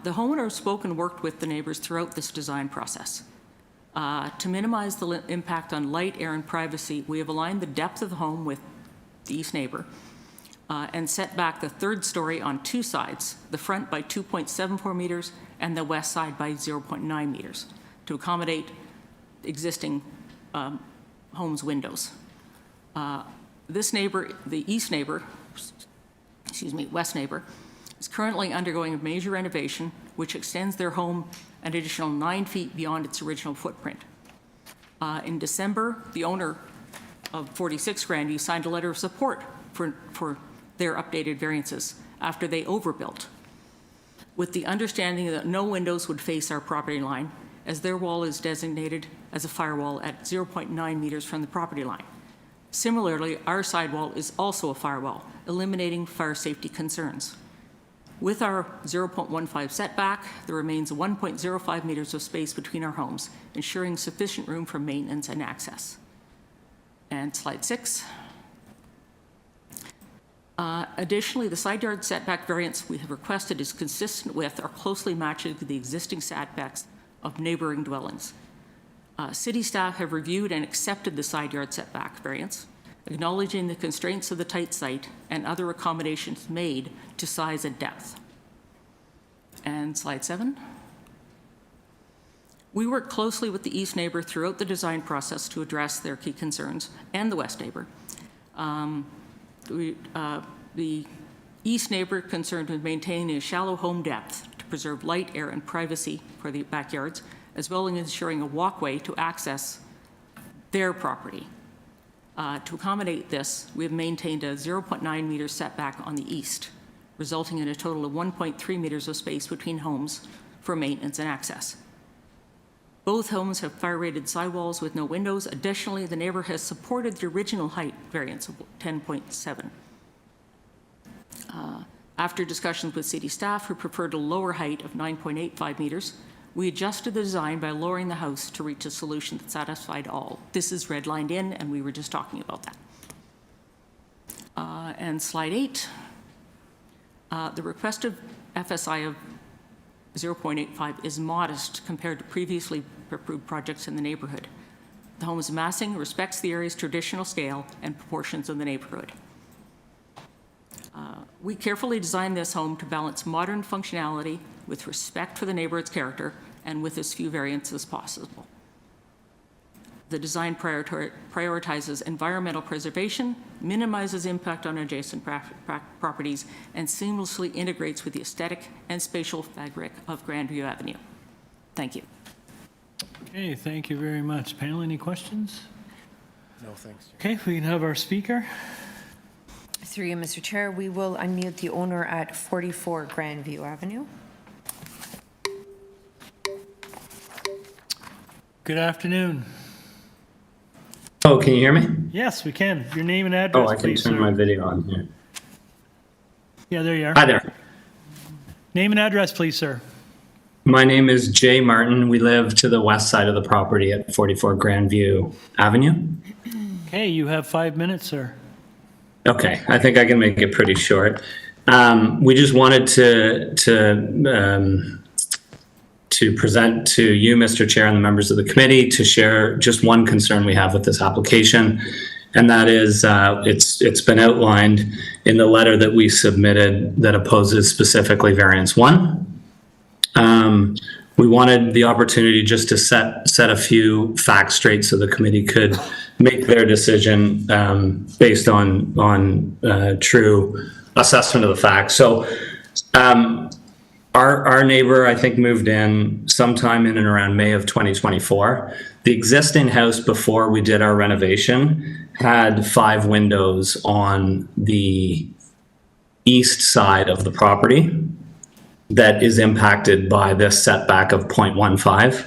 The homeowner spoke and worked with the neighbors throughout this design process. To minimize the impact on light, air, and privacy, we have aligned the depth of the home with the east neighbor and set back the third story on 2 sides, the front by 2.74 meters and the west side by 0.9 meters to accommodate existing home's windows. This neighbor, the east neighbor, west neighbor, is currently undergoing a major renovation which extends their home an additional 9 feet beyond its original footprint. In December, the owner of 46 Grandview signed a letter of support for their updated variances after they overbuilt, with the understanding that no windows would face our property line, as their wall is designated as a firewall at 0.9 meters from the property line. Similarly, our sidewall is also a firewall, eliminating fire safety concerns. With our 0.15 setback, there remains 1.05 meters of space between our homes, ensuring sufficient room for maintenance and access. And slide 6. Additionally, the side yard setback variance we have requested is consistent with or closely matches the existing setbacks of neighboring dwellings. City staff have reviewed and accepted the side yard setback variance, acknowledging the constraints of the tight site and other accommodations made to size and depth. And slide 7. We worked closely with the east neighbor throughout the design process to address their key concerns, and the west neighbor. The east neighbor concerned with maintaining a shallow home depth to preserve light, air, and privacy for the backyards, as well as ensuring a walkway to access their property. To accommodate this, we have maintained a 0.9 meter setback on the east, resulting in a total of 1.3 meters of space between homes for maintenance and access. Both homes have fire-rated sidewalls with no windows. Additionally, the neighbor has supported the original height variance of 10.7. After discussions with city staff who preferred a lower height of 9.85 meters, we adjusted the design by lowering the house to reach a solution that satisfied all. This is redlined in, and we were just talking about that. And slide 8. The requested FSI of 0.85 is modest compared to previously approved projects in the neighborhood. The home's massing respects the area's traditional scale and proportions of the neighborhood. We carefully designed this home to balance modern functionality with respect for the neighborhood's character and with as few variances as possible. The design prioritizes environmental preservation, minimizes impact on adjacent properties, and seamlessly integrates with the aesthetic and spatial fabric of Grandview Avenue. Thank you. Okay, thank you very much. Panel, any questions? No, thanks. Okay, we can have our speaker. Through you, Mr. Chair, we will unmute the owner at 44 Grandview Avenue. Good afternoon. Oh, can you hear me? Yes, we can. Your name and address, Oh, I can please, turn sir. my video on here. Yeah, there you are. Hi there. Name and address, please, sir. My name is Jay Martin. We live to the west side of the property at 44 Grandview Avenue. Okay, you have 5 minutes, sir. Okay, I think I can make it pretty short. We just wanted to present to you, Mr. Chair, and the members of the committee to share just one concern we have with this application, and that is it's been outlined in the letter that we submitted that opposes specifically variance 1. We wanted the opportunity just to set a few facts straight so the committee could make their decision based on true assessment of the facts. So our neighbor, I think, moved in sometime in and around May of 2024. The existing house before we did our renovation had 5 windows on the east side of the property that is impacted by this setback of 0.15.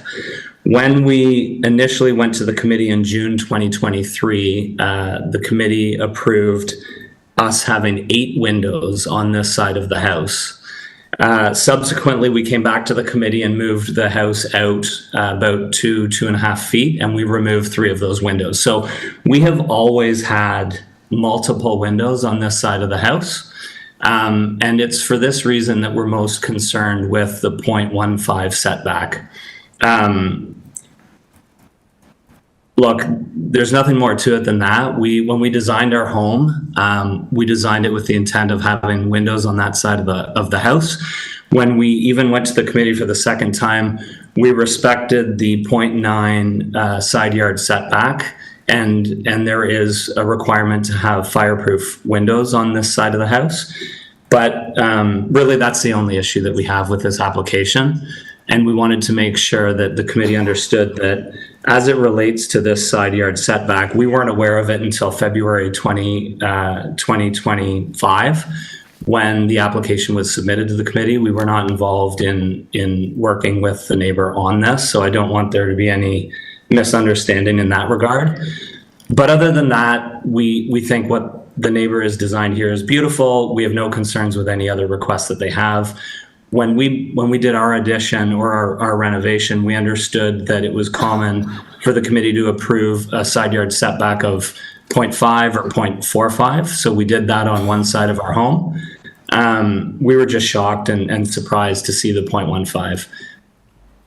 When we initially went to the committee in June 2023, the committee approved us having 8 windows on this side of the house. Subsequently, we came back to the committee and moved the house out about 2.5 feet, and we removed 3 of those windows. So we have always had multiple windows on this side of the house. And it's for this reason that we're most concerned with the 0.15 setback. Look, there's nothing more to it than that. When we designed our home, we designed it with the intent of having windows on that side of the house. When we even went to the committee for the second time, we respected the 0.9 side yard setback. And there is a requirement to have fireproof windows on this side of the house. But really, that's the only issue that we have with this application. And we wanted to make sure that the committee understood that as it relates to this side yard setback, we weren't aware of it until February 2025, when the application was submitted to the committee. We were not involved in working with the neighbor on this, so I don't want there to be any misunderstanding in that regard. But other than that, we think what the neighbor has designed here is beautiful. We have no concerns with any other requests that they have. When we did our addition or our renovation, we understood that it was common for the committee to approve a side yard setback of 0.5 or 0.45. So we did that on one side of our home. We were just shocked and surprised to see the 0.15.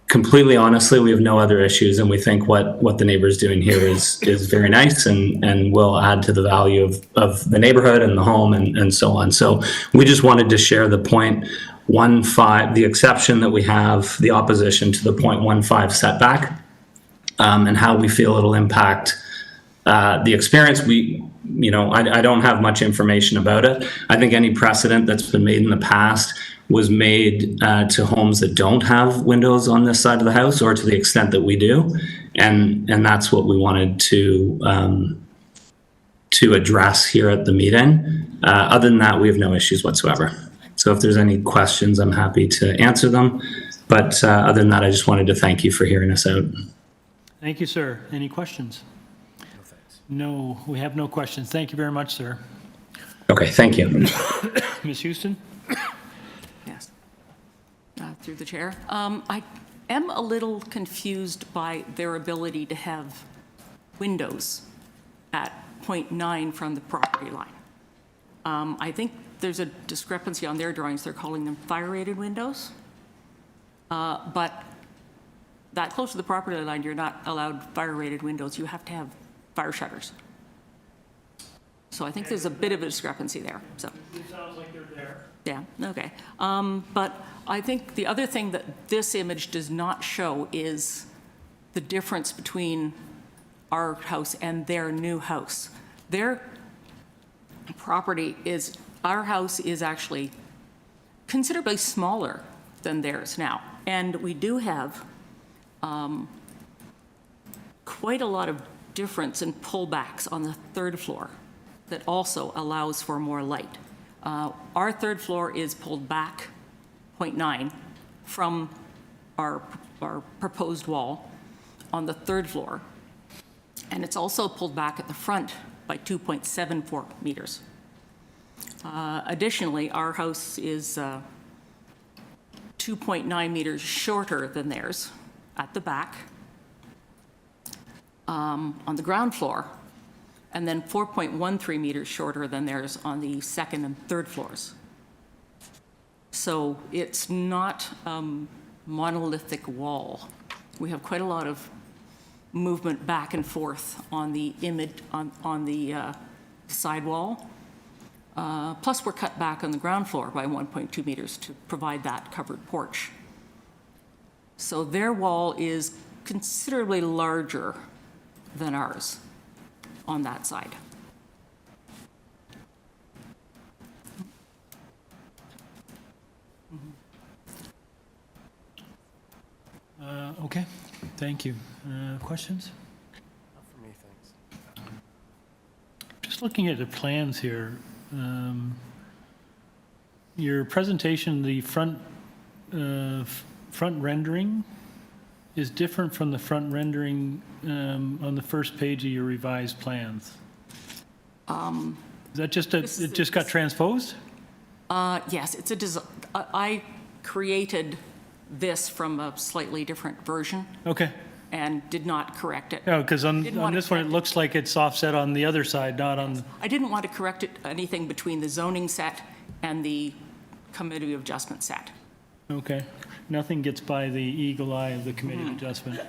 Completely honestly, we have no other issues, and we think what the neighbor's doing here is very nice and will add to the value of the neighborhood and the home and so on. So we just wanted to share the 0.15, the exception that we have, the opposition to the 0.15 setback, and how we feel it'll impact the experience. I don't have much information about it. I think any precedent that's been made in the past was made to homes that don't have windows on this side of the house, or to the extent that we do, and that's what we wanted to address here at the meeting. Other than that, we have no issues whatsoever. So if there's any questions, I'm happy to answer them. But other than that, I just wanted to thank you for hearing us out. Thank you, sir. Any questions? No, we have no questions. Thank you very much, sir. Okay, thank you. Ms. Houston? Yes. Through the chair. I am a little confused by their ability to have windows at 0.9 from the property line. I think there's a discrepancy on their drawings. They're calling them fire-rated windows. But that close to the property line, you're not allowed fire-rated windows. You have to have fire shutters. So I think there's a bit of a discrepancy there. So It sounds like they're there. yeah, okay. But I think the other thing that this image does not show is the difference between our house and their new house. Their property is, our house is actually considerably smaller than theirs now. And we do have quite a lot of difference in pullbacks on the third floor that also allows for more light. Our third floor is pulled back 0.9 from our proposed wall on the third floor. And it's also pulled back at the front by 2.74 meters. Additionally, our house is 2.9 meters shorter than theirs at the back on the ground floor, and then 4.13 meters shorter than theirs on the second and third floors. So it's not monolithic wall. We have quite a lot of movement back and forth on the on the sidewall. Plus, we're cut back on the ground floor by 1.2 meters to provide that covered porch. So their wall is considerably larger than ours on that side. Okay, thank you. Questions? Not for me, thanks. Just looking at the plans here, your presentation, the front rendering is different from the front rendering on the first page of your revised plans. Is that just it just got transposed? Yes, it's a I created this from a slightly different version. Okay. And did not correct it. No, because on this one, it looks like it's offset on the other side, not on. I didn't want to correct anything between the zoning set and the committee of adjustment set. Okay. Nothing gets by the eagle eye of the committee of adjustment.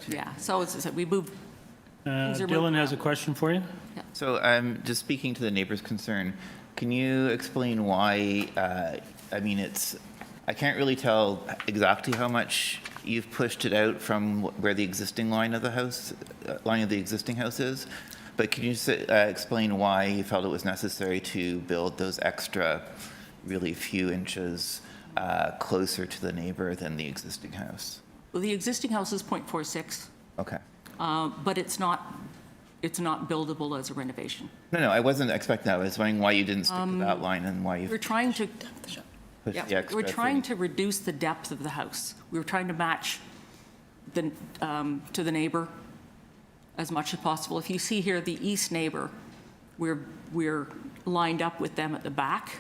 Yeah, so we moved. Dylan has a question for you. Yeah. So just speaking to the neighbor's concern, can you explain why, I mean, I can't really tell exactly how much you've pushed it out from where the existing line of the house, existing house is, but can you explain why you felt it was necessary to build those extra really few inches closer to the neighbor than the existing house? Well, the existing house is 0.46. Okay. But it's not buildable as a renovation. No, I wasn't expecting that. I was wondering why you didn't stick to that line and why you. We're trying to. Yeah, we're trying to reduce the depth of the house. We were trying to match to the neighbor as much as possible. If you see here, the east neighbor, we're lined up with them at the back,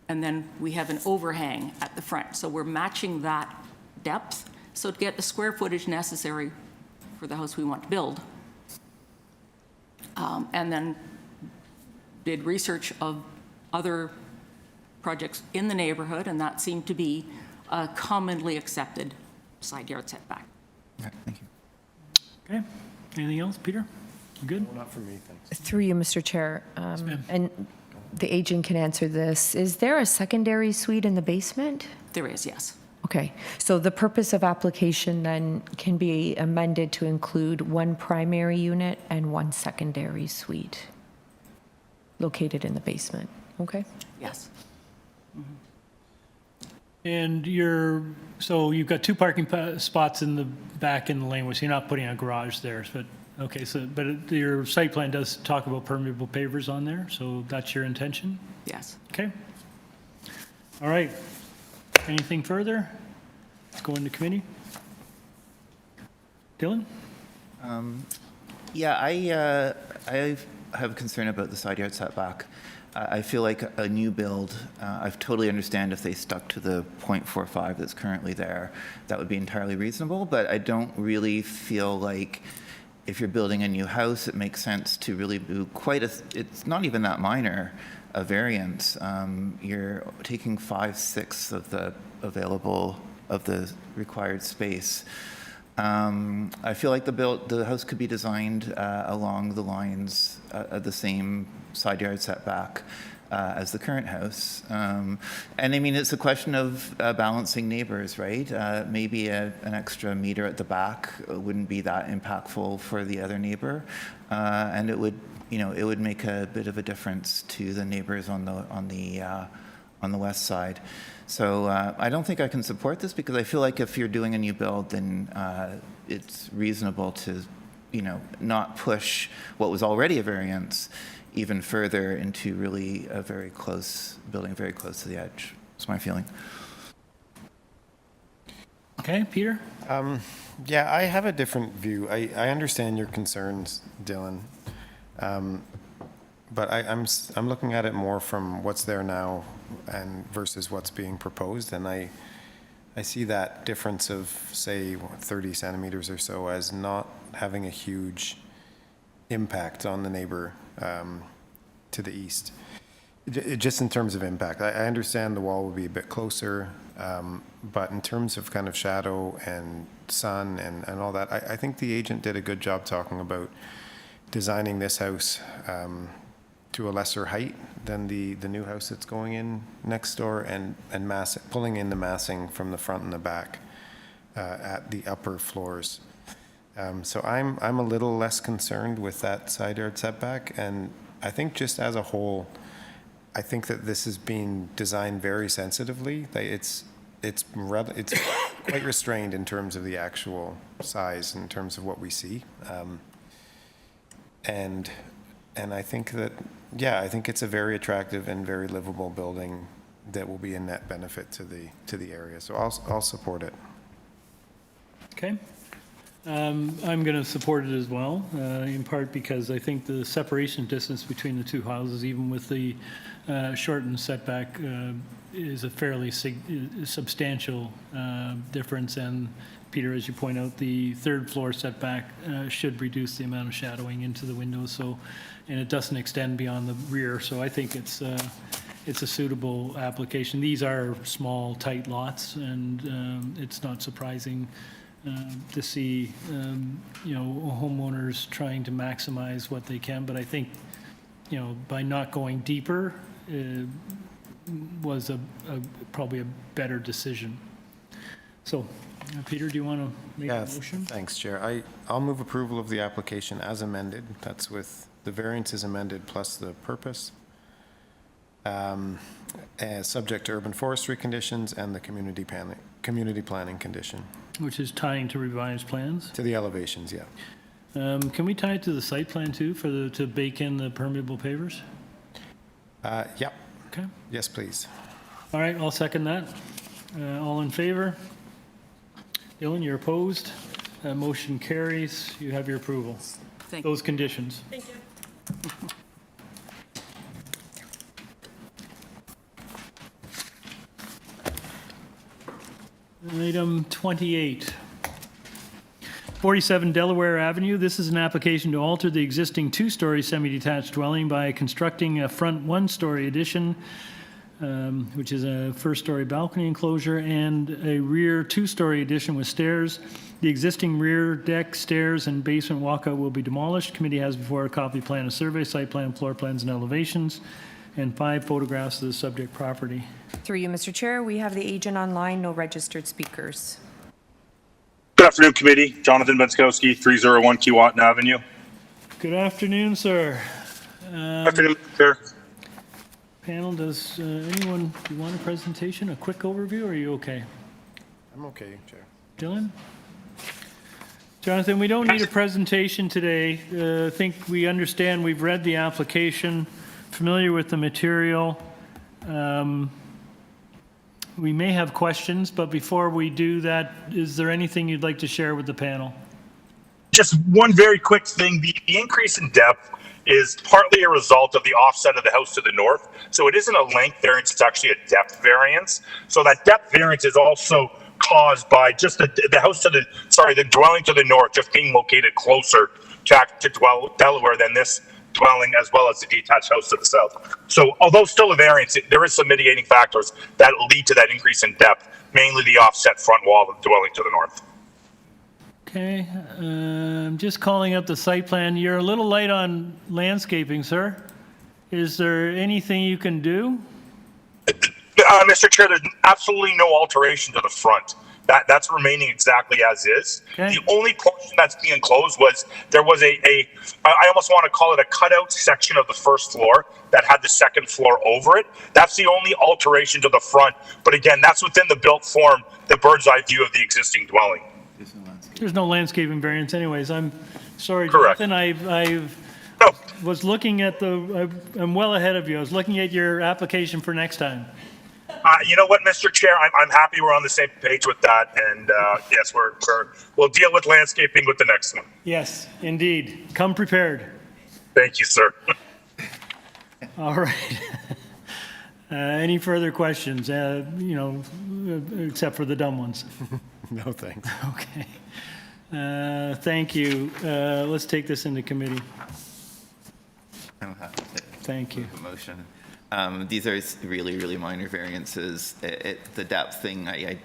and then we have an overhang at the front. So we're matching that depth, so to get the square footage necessary for the house we want to build. And then did research of other projects in the neighborhood, and that seemed to be a commonly accepted side yard setback. Okay, thank you. Okay. Anything else, Peter? You good? No, not for me, thanks. Through you, Mr. Chair, and the agent can answer this. Is there a secondary suite in the basement? There is, yes. Okay, so the purpose of application then can be amended to include one primary unit and one secondary suite located in the basement, okay? Yes. And so you've got two parking spots in the back in the laneway, so you're not putting a garage there, but, okay, but your site plan does talk about permeable pavers on there, so that's your intention? Yes. Okay. All right. Anything further? Let's go into committee. Dylan? Yeah, I have a concern about the side yard setback. I feel like a new build, I totally understand if they stuck to the 0.45 that's currently there, that would be entirely reasonable, but I don't really feel like if you're building a new house, it makes sense to really do it's not even that minor a variance. You're taking 5/6 of the of the required space. I feel like the house could be designed along the lines of the same side yard setback. as the current house. And I mean, it's a question of balancing neighbors, right? Maybe an extra meter at the back wouldn't be that impactful for the other neighbor, and it would, it would make a bit of a difference to the neighbors on the west side. So I don't think I can support this because I feel like if you're doing a new build, then it's reasonable to, not push what was already a variance even further into really a very close building, very close to the edge. That's my feeling. Okay, Peter? Yeah, I have a different view. I understand your concerns, Dylan. But I'm looking at it more from what's there now and versus what's being proposed, and I see that difference of, say, 30 centimeters or so as not having a huge impact on the neighbor to the east. Just in terms of impact, I understand the wall will be a bit closer, but in terms of kind of shadow and sun and all that, I think the agent did a good job talking about designing this house to a lesser height than the new house that's going in next door, and pulling in the massing from the front and the back at the upper floors. So I'm a little less concerned with that side yard setback, and I think just as a whole, I think that this is being designed very sensitively. It's quite restrained in terms of the actual size, in terms of what we see, and I think that, I think it's a very attractive and very livable building that will be a net benefit to the area. So I'll support it. Okay. I'm going to support it as well, in part because I think the separation distance between the two houses, even with the shortened setback, is a fairly substantial difference. And Peter, as you point out, the third floor setback should reduce the amount of shadowing into the windows. So, and it doesn't extend beyond the rear. So I think it's a suitable application. These are small, tight lots, and it's not surprising to see, homeowners trying to maximize what they can. But I think, by not going deeper was probably a better decision. So, Peter, do you want to make a motion? Thanks, Chair. I'll move approval of the application as amended. That's with the variances amended plus the purpose, subject to urban forestry conditions and the community planning condition. Which is tying to revised plans? To the elevations, yeah. Can we tie it to the site plan too, to bake in the permeable pavers? Yep. Okay. Yes, please. All right, I'll second that. All in favor? Dylan, you're opposed? Motion carries. You have your approval. Thank you. Those conditions. Thank you. Item 28. 47 Delaware Avenue. This is an application to alter the existing two-story semi-detached dwelling by constructing a front one-story addition, which is a first-story balcony enclosure, and a rear two-story addition with stairs. The existing rear deck, stairs, and basement walkout will be demolished. Committee has before a copy plan, a survey, site plan, floor plans, and elevations, and 5 photographs of the subject property. Through you, Mr. Chair, we have the agent online, no registered speakers. Good afternoon, committee. Jonathan Benskowski, 301 Keewatin Avenue. Good afternoon, sir. Afternoon, Chair. Panel, does anyone want a presentation, a quick overview, or are you okay? I'm okay, Chair. Dylan? Jonathan, we don't need a presentation today. I think we understand, we've read the application, familiar with the material. We may have questions, but before we do that, is there anything you'd like to share with the panel? Just one very quick thing. The increase in depth is partly a result of the offset of the house to the north. So it isn't a length variance, it's actually a depth variance. So that depth variance is also caused by just the dwelling to the north just being located closer to Delaware than this dwelling, as well as the detached house to the south. So although still a variance, there is some mitigating factors that lead to that increase in depth, mainly the offset front wall of the dwelling to the north. Okay, I'm just calling up the site plan. You're a little light on landscaping, sir. Is there anything you can do? Mr. Chair, there's absolutely no alteration to the front. That's remaining exactly as is. Okay. The only portion that's being closed was there was I almost want to call it a cutout section of the first floor that had the second floor over it. That's the only alteration to the front. But again, that's within the built form, the bird's eye view of the existing dwelling. There's no landscaping variance anyways. I'm sorry, Correct. Jonathan. Was looking at I'm well ahead of you. I was looking at your application for next time. You know what, Mr. Chair, I'm happy we're on the same page with that. And yes, we'll deal with landscaping with the next one. Yes, indeed. Come prepared. Thank you, sir. All right. Any further questions? Except for the dumb ones. No, thanks. Okay. Thank you. Let's take this into committee. I'm happy to Thank you. move the motion. These are really, really minor variances. The depth thing, I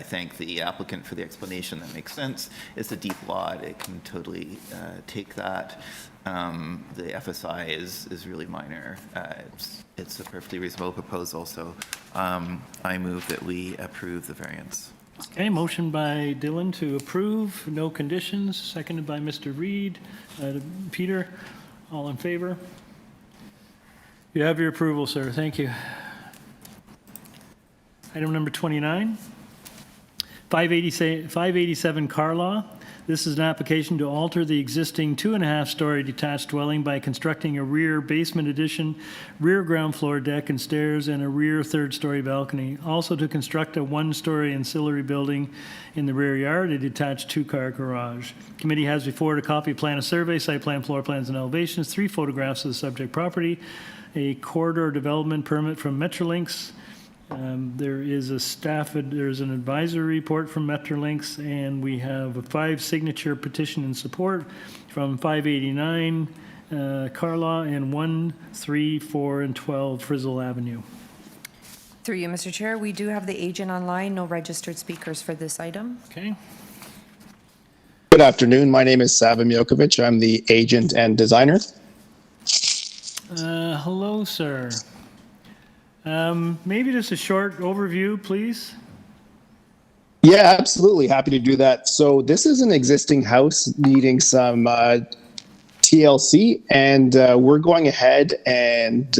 thank the applicant for the explanation. That makes sense. It's a deep lot. It can totally take that. The FSI is really minor. It's a perfectly reasonable proposal. So I move that we approve the variance. Okay, motion by Dylan to approve, no conditions, seconded by Mr. Reed. Peter, all in favor? You have your approval, sir. Thank you. Item number 29, 587 Carlaw. This is an application to alter the existing 2.5-story detached dwelling by constructing a rear basement addition, rear ground floor deck and stairs, and a rear 3rd-story balcony. Also to construct a 1-story ancillary building in the rear yard, a detached 2-car garage. Committee has before it a copy of plan of survey, site plan, floor plans, and elevations, 3 photographs of the subject property, a corridor development permit from Metrolinx. There's an advisory report from Metrolinx, and we have a 5-signature petition in support from 589 Carlaw and 1, 3, 4, and 12 Frizzle Avenue. Through you, Mr. Chair, we do have the agent online, no registered speakers for this item. Okay. Good afternoon. My name is Savam Jokovic. I'm the agent and designer. Hello, sir. Maybe just a short overview, please. Yeah, absolutely. Happy to do that. So this is an existing house needing some TLC, and we're going ahead and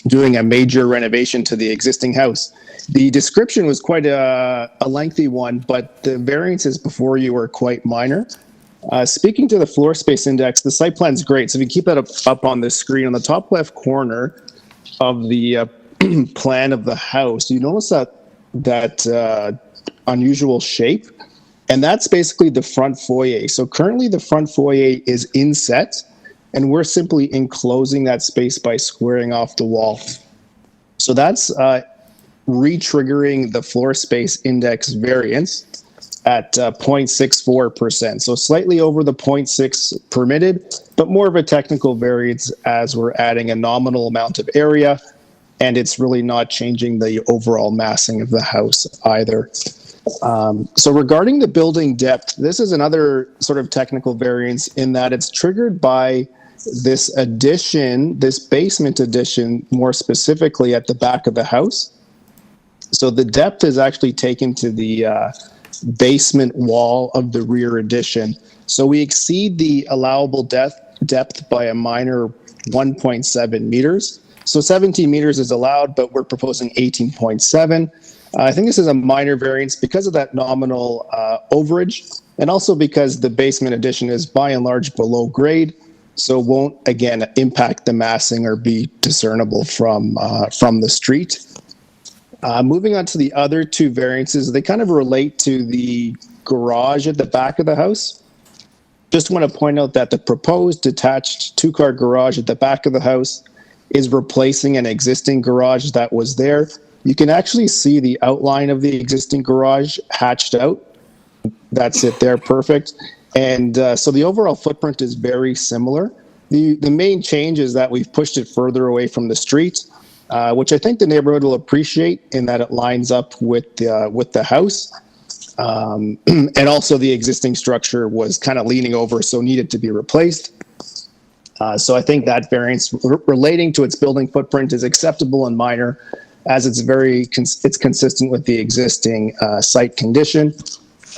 doing a major renovation to the existing house. The description was quite a lengthy one, but the variances before you are quite minor. Speaking to the floor space index, the site plan is great. So if you keep that up on the screen, on the top left corner of the plan of the house, you notice that unusual shape, and that's basically the front foyer. So currently the front foyer is inset, and we're simply enclosing that space by squaring off the wall. So that's re-triggering the floor space index variance at 0.64%. So slightly over the 0.6 permitted, but more of a technical variance as we're adding a nominal amount of area, and it's really not changing the overall massing of the house either. So regarding the building depth, this is another sort of technical variance in that it's triggered by this addition, this basement addition, more specifically at the back of the house. So the depth is actually taken to the basement wall of the rear addition. So we exceed the allowable depth by a minor 1.7 meters. So 17 meters is allowed, but we're proposing 18.7. I think this is a minor variance because of that nominal overage, and also because the basement addition is by and large below grade, so won't again impact the massing or be discernible from the street. Moving on to the other 2 variances, they kind of relate to the garage at the back of the house. Just want to point out that the proposed detached 2-car garage at the back of the house is replacing an existing garage that was there. You can actually see the outline of the existing garage hatched out. That's it there, perfect. And so the overall footprint is very similar. The main change is that we've pushed it further away from the street, which I think the neighborhood will appreciate in that it lines up with the house. And also the existing structure was kind of leaning over, so needed to be replaced. So I think that variance relating to its building footprint is acceptable and minor, as it's it's consistent with the existing site condition.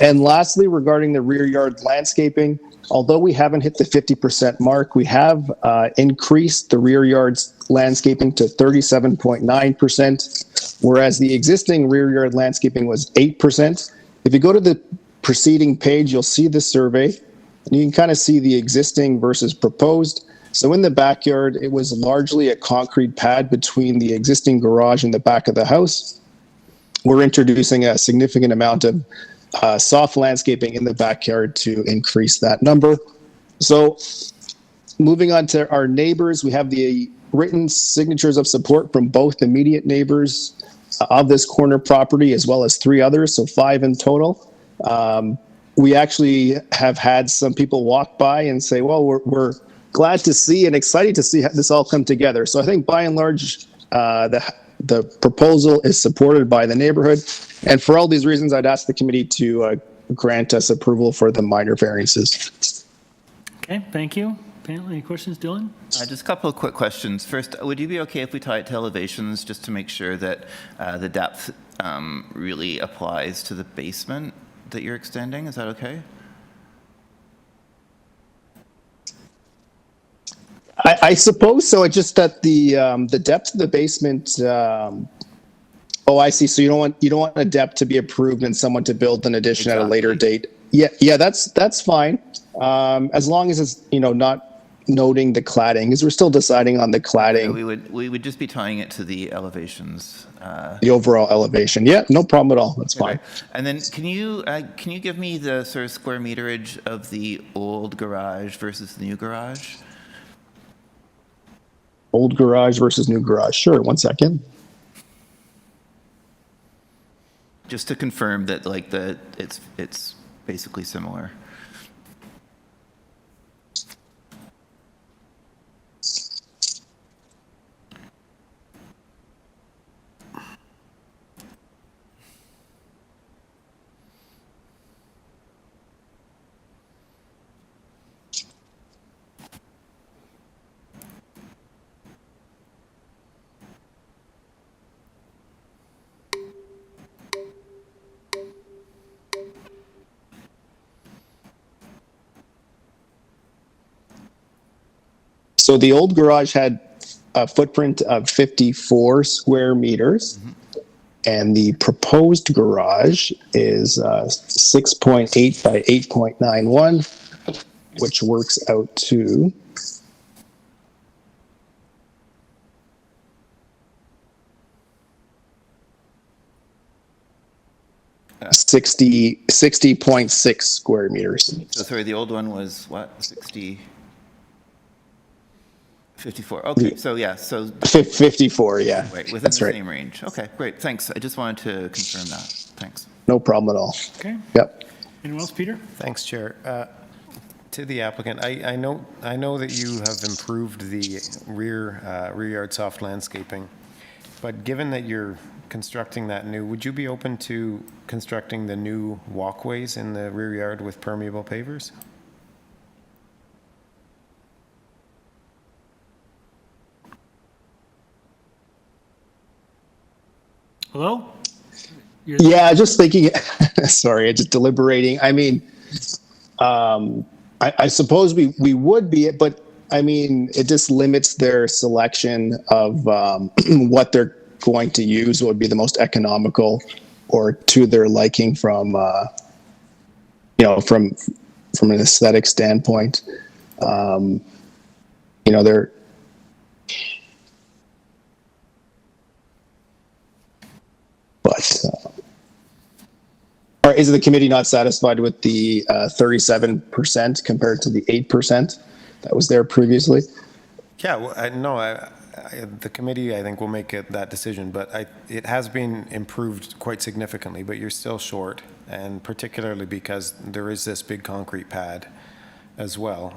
And lastly, regarding the rear yard landscaping, although we haven't hit the 50% mark, we have increased the rear yard's landscaping to 37.9%, whereas the existing rear yard landscaping was 8%. If you go to the preceding page, you'll see the survey, and you can kind of see the existing versus proposed. So in the backyard, it was largely a concrete pad between the existing garage and the back of the house. We're introducing a significant amount of soft landscaping in the backyard to increase that number. So moving on to our neighbors, we have the written signatures of support from both immediate neighbors of this corner property, as well as 3 others, so 5 in total. We actually have had some people walk by and say, well, we're glad to see and excited to see this all come together. So I think by and large, the proposal is supported by the neighborhood. And for all these reasons, I'd ask the committee to grant us approval for the minor variances. Okay, thank you. Panel, any questions, Dylan? Just a couple of quick questions. First, would you be okay if we tie it to elevations just to make sure that the depth really applies to the basement that you're extending? Is that okay? I suppose so. It's just that the depth of the basement. Oh, I see. So you don't want a depth to be approved and someone to build an addition at a later date. Yeah, that's fine. As long as it's not noting the cladding, because we're still deciding on the cladding. Yeah, we would just be tying it to the elevations. The overall elevation. Yeah, no problem at all. That's fine. And then can you give me the sort of square meterage of the old garage versus the new garage? Old garage versus new garage. Sure. 1 second. Just to confirm that it's basically similar. So the old garage had a footprint of 54 square meters, and the proposed garage is 6.8 by 8.91, which works out to 60.6 square meters. So sorry, the old one was what? 54. Okay, so yeah, so 54, yeah. Right, within That's the right. same range. Okay, great. Thanks. I just wanted to confirm that. Thanks. No problem at all. Okay. Yep. Anyone else, Peter? Thanks, Chair. To the applicant, I know that you have improved the rear yard soft landscaping, but given that you're constructing that new, would you be open to constructing the new walkways in the rear yard with permeable pavers? Hello? Yeah, just thinking, sorry, just deliberating. I mean, I suppose we would be, but I mean, it just limits their selection of what they're going to use, what would be the most economical or to their liking from, from an aesthetic standpoint. They're, but or is the committee not satisfied with the 37% compared to the 8% that was there previously? Yeah, well, the committee, I think, will make that decision, but it has been improved quite significantly, but you're still short, and particularly because there is this big concrete pad as well,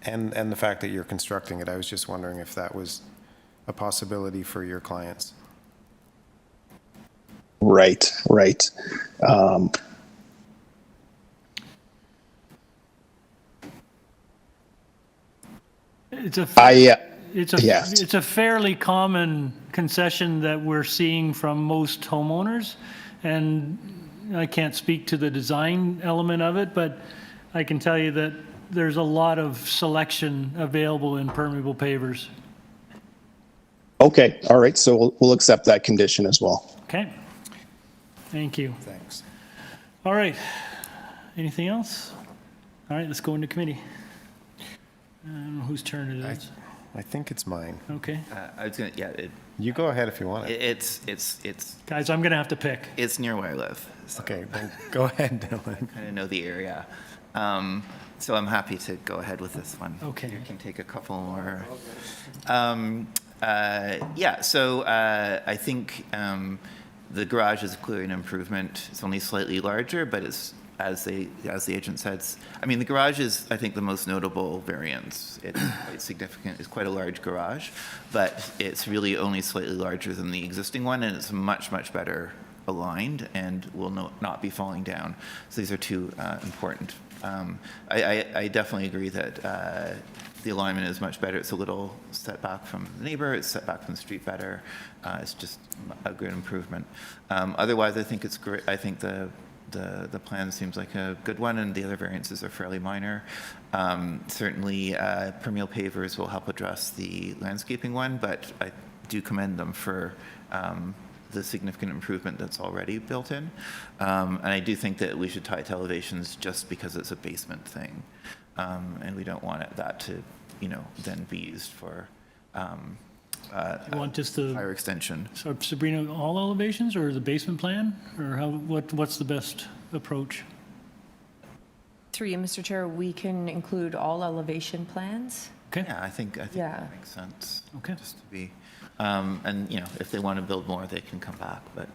and the fact that you're constructing it. I was just wondering if that was a possibility for your clients. Right. It's a yes. it's a fairly common concession that we're seeing from most homeowners, and I can't speak to the design element of it, but I can tell you that there's a lot of selection available in permeable pavers. Okay, all right, so we'll accept that condition as well. Okay. Thank you. Thanks. All right. Anything else? All right, let's go into committee. I don't know whose turn it is. I think it's mine. Okay. I was gonna, yeah. You go ahead if you want it. It's. Guys, I'm gonna have to pick. It's near where I live. So Okay, then go ahead, Dylan. I kind of know the area. So I'm happy to go ahead with this one. Okay. You can take a couple more. Yeah, so I think the garage is clearly an improvement. It's only slightly larger, but it's, as the agent said, I mean, the garage is, I think, the most notable variance. It's quite significant. It's quite a large garage, but it's really only slightly larger than the existing one, and it's much, much better aligned and will not be falling down. So these are two important. I definitely agree that the alignment is much better. It's a little set back from the neighbor. It's set back from the street better. It's just a good improvement. Otherwise, I think it's great. I think the plan seems like a good one, and the other variances are fairly minor. Certainly, permeable pavers will help address the landscaping one, but I do commend them for the significant improvement that's already built in. And I do think that we should tie it to elevations just because it's a basement thing. And we don't want that to, then be used for You want just the higher extension. So Sabrina, all elevations or the basement plan, or what's the best approach? Through you, Mr. Chair, we can include all elevation plans. Okay. Yeah, I think that makes sense. Okay. Just to be, and if they want to build more, they can come back. But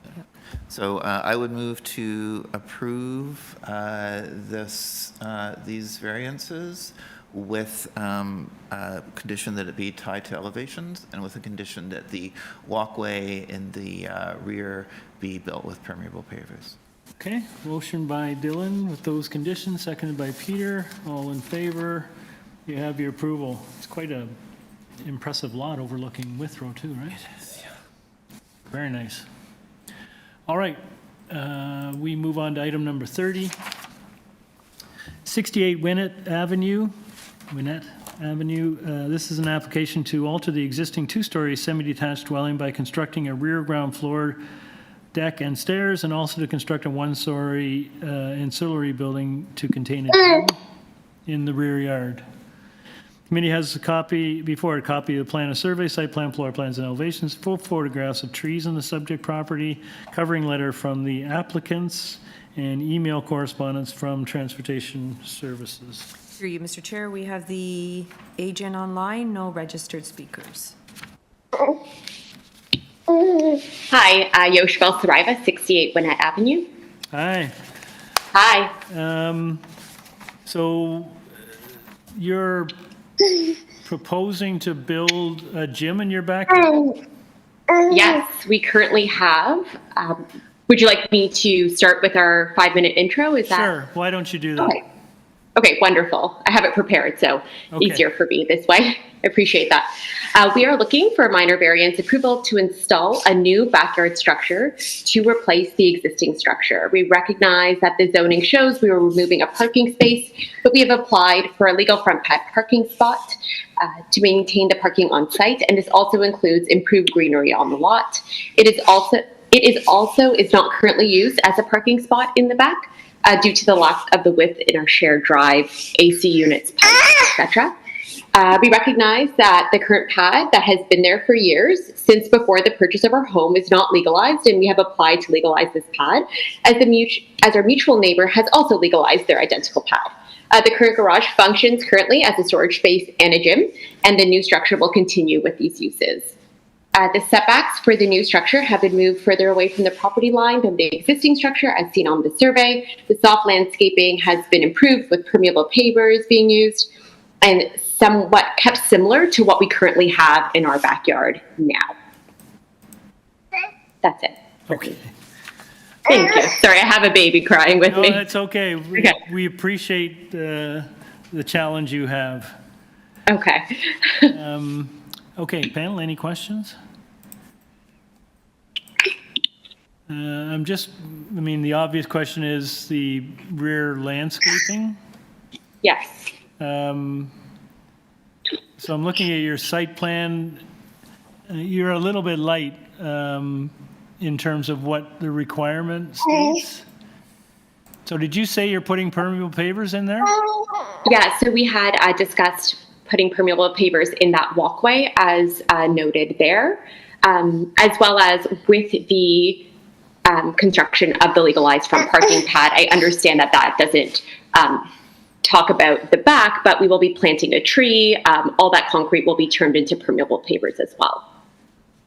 so I would move to approve these variances with a condition that it be tied to elevations, and with a condition that the walkway in the rear be built with permeable pavers. Okay, motion by Dylan with those conditions, seconded by Peter. All in favor? You have your approval. It's quite a impressive lot overlooking Withrow too, right? It is, yeah. Very nice. All right, we move on to item number 30. 68 Winnett Avenue. This is an application to alter the existing two-story semi-detached dwelling by constructing a rear ground floor deck and stairs, and also to construct a one-story ancillary building to contain a gym in the rear yard. Committee has a copy of the plan of survey, site plan, floor plans, and elevations, full photographs of trees on the subject property, covering letter from the applicants, and email correspondence from Transportation Services. Through you, Mr. Chair, we have the agent online, no registered speakers. Hi, Yoshbel Sariva, 68 Winnett Avenue. Hi. Hi. So you're proposing to build a gym in your backyard? Yes, we currently have. Would you like me to start with our 5-minute intro? Is that? Sure. Why don't you do that? Okay, wonderful. I have it prepared, so easier for me this way. I appreciate that. We are looking for a minor variance approval to install a new backyard structure to replace the existing structure. We recognize that the zoning shows we were removing a parking space, but we have applied for a legal front parking spot to maintain the parking on site, and this also includes improved greenery on the lot. It is not currently used as a parking spot in the back due to the lack of the width in our shared drive, AC units, pipes, etc. We recognize that the current pad that has been there for years, since before the purchase of our home, is not legalized, and we have applied to legalize this pad, as our mutual neighbor has also legalized their identical pad. The current garage functions currently as a storage space and a gym, and the new structure will continue with these uses. The setbacks for the new structure have been moved further away from the property line than the existing structure as seen on the survey. The soft landscaping has been improved with permeable pavers being used, and somewhat kept similar to what we currently have in our backyard now. That's it. Okay. Thank you. Sorry, I have a baby crying with me. No, that's okay. We appreciate the challenge you have. Okay. Okay, panel, any questions? The obvious question is the rear landscaping. Yes. So I'm looking at your site plan. You're a little bit light in terms of what the requirement states. So did you say you're putting permeable pavers in there? Yeah, so we had discussed putting permeable pavers in that walkway as noted there, as well as with the construction of the legalized front parking pad. I understand that that doesn't talk about the back, but we will be planting a tree. All that concrete will be turned into permeable pavers as well.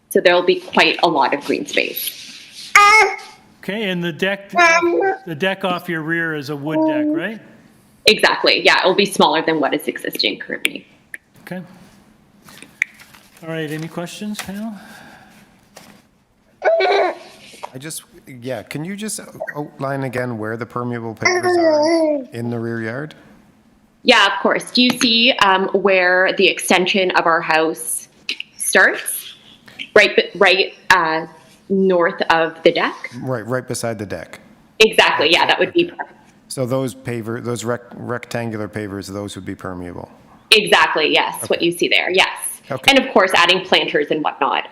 So there will be quite a lot of green space. Okay, and the deck off your rear is a wood deck, right? Exactly. Yeah, it will be smaller than what is existing currently. Okay. All right, any questions, panel? Can you just outline again where the permeable pavers are in the rear yard? Yeah, of course. Do you see where the extension of our house starts? Right north of the deck? Right beside the deck. Exactly. Yeah, that would be perfect. So those rectangular pavers, those would be permeable. Exactly. Yes, okay. What you see there. Yes. Okay. And of course, adding planters and whatnot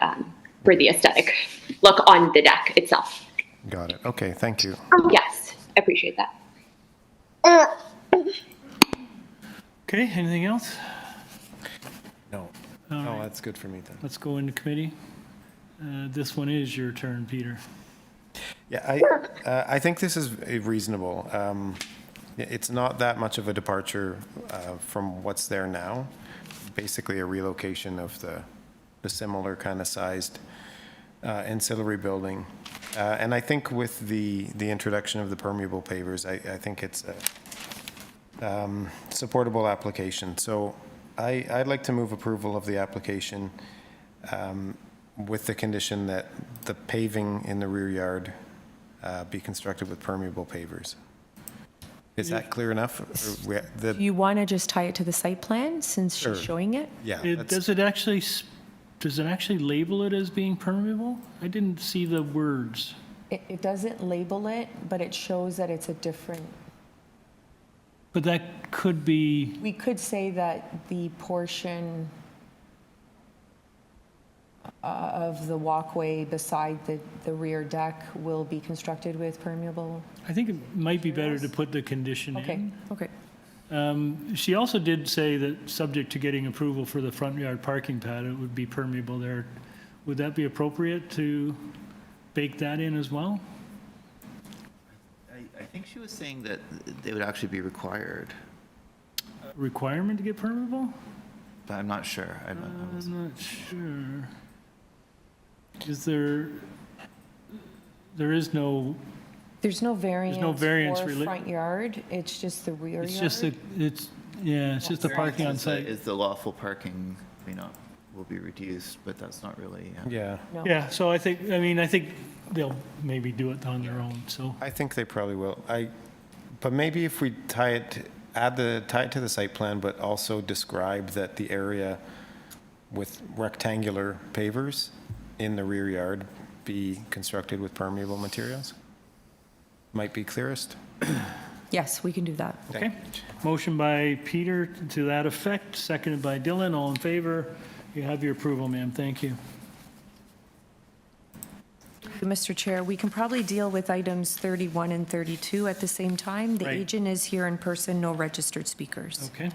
for the aesthetic look on the deck itself. Got it. Okay. Thank you. Yes, I appreciate that. Okay. Anything else? No. All right. That's good for me then. Let's go into committee. This one is your turn, Peter. Yeah, I think this is reasonable. It's not that much of a departure from what's there now. Basically, a relocation of the similar kind of sized ancillary building. And I think with the introduction of the permeable pavers, I think it's a supportable application. So I'd like to move approval of the application with the condition that the paving in the rear yard be constructed with permeable pavers. Is that clear enough? Do you want to just tie it to the site plan since she's showing it? Yeah. Does it actually label it as being permeable? I didn't see the words. It doesn't label it, but it shows that it's a different. But that could be. We could say that the portion of the walkway beside the rear deck will be constructed with permeable. I think it might be better to put the condition in. Okay. She also did say that subject to getting approval for the front yard parking pad, it would be permeable there. Would that be appropriate to bake that in as well? I think she was saying that they would actually be required. Requirement to get permeable? But I'm not sure. I'm not sure. Is there is no... There's no variance, for really. Front yard. It's just the rear it's yard. It's just the parking on site. Is the lawful parking will be reduced, but that's not really. Yeah. No. Yeah. So I think they'll maybe do it on their own. So I think they probably will. But maybe if we tie it to the site plan, but also describe that the area with rectangular pavers in the rear yard be constructed with permeable materials. Might be clearest. Yes, we can do that. Okay. Motion by Peter to that effect, seconded by Dylan. All in favor? You have your approval, ma'am. Thank you. Mr. Chair, we can probably deal with items 31 and 32 at the same time. The agent is here in person, no registered speakers. Okay.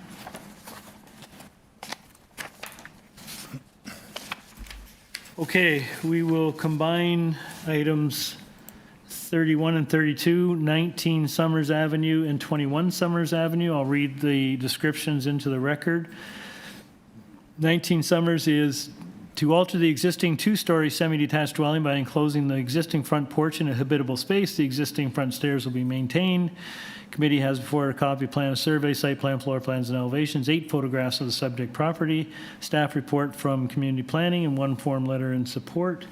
Okay, we will combine items 31 and 32, 19 Summers Avenue and 21 Summers Avenue. I'll read the descriptions into the record. 19 Summers is to alter the existing two-story semi-detached dwelling by enclosing the existing front porch in a habitable space. The existing front stairs will be maintained. Committee has before a copy plan of survey, site plan, floor plans, and elevations, 8 photographs of the subject property, staff report from community planning, and 1 form letter in support.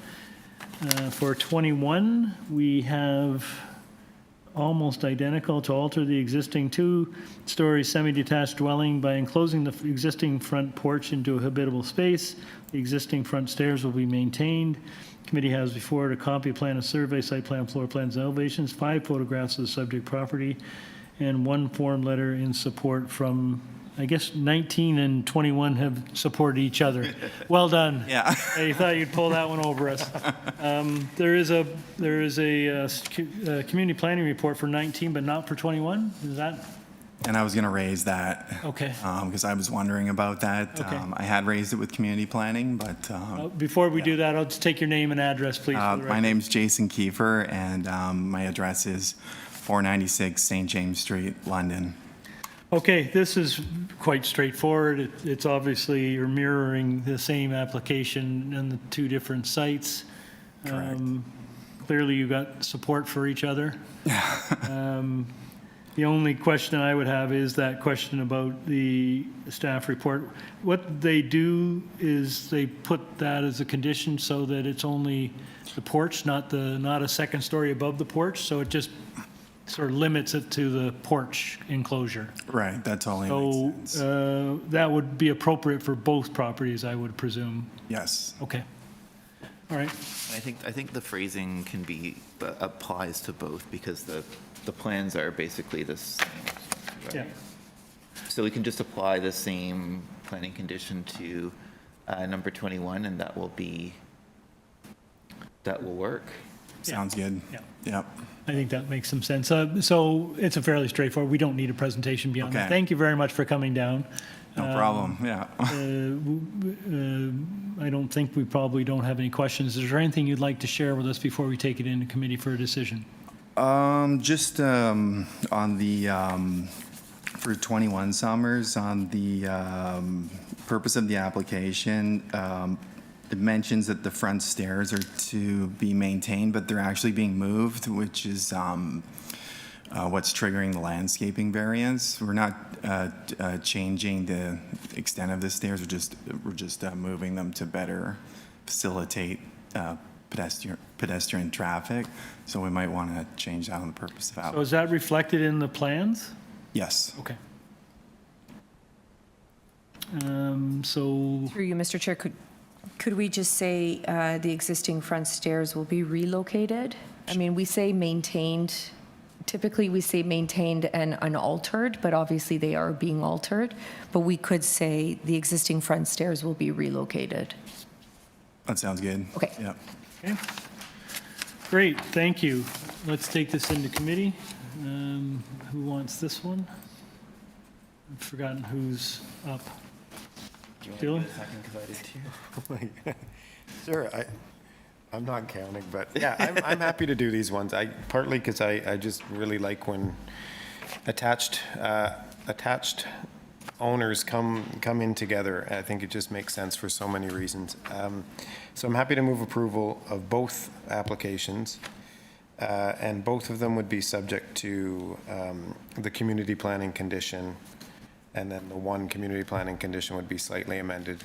For 21, we have almost identical, to alter the existing two-story semi-detached dwelling by enclosing the existing front porch into a habitable space. The existing front stairs will be maintained. Committee has before it a copy plan, a survey, site plan, floor plans, and elevations, 5 photographs of the subject property, and 1 form letter in support from, I guess, 19 and 21 have supported each other. Well done. Yeah. I thought you'd pull that one over us. There is a community planning report for 19, but not for 21. Is that? And I was going to raise that. Okay. Because I was wondering about that. Okay. I had raised it with community planning, but. Before we do that, I'll just take your name and address, please. for the My record. name's Jason Kiefer, and my address is 496 St. James Street, London. Okay, this is quite straightforward. It's obviously you're mirroring the same application in the 2 different sites. Correct. Clearly, you got support for each other. The only question I would have is that question about the staff report. What they do is they put that as a condition so that it's only the porch, not a second story above the porch. So it just sort of limits it to the porch enclosure. Right, that's all. So that would be appropriate for both properties, I would presume. Yes. Okay. All right. I think the phrasing can be applies to both because the plans are basically the same. Right? Yeah. So we can just apply the same planning condition to number 21, and that will work. Sounds good. Yeah. Yep. I think that makes some sense. So it's a fairly straightforward. We don't need a presentation beyond that. Okay. Thank you very much for coming down. No problem. Yeah. I don't think we probably don't have any questions. Is there anything you'd like to share with us before we take it into committee for a decision? Just on the for 21 Summers, on the purpose of the application, it mentions that the front stairs are to be maintained, but they're actually being moved, which is what's triggering the landscaping variance. We're not changing the extent of the stairs. We're just moving them to better facilitate pedestrian traffic. So we might want to change that on the purpose of So application. is that reflected in the plans? Yes. Okay. So Through you, Mr. Chair, could we just say the existing front stairs will be relocated? I mean, we say maintained. Typically, we say maintained and unaltered, but obviously they are being altered. But we could say the existing front stairs will be relocated. That sounds good. Okay. Yeah. Okay. Great, thank you. Let's take this into committee. Who wants this one? I've forgotten who's up. Dylan? Sure, I'm not counting, but yeah, I'm happy to do these ones. Partly because I just really like when attached owners come in together. I think it just makes sense for so many reasons. So I'm happy to move approval of both applications, and both of them would be subject to the community planning condition, and then the one community planning condition would be slightly amended.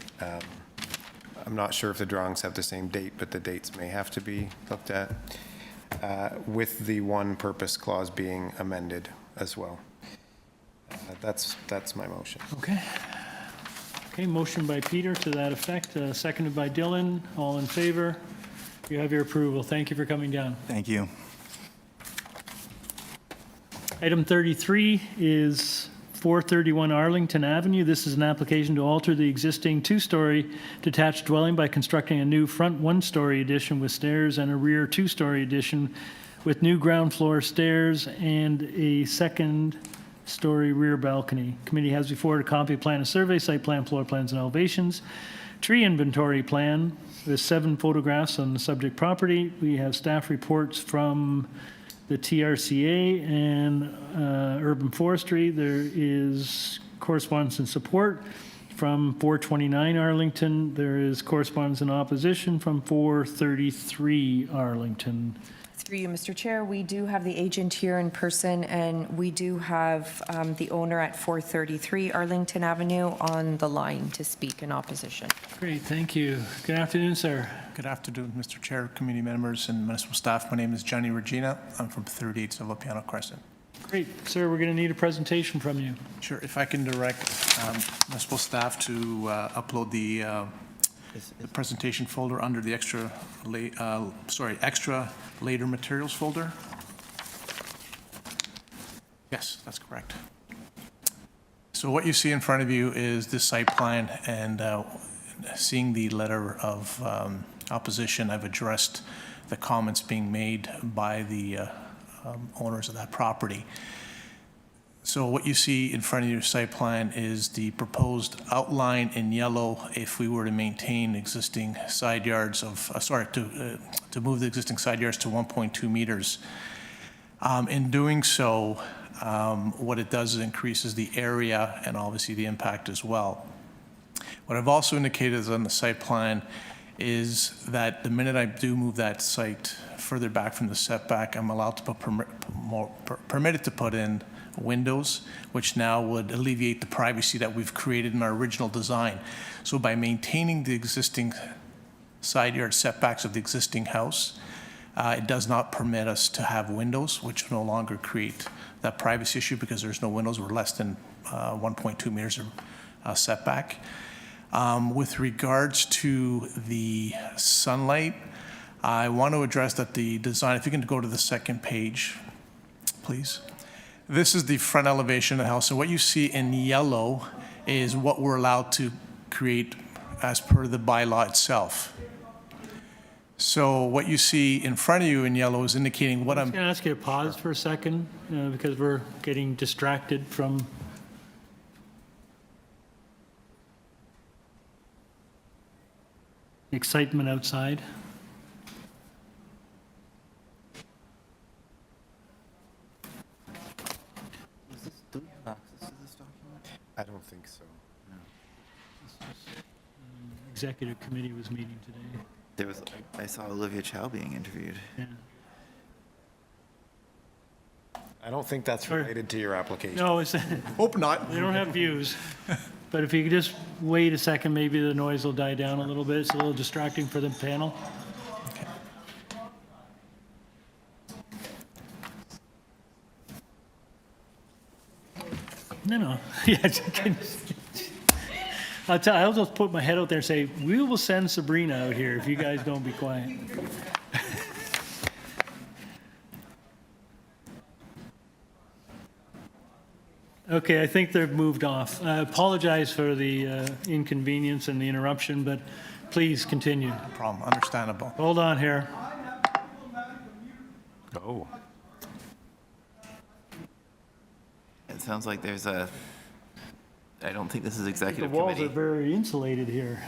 I'm not sure if the drawings have the same date, but the dates may have to be looked at, with the one purpose clause being amended as well. That's my motion. Okay. Okay, motion by Peter to that effect, seconded by Dylan. All in favor? You have your approval. Thank you for coming down. Thank you. Item 33 is 431 Arlington Avenue. This is an application to alter the existing 2-story detached dwelling by constructing a new front 1-story addition with stairs and a rear 2-story addition with new ground floor stairs and a second-story rear balcony. Committee has before it a copy of plan of survey, site plan, floor plans, and elevations, tree inventory plan with 7 photographs on the subject property. We have staff reports from the TRCA and Urban Forestry. There is correspondence and support from 429 Arlington. There is correspondence in opposition from 433 Arlington. Through you, Mr. Chair, we do have the agent here in person, and we do have the owner at 433 Arlington Avenue on the line to speak in opposition. Great, thank you. Good afternoon, sir. Good afternoon, Mr. Chair, committee members, and municipal staff. My name is Johnny Regina. I'm from 38 Silva Piano Crescent. Great, sir, we're going to need a presentation from you. Sure, if I can direct municipal staff to upload the presentation folder under the extra later materials folder. Yes, that's correct. So what you see in front of you is this site plan, and seeing the letter of opposition, I've addressed the comments being made by the owners of that property. So what you see in front of your site plan is the proposed outline in yellow if we were to maintain existing side yards of, to move the existing side yards to 1.2 meters. In doing so, what it does is increases the area and obviously the impact as well. What I've also indicated is on the site plan is that the minute I do move that site further back from the setback, I'm allowed to put permitted to put in windows, which now would alleviate the privacy that we've created in our original design. So by maintaining the existing side yard setbacks of the existing house, it does not permit us to have windows, which no longer create that privacy issue because there's no windows. We're less than 1.2 meters of setback. With regards to the sunlight, I want to address that the design, if you can go to the second page, please. This is the front elevation of the house. And what you see in yellow is what we're allowed to create as per the bylaw itself. So what you see in front of you in yellow is indicating what I'm going to ask you to pause for a second because we're getting distracted from excitement outside. I don't think so. No. Executive committee was meeting today. There was, I saw Olivia Chow being interviewed. Yeah. I don't think that's related to your application. No, it's hope not. They don't have views. But if you could just wait a second, maybe the noise will die down a little bit. It's a little distracting for the panel. Okay. No. Yeah. I'll just put my head out there and say, we will send Sabrina out here if you guys don't be quiet. Okay, I think they've moved off. I apologize for the inconvenience and the interruption, but please continue. No problem, understandable. Hold on here. Oh. It sounds like there's a, I don't think this is executive The walls committee. are very insulated here.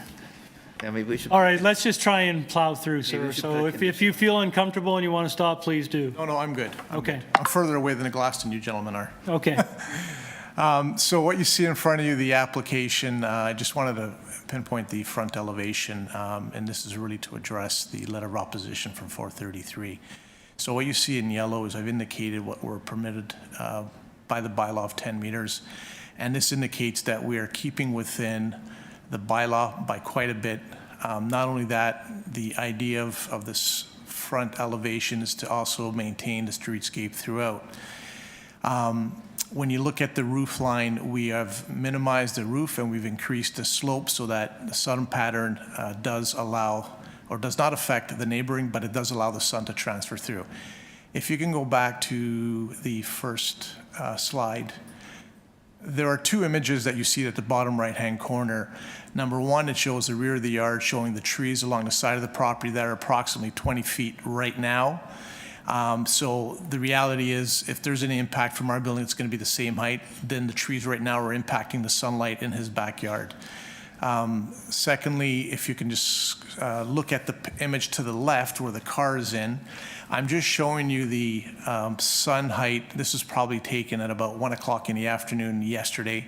Yeah, maybe we should. All right, let's just try and plow through, Maybe we sir. should So put if you feel uncomfortable and you want to stop, please do. No, I'm good. Okay. Good. I'm further away than the glass than you gentlemen are. Okay. So what you see in front of you, the application, I just wanted to pinpoint the front elevation, and this is really to address the letter of opposition from 433. So what you see in yellow is I've indicated what we're permitted by the bylaw of 10 meters, and this indicates that we are keeping within the bylaw by quite a bit. Not only that, the idea of this front elevation is to also maintain the streetscape throughout. When you look at the roof line, we have minimized the roof and we've increased the slope so that the sun pattern does allow, or does not affect the neighboring, but it does allow the sun to transfer through. If you can go back to the first slide, there are two images that you see at the bottom right-hand corner. Number one, it shows the rear of the yard showing the trees along the side of the property that are approximately 20 feet right now. So the reality is if there's any impact from our building, it's going to be the same height. Then the trees right now are impacting the sunlight in his backyard. Secondly, if you can just look at the image to the left where the car is in, I'm just showing you the sun height. This was probably taken at about 1 o'clock in the afternoon yesterday,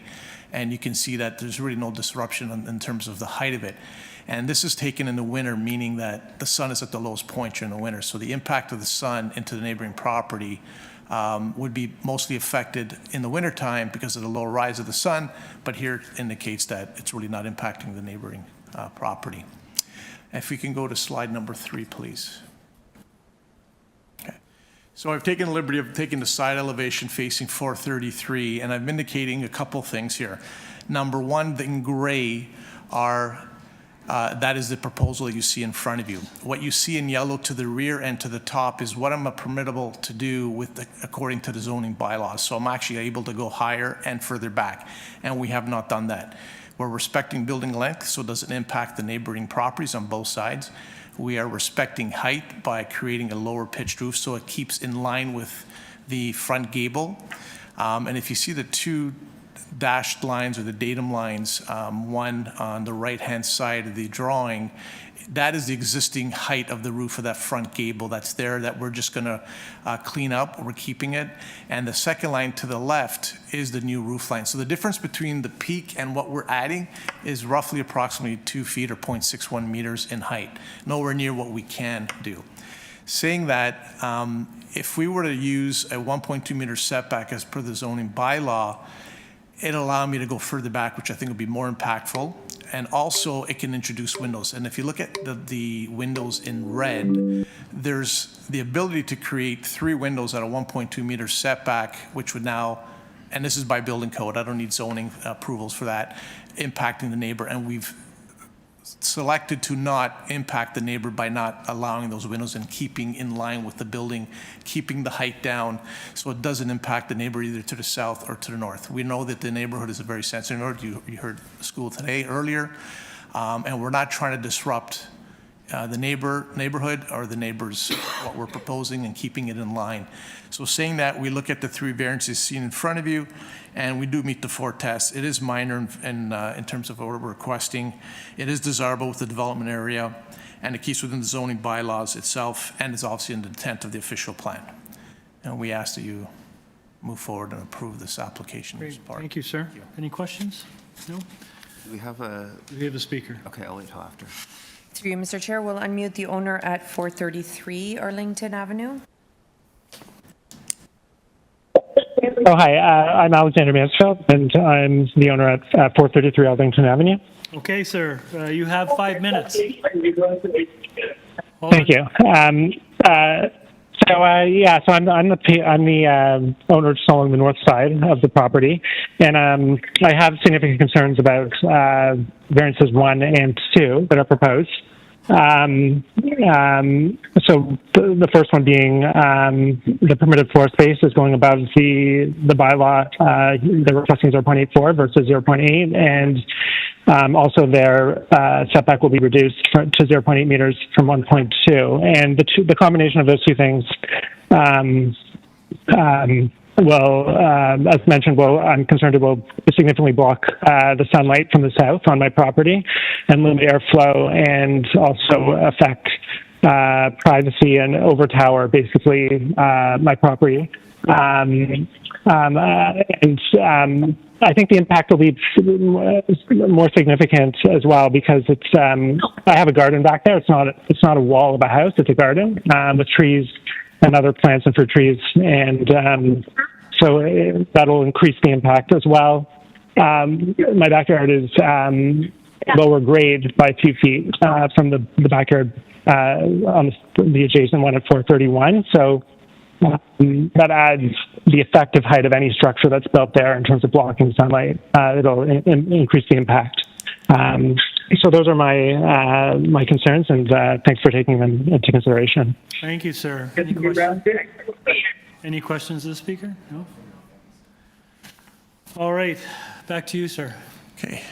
and you can see that there's really no disruption in terms of the height of it. And this is taken in the winter, meaning that the sun is at the lowest point during the winter. So the impact of the sun into the neighboring property would be mostly affected in the wintertime because of the low rise of the sun, but here it indicates that it's really not impacting the neighboring property. If we can go to slide number 3, please. Okay. So I've taken the liberty of taking the side elevation facing 433, and I'm indicating a couple things here. Number one, in gray are that is the proposal that you see in front of you. What you see in yellow to the rear and to the top is what I'm permittable to do according to the zoning bylaws. So I'm actually able to go higher and further back, and we have not done that. We're respecting building length, so it doesn't impact the neighboring properties on both sides. We are respecting height by creating a lower pitched roof, so it keeps in line with the front gable. And if you see the two dashed lines or the datum lines, one on the right-hand side of the drawing, that is the existing height of the roof of that front gable that's there that we're just going to clean up. We're keeping it. And the second line to the left is the new roof line. So the difference between the peak and what we're adding is roughly approximately 2 feet or 0.61 meters in height, nowhere near what we can do. Saying that, if we were to use a 1.2 meter setback as per the zoning bylaw, it'll allow me to go further back, which I think would be more impactful. And also it can introduce windows. And if you look at the windows in red, there's the ability to create 3 windows at a 1.2 meter setback, which would now, and this is by building code, I don't need zoning approvals for that, impacting the neighbor. And we've selected to not impact the neighbor by not allowing those windows and keeping in line with the building, keeping the height down so it doesn't impact the neighbor either to the south or to the north. We know that the neighborhood is a very sensitive neighborhood. You heard school today earlier, and we're not trying to disrupt the neighborhood or the neighbors, what we're proposing, and keeping it in line. So saying that, we look at the 3 variances seen in front of you, and we do meet the 4 tests. It is minor in terms of what we're requesting. It is desirable with the development area, and it keeps within the zoning bylaws itself, and is obviously in the intent of the official plan. And we ask that you move forward and approve this application. Great. Thank you, sir. Any questions? No? Do we have a speaker? Okay, I'll wait till after. Through you, Mr. Chair, we'll unmute the owner at 433 Arlington Avenue. Oh, hi. I'm Alexander Mansfield, and I'm the owner at 433 Arlington Avenue. Okay, sir. You have 5 minutes. Thank you. So I'm the owner just along the north side of the property, and I have significant concerns about variances 1 and 2 that are proposed. So the first one being the permitted floor space is going above the bylaw. They're requesting 0.84 versus 0.8, and also their setback will be reduced to 0.8 meters from 1.2. And the combination of those two things will, as mentioned, I'm concerned it will significantly block the sunlight from the south on my property and limit airflow, and also affect privacy and overtower basically my property. And I think the impact will be more significant as well because it's I have a garden back there. It's not a wall of a house. It's a garden with trees and other plants and fruit trees, and so that'll increase the impact as well. My backyard is lower grade by 2 feet from the backyard on the adjacent one at 431. So that adds the effective height of any structure that's built there in terms of blocking sunlight. It'll increase the impact. So those are my concerns, and thanks for taking them into consideration. Thank you, sir. Any questions of the speaker? No? All right. Back to you, sir. Okay,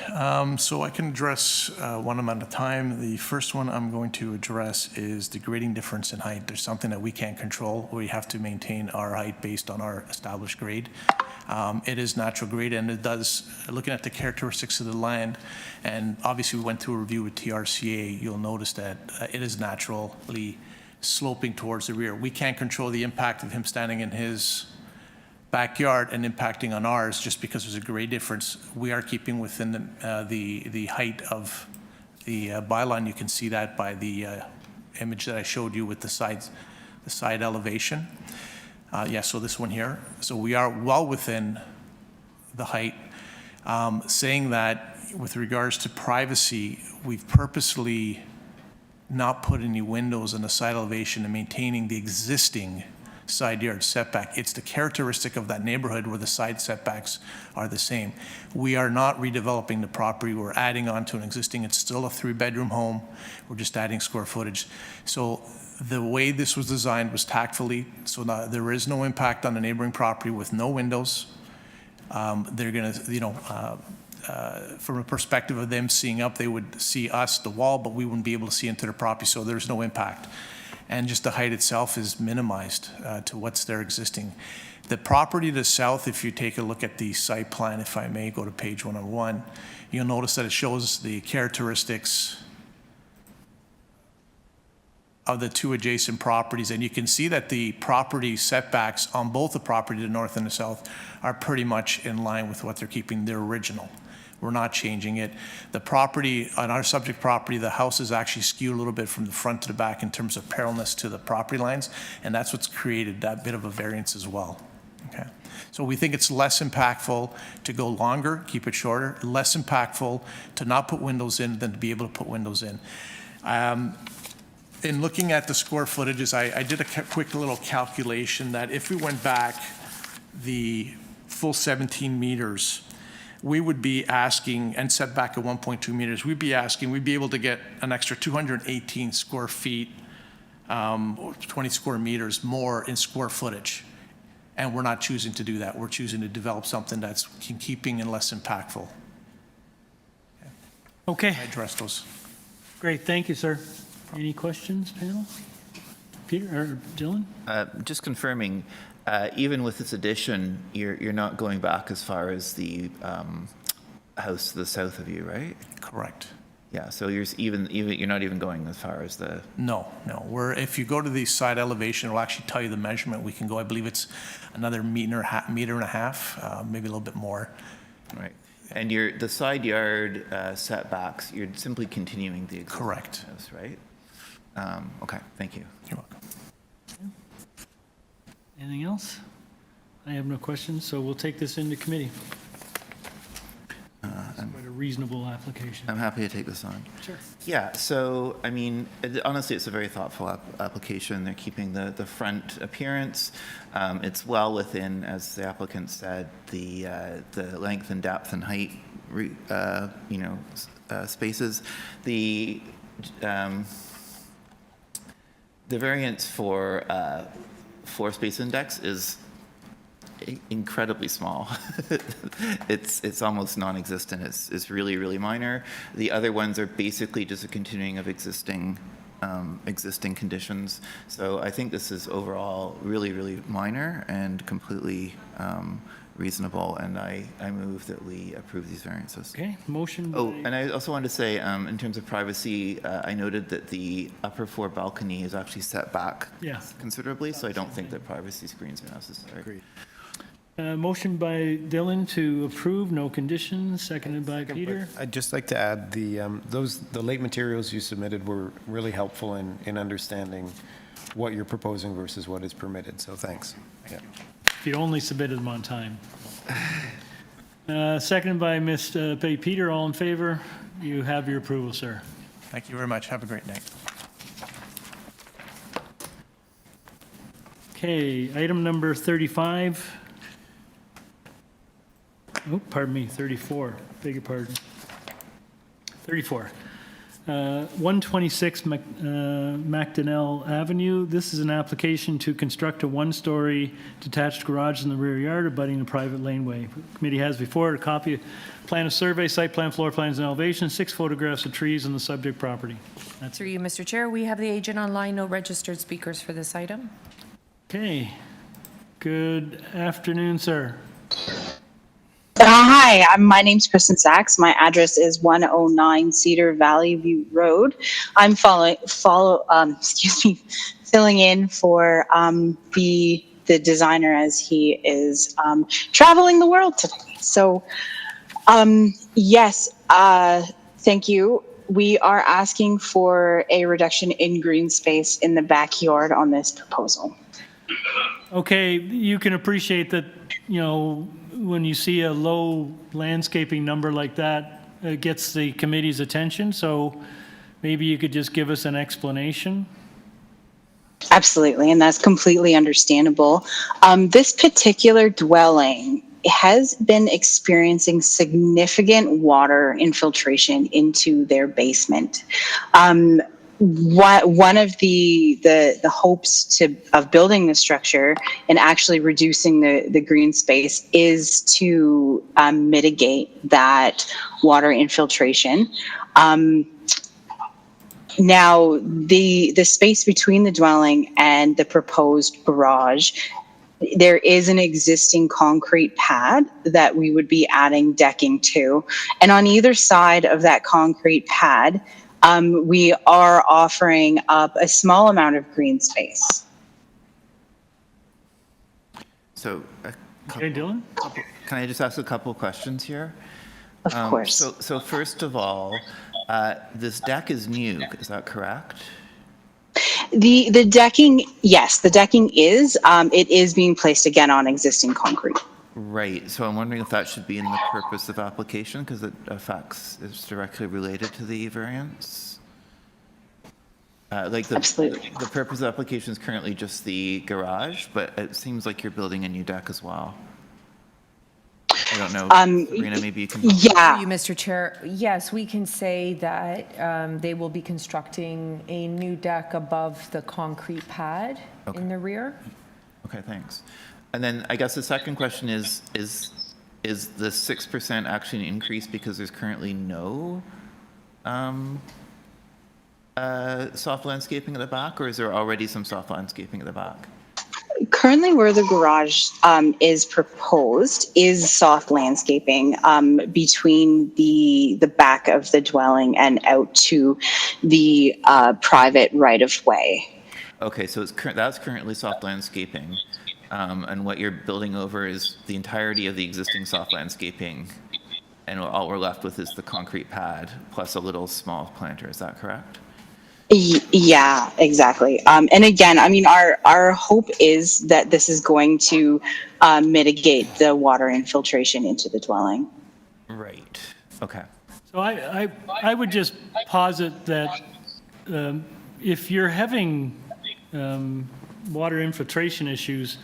so I can address one amount at a time. The first one I'm going to address is the grading difference in height. There's something that we can't control. We have to maintain our height based on our established grade. It is natural grade, and it does, looking at the characteristics of the land, and obviously we went through a review with TRCA, you'll notice that it is naturally sloping towards the rear. We can't control the impact of him standing in his backyard and impacting on ours just because there's a grade difference. We are keeping within the height of the byline. You can see that by the image that I showed you with the side elevation. Yeah, so this one here. So we are well within the height. Saying that with regards to privacy, we've purposely not put any windows in the side elevation and maintaining the existing side yard setback. It's the characteristic of that neighborhood where the side setbacks are the same. We are not redeveloping the property. We're adding on to an existing, it's still a 3-bedroom home. We're just adding square footage. So the way this was designed was tactfully, so there is no impact on the neighboring property with no windows. They're gonna, from a perspective of them seeing up, they would see us, the wall, but we wouldn't be able to see into the property, so there's no impact. And just the height itself is minimized to what's there existing. The property to the south, if you take a look at the site plan, if I may, go to page 101, you'll notice that it shows the characteristics of the two adjacent properties, and you can see that the property setbacks on both the property to the north and the south are pretty much in line with what they're keeping their original. We're not changing it. The property, on our subject property, the house is actually skewed a little bit from the front to the back in terms of parallelness to the property lines, and that's what's created that bit of a variance as well. Okay. So we think it's less impactful to go longer, keep it shorter, less impactful to not put windows in than to be able to put windows in. In looking at the square footages, I did a quick little calculation that if we went back the full 17 meters, we would be asking, and set back at 1.2 meters, we'd be able to get an extra 218 square feet, or 20 square meters more in square footage. And we're not choosing to do that. We're choosing to develop something that's in keeping and less impactful. Okay. I addressed those. Great, thank you, sir. Any questions, panel? Peter or Dylan? Just confirming, even with this addition, you're not going back as far as the house to the south of you, right? Correct. Yeah, so you're not even going as far as the... No. If you go to the side elevation, it'll actually tell you the measurement. We can go, I believe it's another meter and a half, maybe a little bit more. Right. And the side yard setbacks, you're simply continuing the existing Correct. house, right? Okay, thank you. You're welcome. Anything else? I have no questions, so we'll take this into committee. It's quite a reasonable application. I'm happy to take this on. Sure. Yeah, so, I mean, honestly, it's a very thoughtful application. They're keeping the front appearance. It's well within, as the applicant said, the length and depth and height, spaces. The variance for floor space index is incredibly small. It's almost non-existent. It's really, really minor. The other ones are basically just a continuing of existing conditions. So I think this is overall really, really minor and completely reasonable, and I move that we approve these variances. Okay, motion. Oh, and I also wanted to say, in terms of privacy, I noted that the upper floor balcony is actually set back considerably, so I don't think that privacy screens are necessary. Agreed. Motion by Dylan to approve, no conditions, seconded by Peter. I'd just like to add the late materials you submitted were really helpful in understanding what you're proposing versus what is permitted, so thanks. Yeah. If you only submitted them on time. Seconded by Peter, all in favor? You have your approval, sir. Thank you very much. Have a great night. Okay, item number 35. Oh, pardon me, 34. Beg your pardon. 34. 126 MACDONELL Avenue. This is an application to construct a one-story detached garage in the rear yard abutting the private laneway. The committee has before it a copy of plan of survey, site plan, floor plans, and elevation, 6 photographs of trees on the subject property. That's Through you, Mr. Chair, we have the agent online, no registered speakers for this item. okay. Good afternoon, sir. Hi, my name's Kristen Sachs. My address is 109 Cedar Valley View Road. I'm filling in for the designer as he is traveling the world today. So, yes, thank you. We are asking for a reduction in green space in the backyard on this proposal. Okay, you can appreciate that, you know, when you see a low landscaping number like that, it gets the committee's attention. So maybe you could just give us an explanation. Absolutely, and that's completely understandable. This particular dwelling has been experiencing significant water infiltration into their basement. One of the hopes of building the structure and actually reducing the green space is to mitigate that water infiltration. Now, the space between the dwelling and the proposed garage, there is an existing concrete pad that we would be adding decking to. And on either side of that concrete pad, we are offering up a small amount of green space. So, Okay, Dylan? can I just ask a couple of questions here? Of course. So first of all, this deck is new, is that correct? The decking, yes, the decking is. It is being placed again on existing concrete. Right. So I'm wondering if that should be in the purpose of application because it is directly related to the variance. Absolutely. The purpose of application is currently just the garage, but it seems like you're building a new deck as well. I don't know, Sabrina, maybe you can. Yeah. Through you, Mr. Chair. Yes, we can say that they will be constructing a new deck above the concrete pad in the rear. Okay, thanks. And then I guess the second question is the 6% actually an increase because there's currently no soft landscaping at the back, or is there already some soft landscaping at the back? Currently, where the garage is proposed is soft landscaping between the back of the dwelling and out to the private right-of-way. Okay, so that's currently soft landscaping, and what you're building over is the entirety of the existing soft landscaping, and all we're left with is the concrete pad plus a little small planter. Is that correct? Yeah, exactly. And again, I mean, our hope is that this is going to mitigate the water infiltration into the dwelling. Right. Okay. So I would just posit that if you're having water infiltration issues,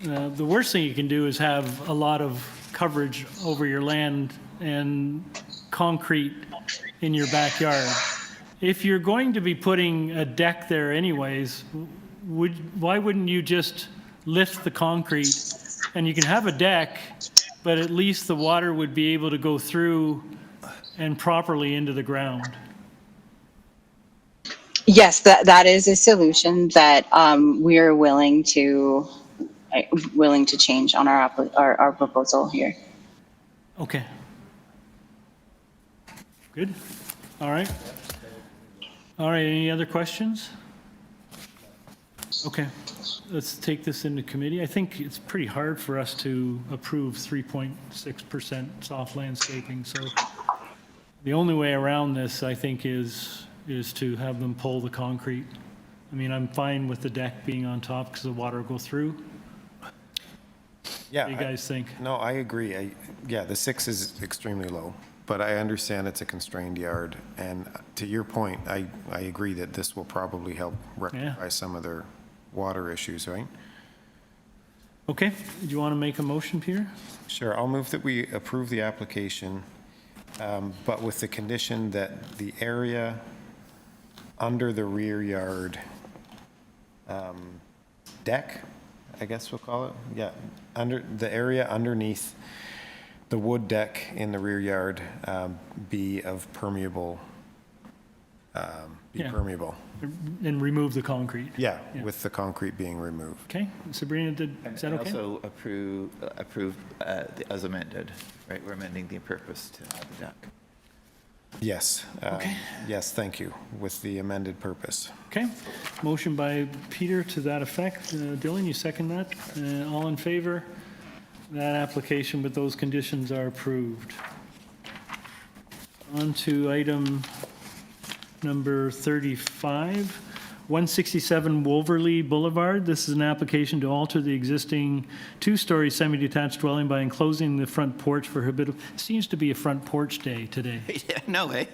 the worst thing you can do is have a lot of coverage over your land and concrete in your backyard. If you're going to be putting a deck there anyways, why wouldn't you just lift the concrete and you can have a deck, but at least the water would be able to go through and properly into the ground? Yes, that is a solution that we are willing to change on our proposal here. Okay. Good. All right. All right, any other questions? Okay, let's take this into committee. I think it's pretty hard for us to approve 3.6% soft landscaping, so the only way around this, I think, is to have them pull the concrete. I mean, I'm fine with the deck being on top because the water will go through. Yeah. What do you guys think? No, I agree. Yeah, the 6 is extremely low. But I understand it's a constrained yard, and to your point, I agree that this will probably help rectify some of their water issues, right? Okay, do you want to make a motion, Peter? Sure, I'll move that we approve the application, but with the condition that the area under the rear yard deck, I guess we'll call it, yeah, under the area underneath the wood deck in the rear yard be of permeable be Yeah. permeable. And remove the concrete. Yeah, with the concrete being removed. Okay, Sabrina, is that And okay? also approve as amended, right? We're amending the purpose to add the deck. Yes. Yes, thank you, with the amended purpose. Okay, motion by Peter to that effect. Dylan, you second that? All in favor? That application with those conditions are approved. On to item number 35, 167 Wolverley Boulevard. This is an application to alter the existing two-story semi-detached dwelling by enclosing the front porch for habitable. Seems to be a front porch day today. Yeah, no way.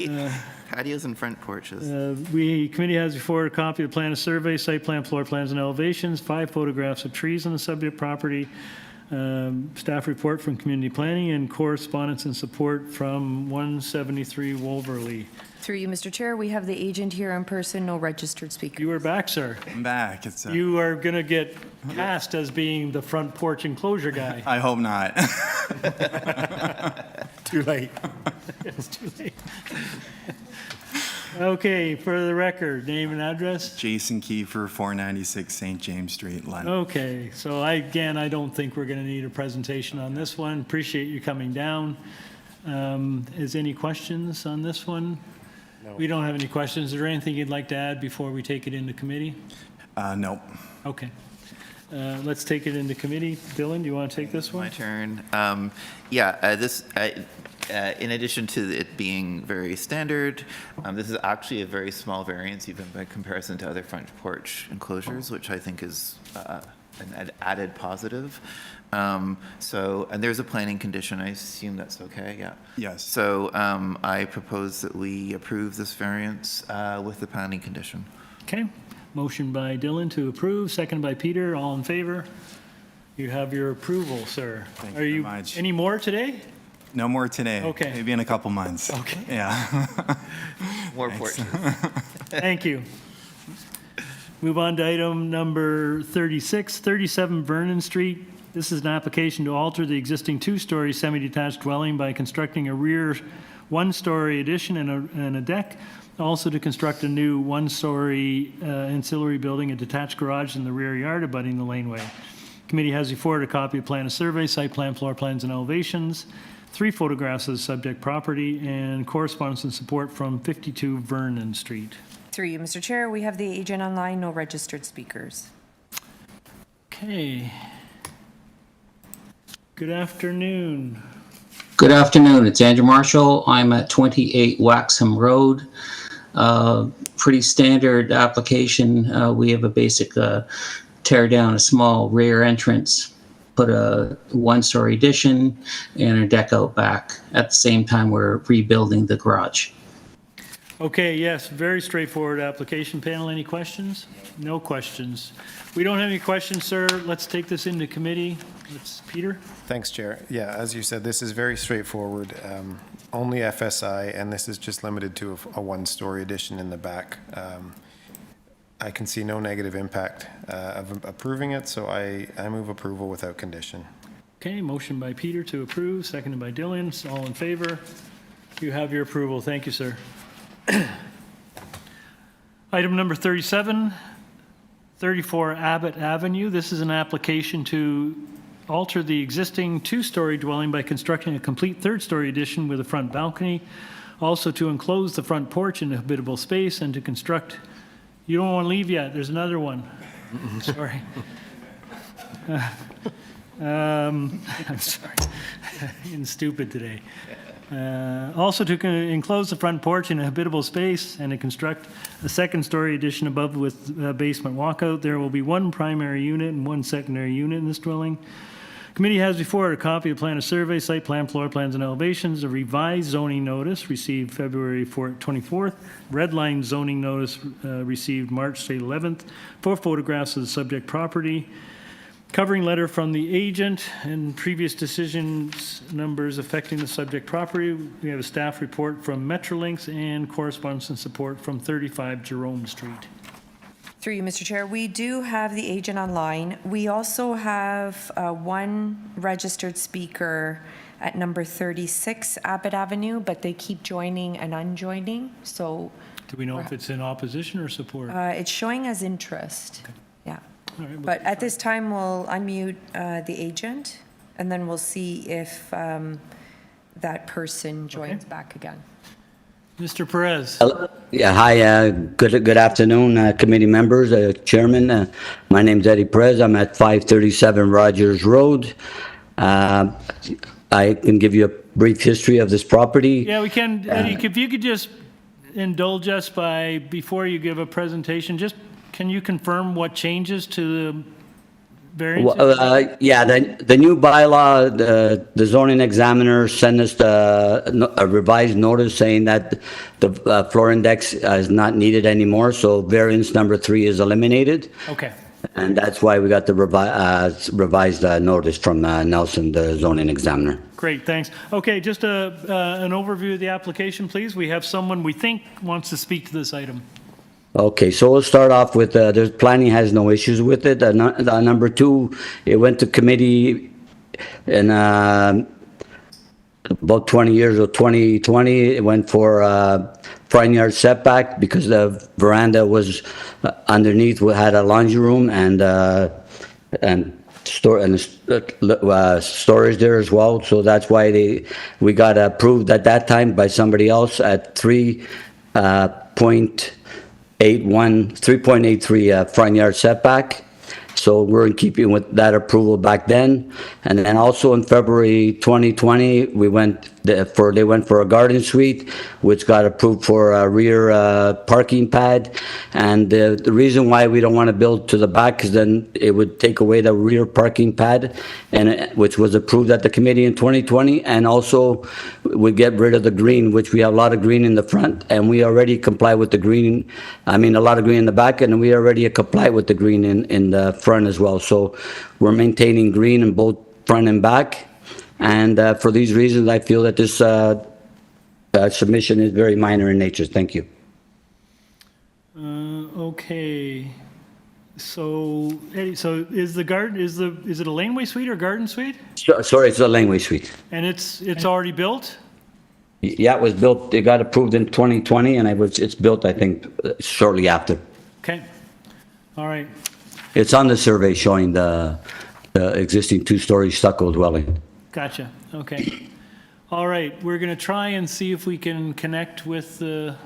Patios and front porches. Committee has before a copy of plan of survey, site plan, floor plans, and elevations, 5 photographs of trees on the subject property, staff report from community planning, and correspondence and support from 173 Wolverley. Through you, Mr. Chair, we have the agent here in person, no registered speaker. You are back, sir. I'm back. It's You are going to get cast as being the front porch enclosure guy. I hope not. Too late. It's too late. Okay, for the record, name and address? Jason Kiefer, 496 St. James Street, London. Okay, so I don't think we're going to need a presentation on this one. Appreciate you coming down. Is any questions on this one? No. We don't have any questions. Is there anything you'd like to add before we take it into committee? No. Okay. Let's take it into committee. Dylan, do you want to take this one? My turn. In addition to it being very standard, this is actually a very small variance, even by comparison to other front porch enclosures, which I think is an added positive. And there's a planning condition. I assume that's okay. Yeah. Yes. So I propose that we approve this variance with the planning condition. Okay. Motion by Dylan to approve, second by Peter. All in favor? You have your approval, sir. Thank you Are very you much. any more today? No more today. Okay. Maybe in a couple months. Okay. Yeah. More porches. Thank you. Move on to item number 36, 37 Vernon Street. This is an application to alter the existing two-story semi-detached dwelling by constructing a rear one-story addition and a deck. Also to construct a new one-story ancillary building, a detached garage in the rear yard abutting the laneway. Committee has before it a copy of plan of survey, site plan, floor plans, and elevations, 3 photographs of the subject property, and correspondence and support from 52 Vernon Street. Through you, Mr. Chair, we have the agent online, no registered speakers. Okay. Good afternoon. Good afternoon. It's Andrew Marshall. I'm at 28 Waxham Road. Pretty standard application. We have a basic tear down a small rear entrance, put a one-story addition and a deck out back. At the same time, we're rebuilding the garage. Okay, yes, very straightforward application. Panel, any questions? No questions. We don't have any questions, sir. Let's take this into committee. Peter? Thanks, Chair. Yeah, as you said, this is very straightforward. Only FSI, and this is just limited to a one-story addition in the back. I can see no negative impact of approving it, so I move approval without condition. Okay, motion by Peter to approve, seconded by Dylan. All in favor? You have your approval. Thank you, sir. Item number 37, 34 Abbott Avenue. This is an application to alter the existing two-story dwelling by constructing a complete third-story addition with a front balcony. Also to enclose the front porch in a habitable space and to construct. You don't want to leave yet. There's another one. Sorry. I'm sorry. Getting stupid today. Also to enclose the front porch in a habitable space and to construct a second-story addition above with a basement walkout. There will be one primary unit and one secondary unit in this dwelling. Committee has before it a copy of plan of survey, site plan, floor plans, and elevations, a revised zoning notice received February 24th, red line zoning notice received March 11th, 4 photographs of the subject property, covering letter from the agent and previous decisions numbers affecting the subject property. We have a staff report from Metrolinx and correspondence and support from 35 Jerome Street. Through you, Mr. Chair, we do have the agent online. We also have one registered speaker at number 36 Abbott Avenue, but they keep joining and unjoining. So Do we know if it's in opposition or support? It's showing as interest. Yeah. All right, But at this time, we'll unmute the agent, and then we'll see if that person joins back again. Mr. Perez. Yeah, hi, good afternoon, committee members, chairman. My name's Eddie Perez. I'm at 537 Rogers Road. I can give you a brief history of this property. Yeah, we can. Eddie, if you could just indulge us by, before you give a presentation, just can you confirm what changes to the variance? Yeah, the new bylaw, the zoning examiner sent us a revised notice saying that the floor index is not needed anymore, so variance number 3 is eliminated. Okay. And that's why we got the revised notice from Nelson, the zoning examiner. Great, thanks. Okay, just an overview of the application, please. We have someone we think wants to speak to this item. Okay, so we'll start off with, the planning has no issues with it. Number 2, it went to committee in about 20 years or 2020. It went for front yard setback because the veranda was underneath, we had a laundry room and storage there as well. So that's why we got approved at that time by somebody else at 3.83 front yard setback. So we're in keeping with that approval back then. And then also in February 2020, they went for a garden suite, which got approved for a rear parking pad. And the reason why we don't want to build to the back is then it would take away the rear parking pad, which was approved at the committee in 2020. And also would get rid of the green, which we have a lot of green in the front, and we already comply with the green. I mean, a lot of green in the back, and we already comply with the green in the front as well. So we're maintaining green in both front and back. And for these reasons, I feel that this submission is very minor in nature. Thank you. Okay. So, Eddie, so is it a laneway suite or garden suite? Sorry, it's a laneway suite. And it's already built? Yeah, it was built. It got approved in 2020, and it's built, I think, shortly after. Okay. All right. It's on the survey showing the existing 2-story stucco dwelling. Gotcha. Okay. All right. We're going to try and see if we can connect with Mr.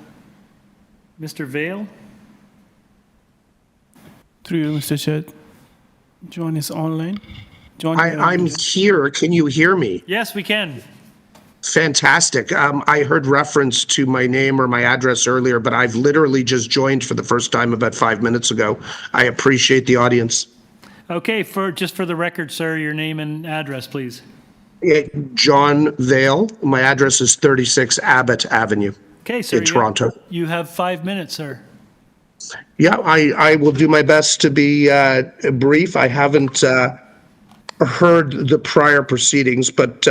Vale. Through you, Mr. Chair. John is online. John, I'm here. Can you hear me? Yes, we can. Fantastic. I heard reference to my name or my address earlier, but I've literally just joined for the first time about 5 minutes ago. I appreciate the audience. Okay. Just for the record, sir, your name and address, please. John Vale. My address is 36 Abbott Avenue. Okay, sir. In Toronto. You have 5 minutes, sir. Yeah, I will do my best to be brief. I haven't heard the prior proceedings, but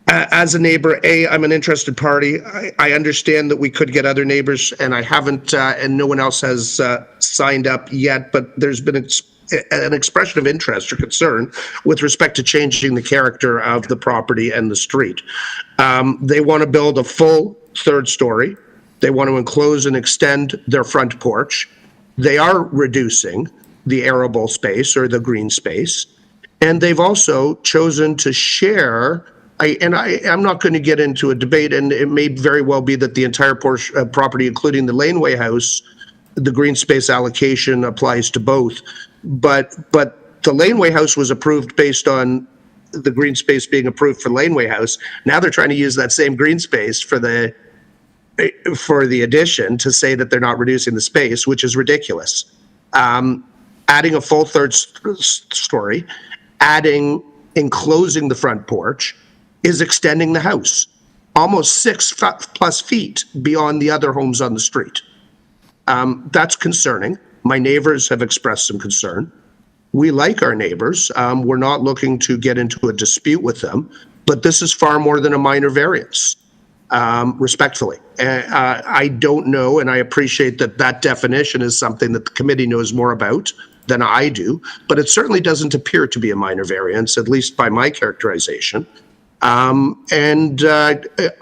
as a neighbor, I'm an interested party. I understand that we could get other neighbors, and I haven't, and no one else has signed up yet, but there's been an expression of interest or concern with respect to changing the character of the property and the street. They want to build a full 3rd story. They want to enclose and extend their front porch. They are reducing the arable space or the green space. And they've also chosen to share, I'm not going to get into a debate, and it may very well be that the entire property, including the laneway house, the green space allocation applies to both. But the laneway house was approved based on the green space being approved for laneway house. Now they're trying to use that same green space for the addition to say that they're not reducing the space, which is ridiculous. Adding a full 3rd story, enclosing the front porch is extending the house almost 6+ feet beyond the other homes on the street. That's concerning. My neighbors have expressed some concern. We like our neighbors. We're not looking to get into a dispute with them, but this is far more than a minor variance, respectfully. I don't know, and I appreciate that definition is something that the committee knows more about than I do, but it certainly doesn't appear to be a minor variance, at least by my characterization. And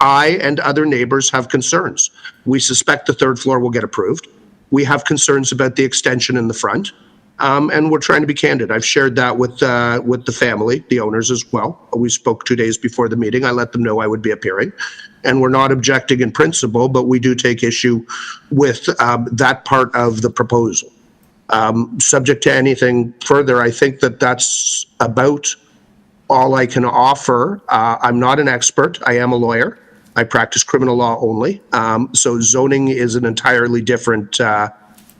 I and other neighbors have concerns. We suspect the third floor will get approved. We have concerns about the extension in the front. And we're trying to be candid. I've shared that with the family, the owners as well. We spoke 2 days before the meeting. I let them know I would be appearing. And we're not objecting in principle, but we do take issue with that part of the proposal. Subject to anything further, I think that that's about all I can offer. I'm not an expert. I am a lawyer. I practice criminal law only. So zoning is an entirely different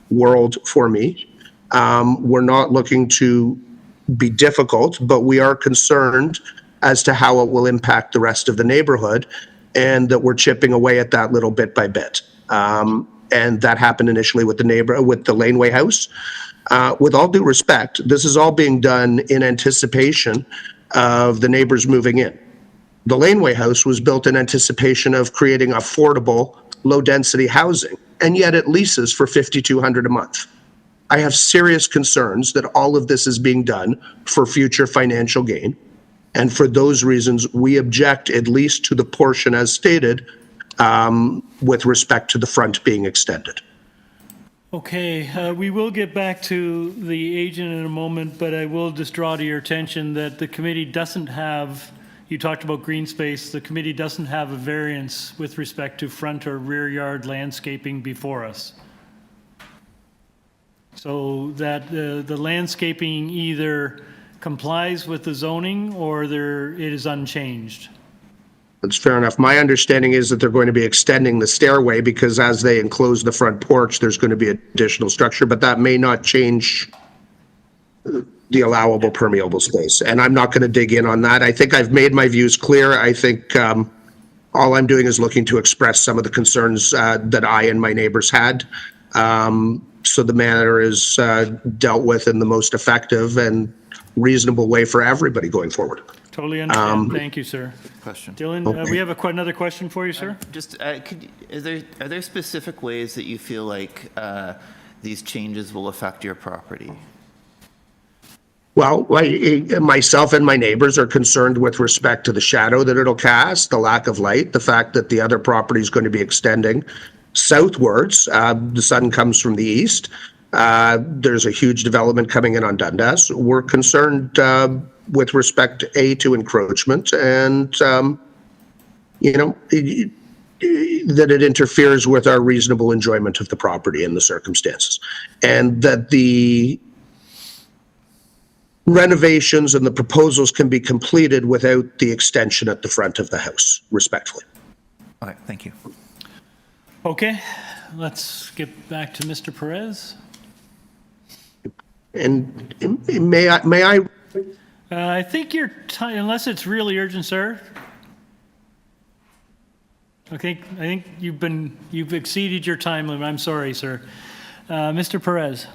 world for me. We're not looking to be difficult, but we are concerned as to how it will impact the rest of the neighborhood, and that we're chipping away at that little bit by bit. And that happened initially with the Laneway house. With all due respect, this is all being done in anticipation of the neighbors moving in. The Laneway house was built in anticipation of creating affordable, low-density housing, and yet it leases for $5,200 a month. I have serious concerns that all of this is being done for future financial gain. And for those reasons, we object at least to the portion as stated with respect to the front being extended. Okay, we will get back to the agent in a moment, but I will just draw to your attention that the committee doesn't have, you talked about green space, the committee doesn't have a variance with respect to front or rear yard landscaping before us. So that the landscaping either complies with the zoning or it is unchanged. That's fair enough. My understanding is that they're going to be extending the stairway because as they enclose the front porch, there's going to be additional structure, but that may not change the allowable permeable space. And I'm not going to dig in on that. I think I've made my views clear. I think all I'm doing is looking to express some of the concerns that I and my neighbors had. So the matter is dealt with in the most effective and reasonable way for everybody going forward. Totally understand. Thank you, sir. Question. Dylan, we have another question for you, sir. Are there specific ways that you feel like these changes will affect your property? Well, myself and my neighbors are concerned with respect to the shadow that it'll cast, the lack of light, the fact that the other property is going to be extending southwards. The sun comes from the east. There's a huge development coming in on Dundas. We're concerned with respect to encroachment and, that it interferes with our reasonable enjoyment of the property in the circumstances. And that the renovations and the proposals can be completed without the extension at the front of the house, respectfully. All right, thank you. Okay, let's get back to Mr. Perez. And may I? I think your time, unless it's really urgent, sir. I think you've exceeded your time limit. I'm sorry, sir. Mr. Perez.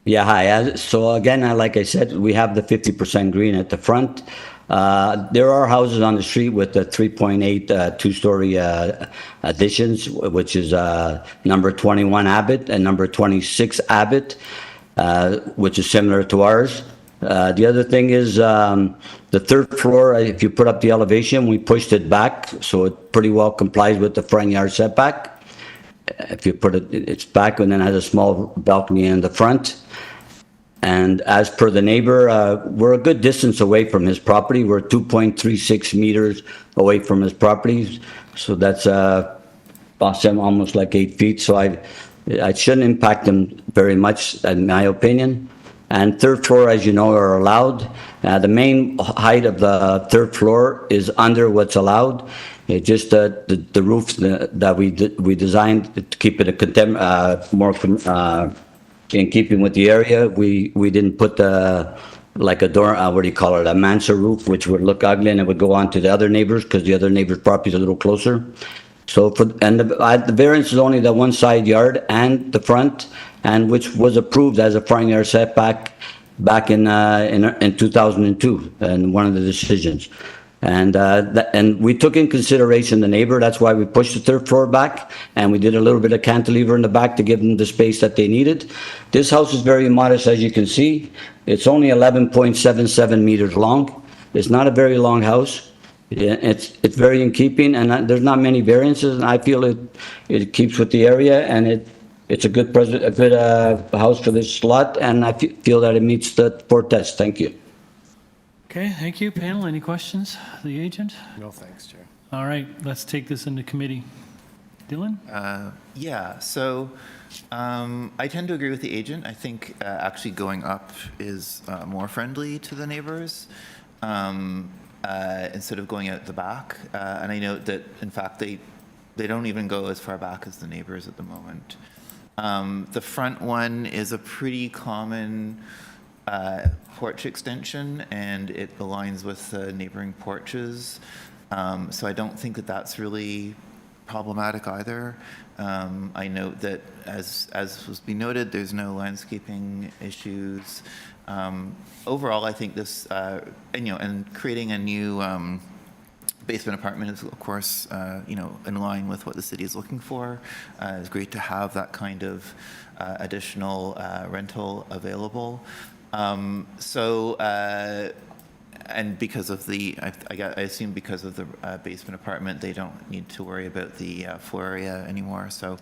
Yeah, hi. So again, like I said, we have the 50% green at the front. There are houses on the street with the 3.8 two-story additions, which is number 21 Abbott and number 26 Abbott, which is similar to ours. The other thing is the third floor, if you put up the elevation, we pushed it back, so it pretty well complies with the front yard setback. If you put it, it's back and then has a small balcony in the front. And as per the neighbor, we're a good distance away from his property. We're 2.36 meters away from his property. So that's almost like 8 feet. So I shouldn't impact him very much, in my opinion. And third floor, as you know, are allowed. The main height of the third floor is under what's allowed. It's just the roof that we designed to keep it more in keeping with the area. We didn't put like a door, what do you call it, a mansard roof, which would look ugly and it would go on to the other neighbors because the other neighbor's property is a little closer. So the variance is only the one side yard and the front, and which was approved as a front yard setback back in 2002 in one of the decisions. And we took in consideration the neighbor. That's why we pushed the third floor back, and we did a little bit of cantilever in the back to give them the space that they needed. This house is very modest, as you can see. It's only 11.77 meters long. It's not a very long house. Yeah, it's very in keeping, and there's not many variances, and I feel it keeps with the area, and it's a good house for this lot, and I feel that it meets the 4 tests. Thank you. Okay, thank you. Panel, any questions? The agent? No, thanks, Chair. All right, let's take this into committee. Dylan? Yeah, so I tend to agree with the agent. I think actually going up is more friendly to the neighbors instead of going out the back. And I note that, in fact, they don't even go as far back as the neighbors at the moment. The front one is a pretty common porch extension, and it aligns with the neighboring porches. So I don't think that that's really problematic either. I note that, as was being noted, there's no landscaping issues. Overall, I think this, and creating a new basement apartment is, of course, in line with what the city is looking for. It's great to have that kind of additional rental available. And because of I assume because of the basement apartment, they don't need to worry about the floor area anymore. So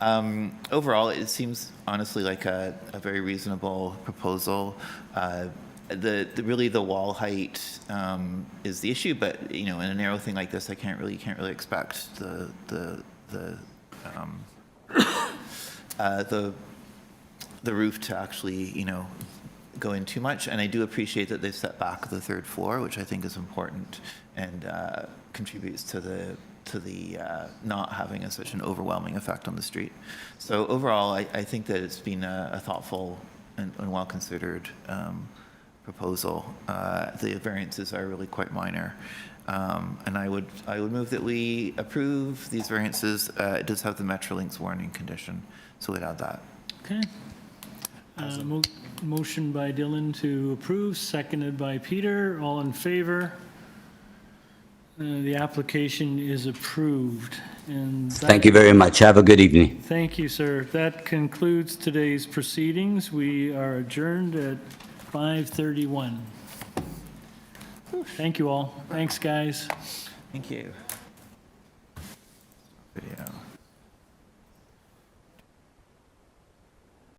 overall, it seems honestly like a very reasonable proposal. Really the wall height is the issue, but in a narrow thing like this, you can't really expect the roof to actually go in too much. And I do appreciate that they've set back the 3rd floor, which I think is important and contributes to the not having such an overwhelming effect on the street. So overall, I think that it's been a thoughtful and well-considered proposal. The variances are really quite minor. And I would move that we approve these variances. It does have the Metrolinx warning condition, so we'd add that. Okay. Motion by Dylan to approve, seconded by Peter. All in favor? The application is approved. And Thank you very much. Have a good evening. Thank you, sir. That concludes today's proceedings. We are adjourned at 5:31. Thank you all. Thanks, guys. Thank you.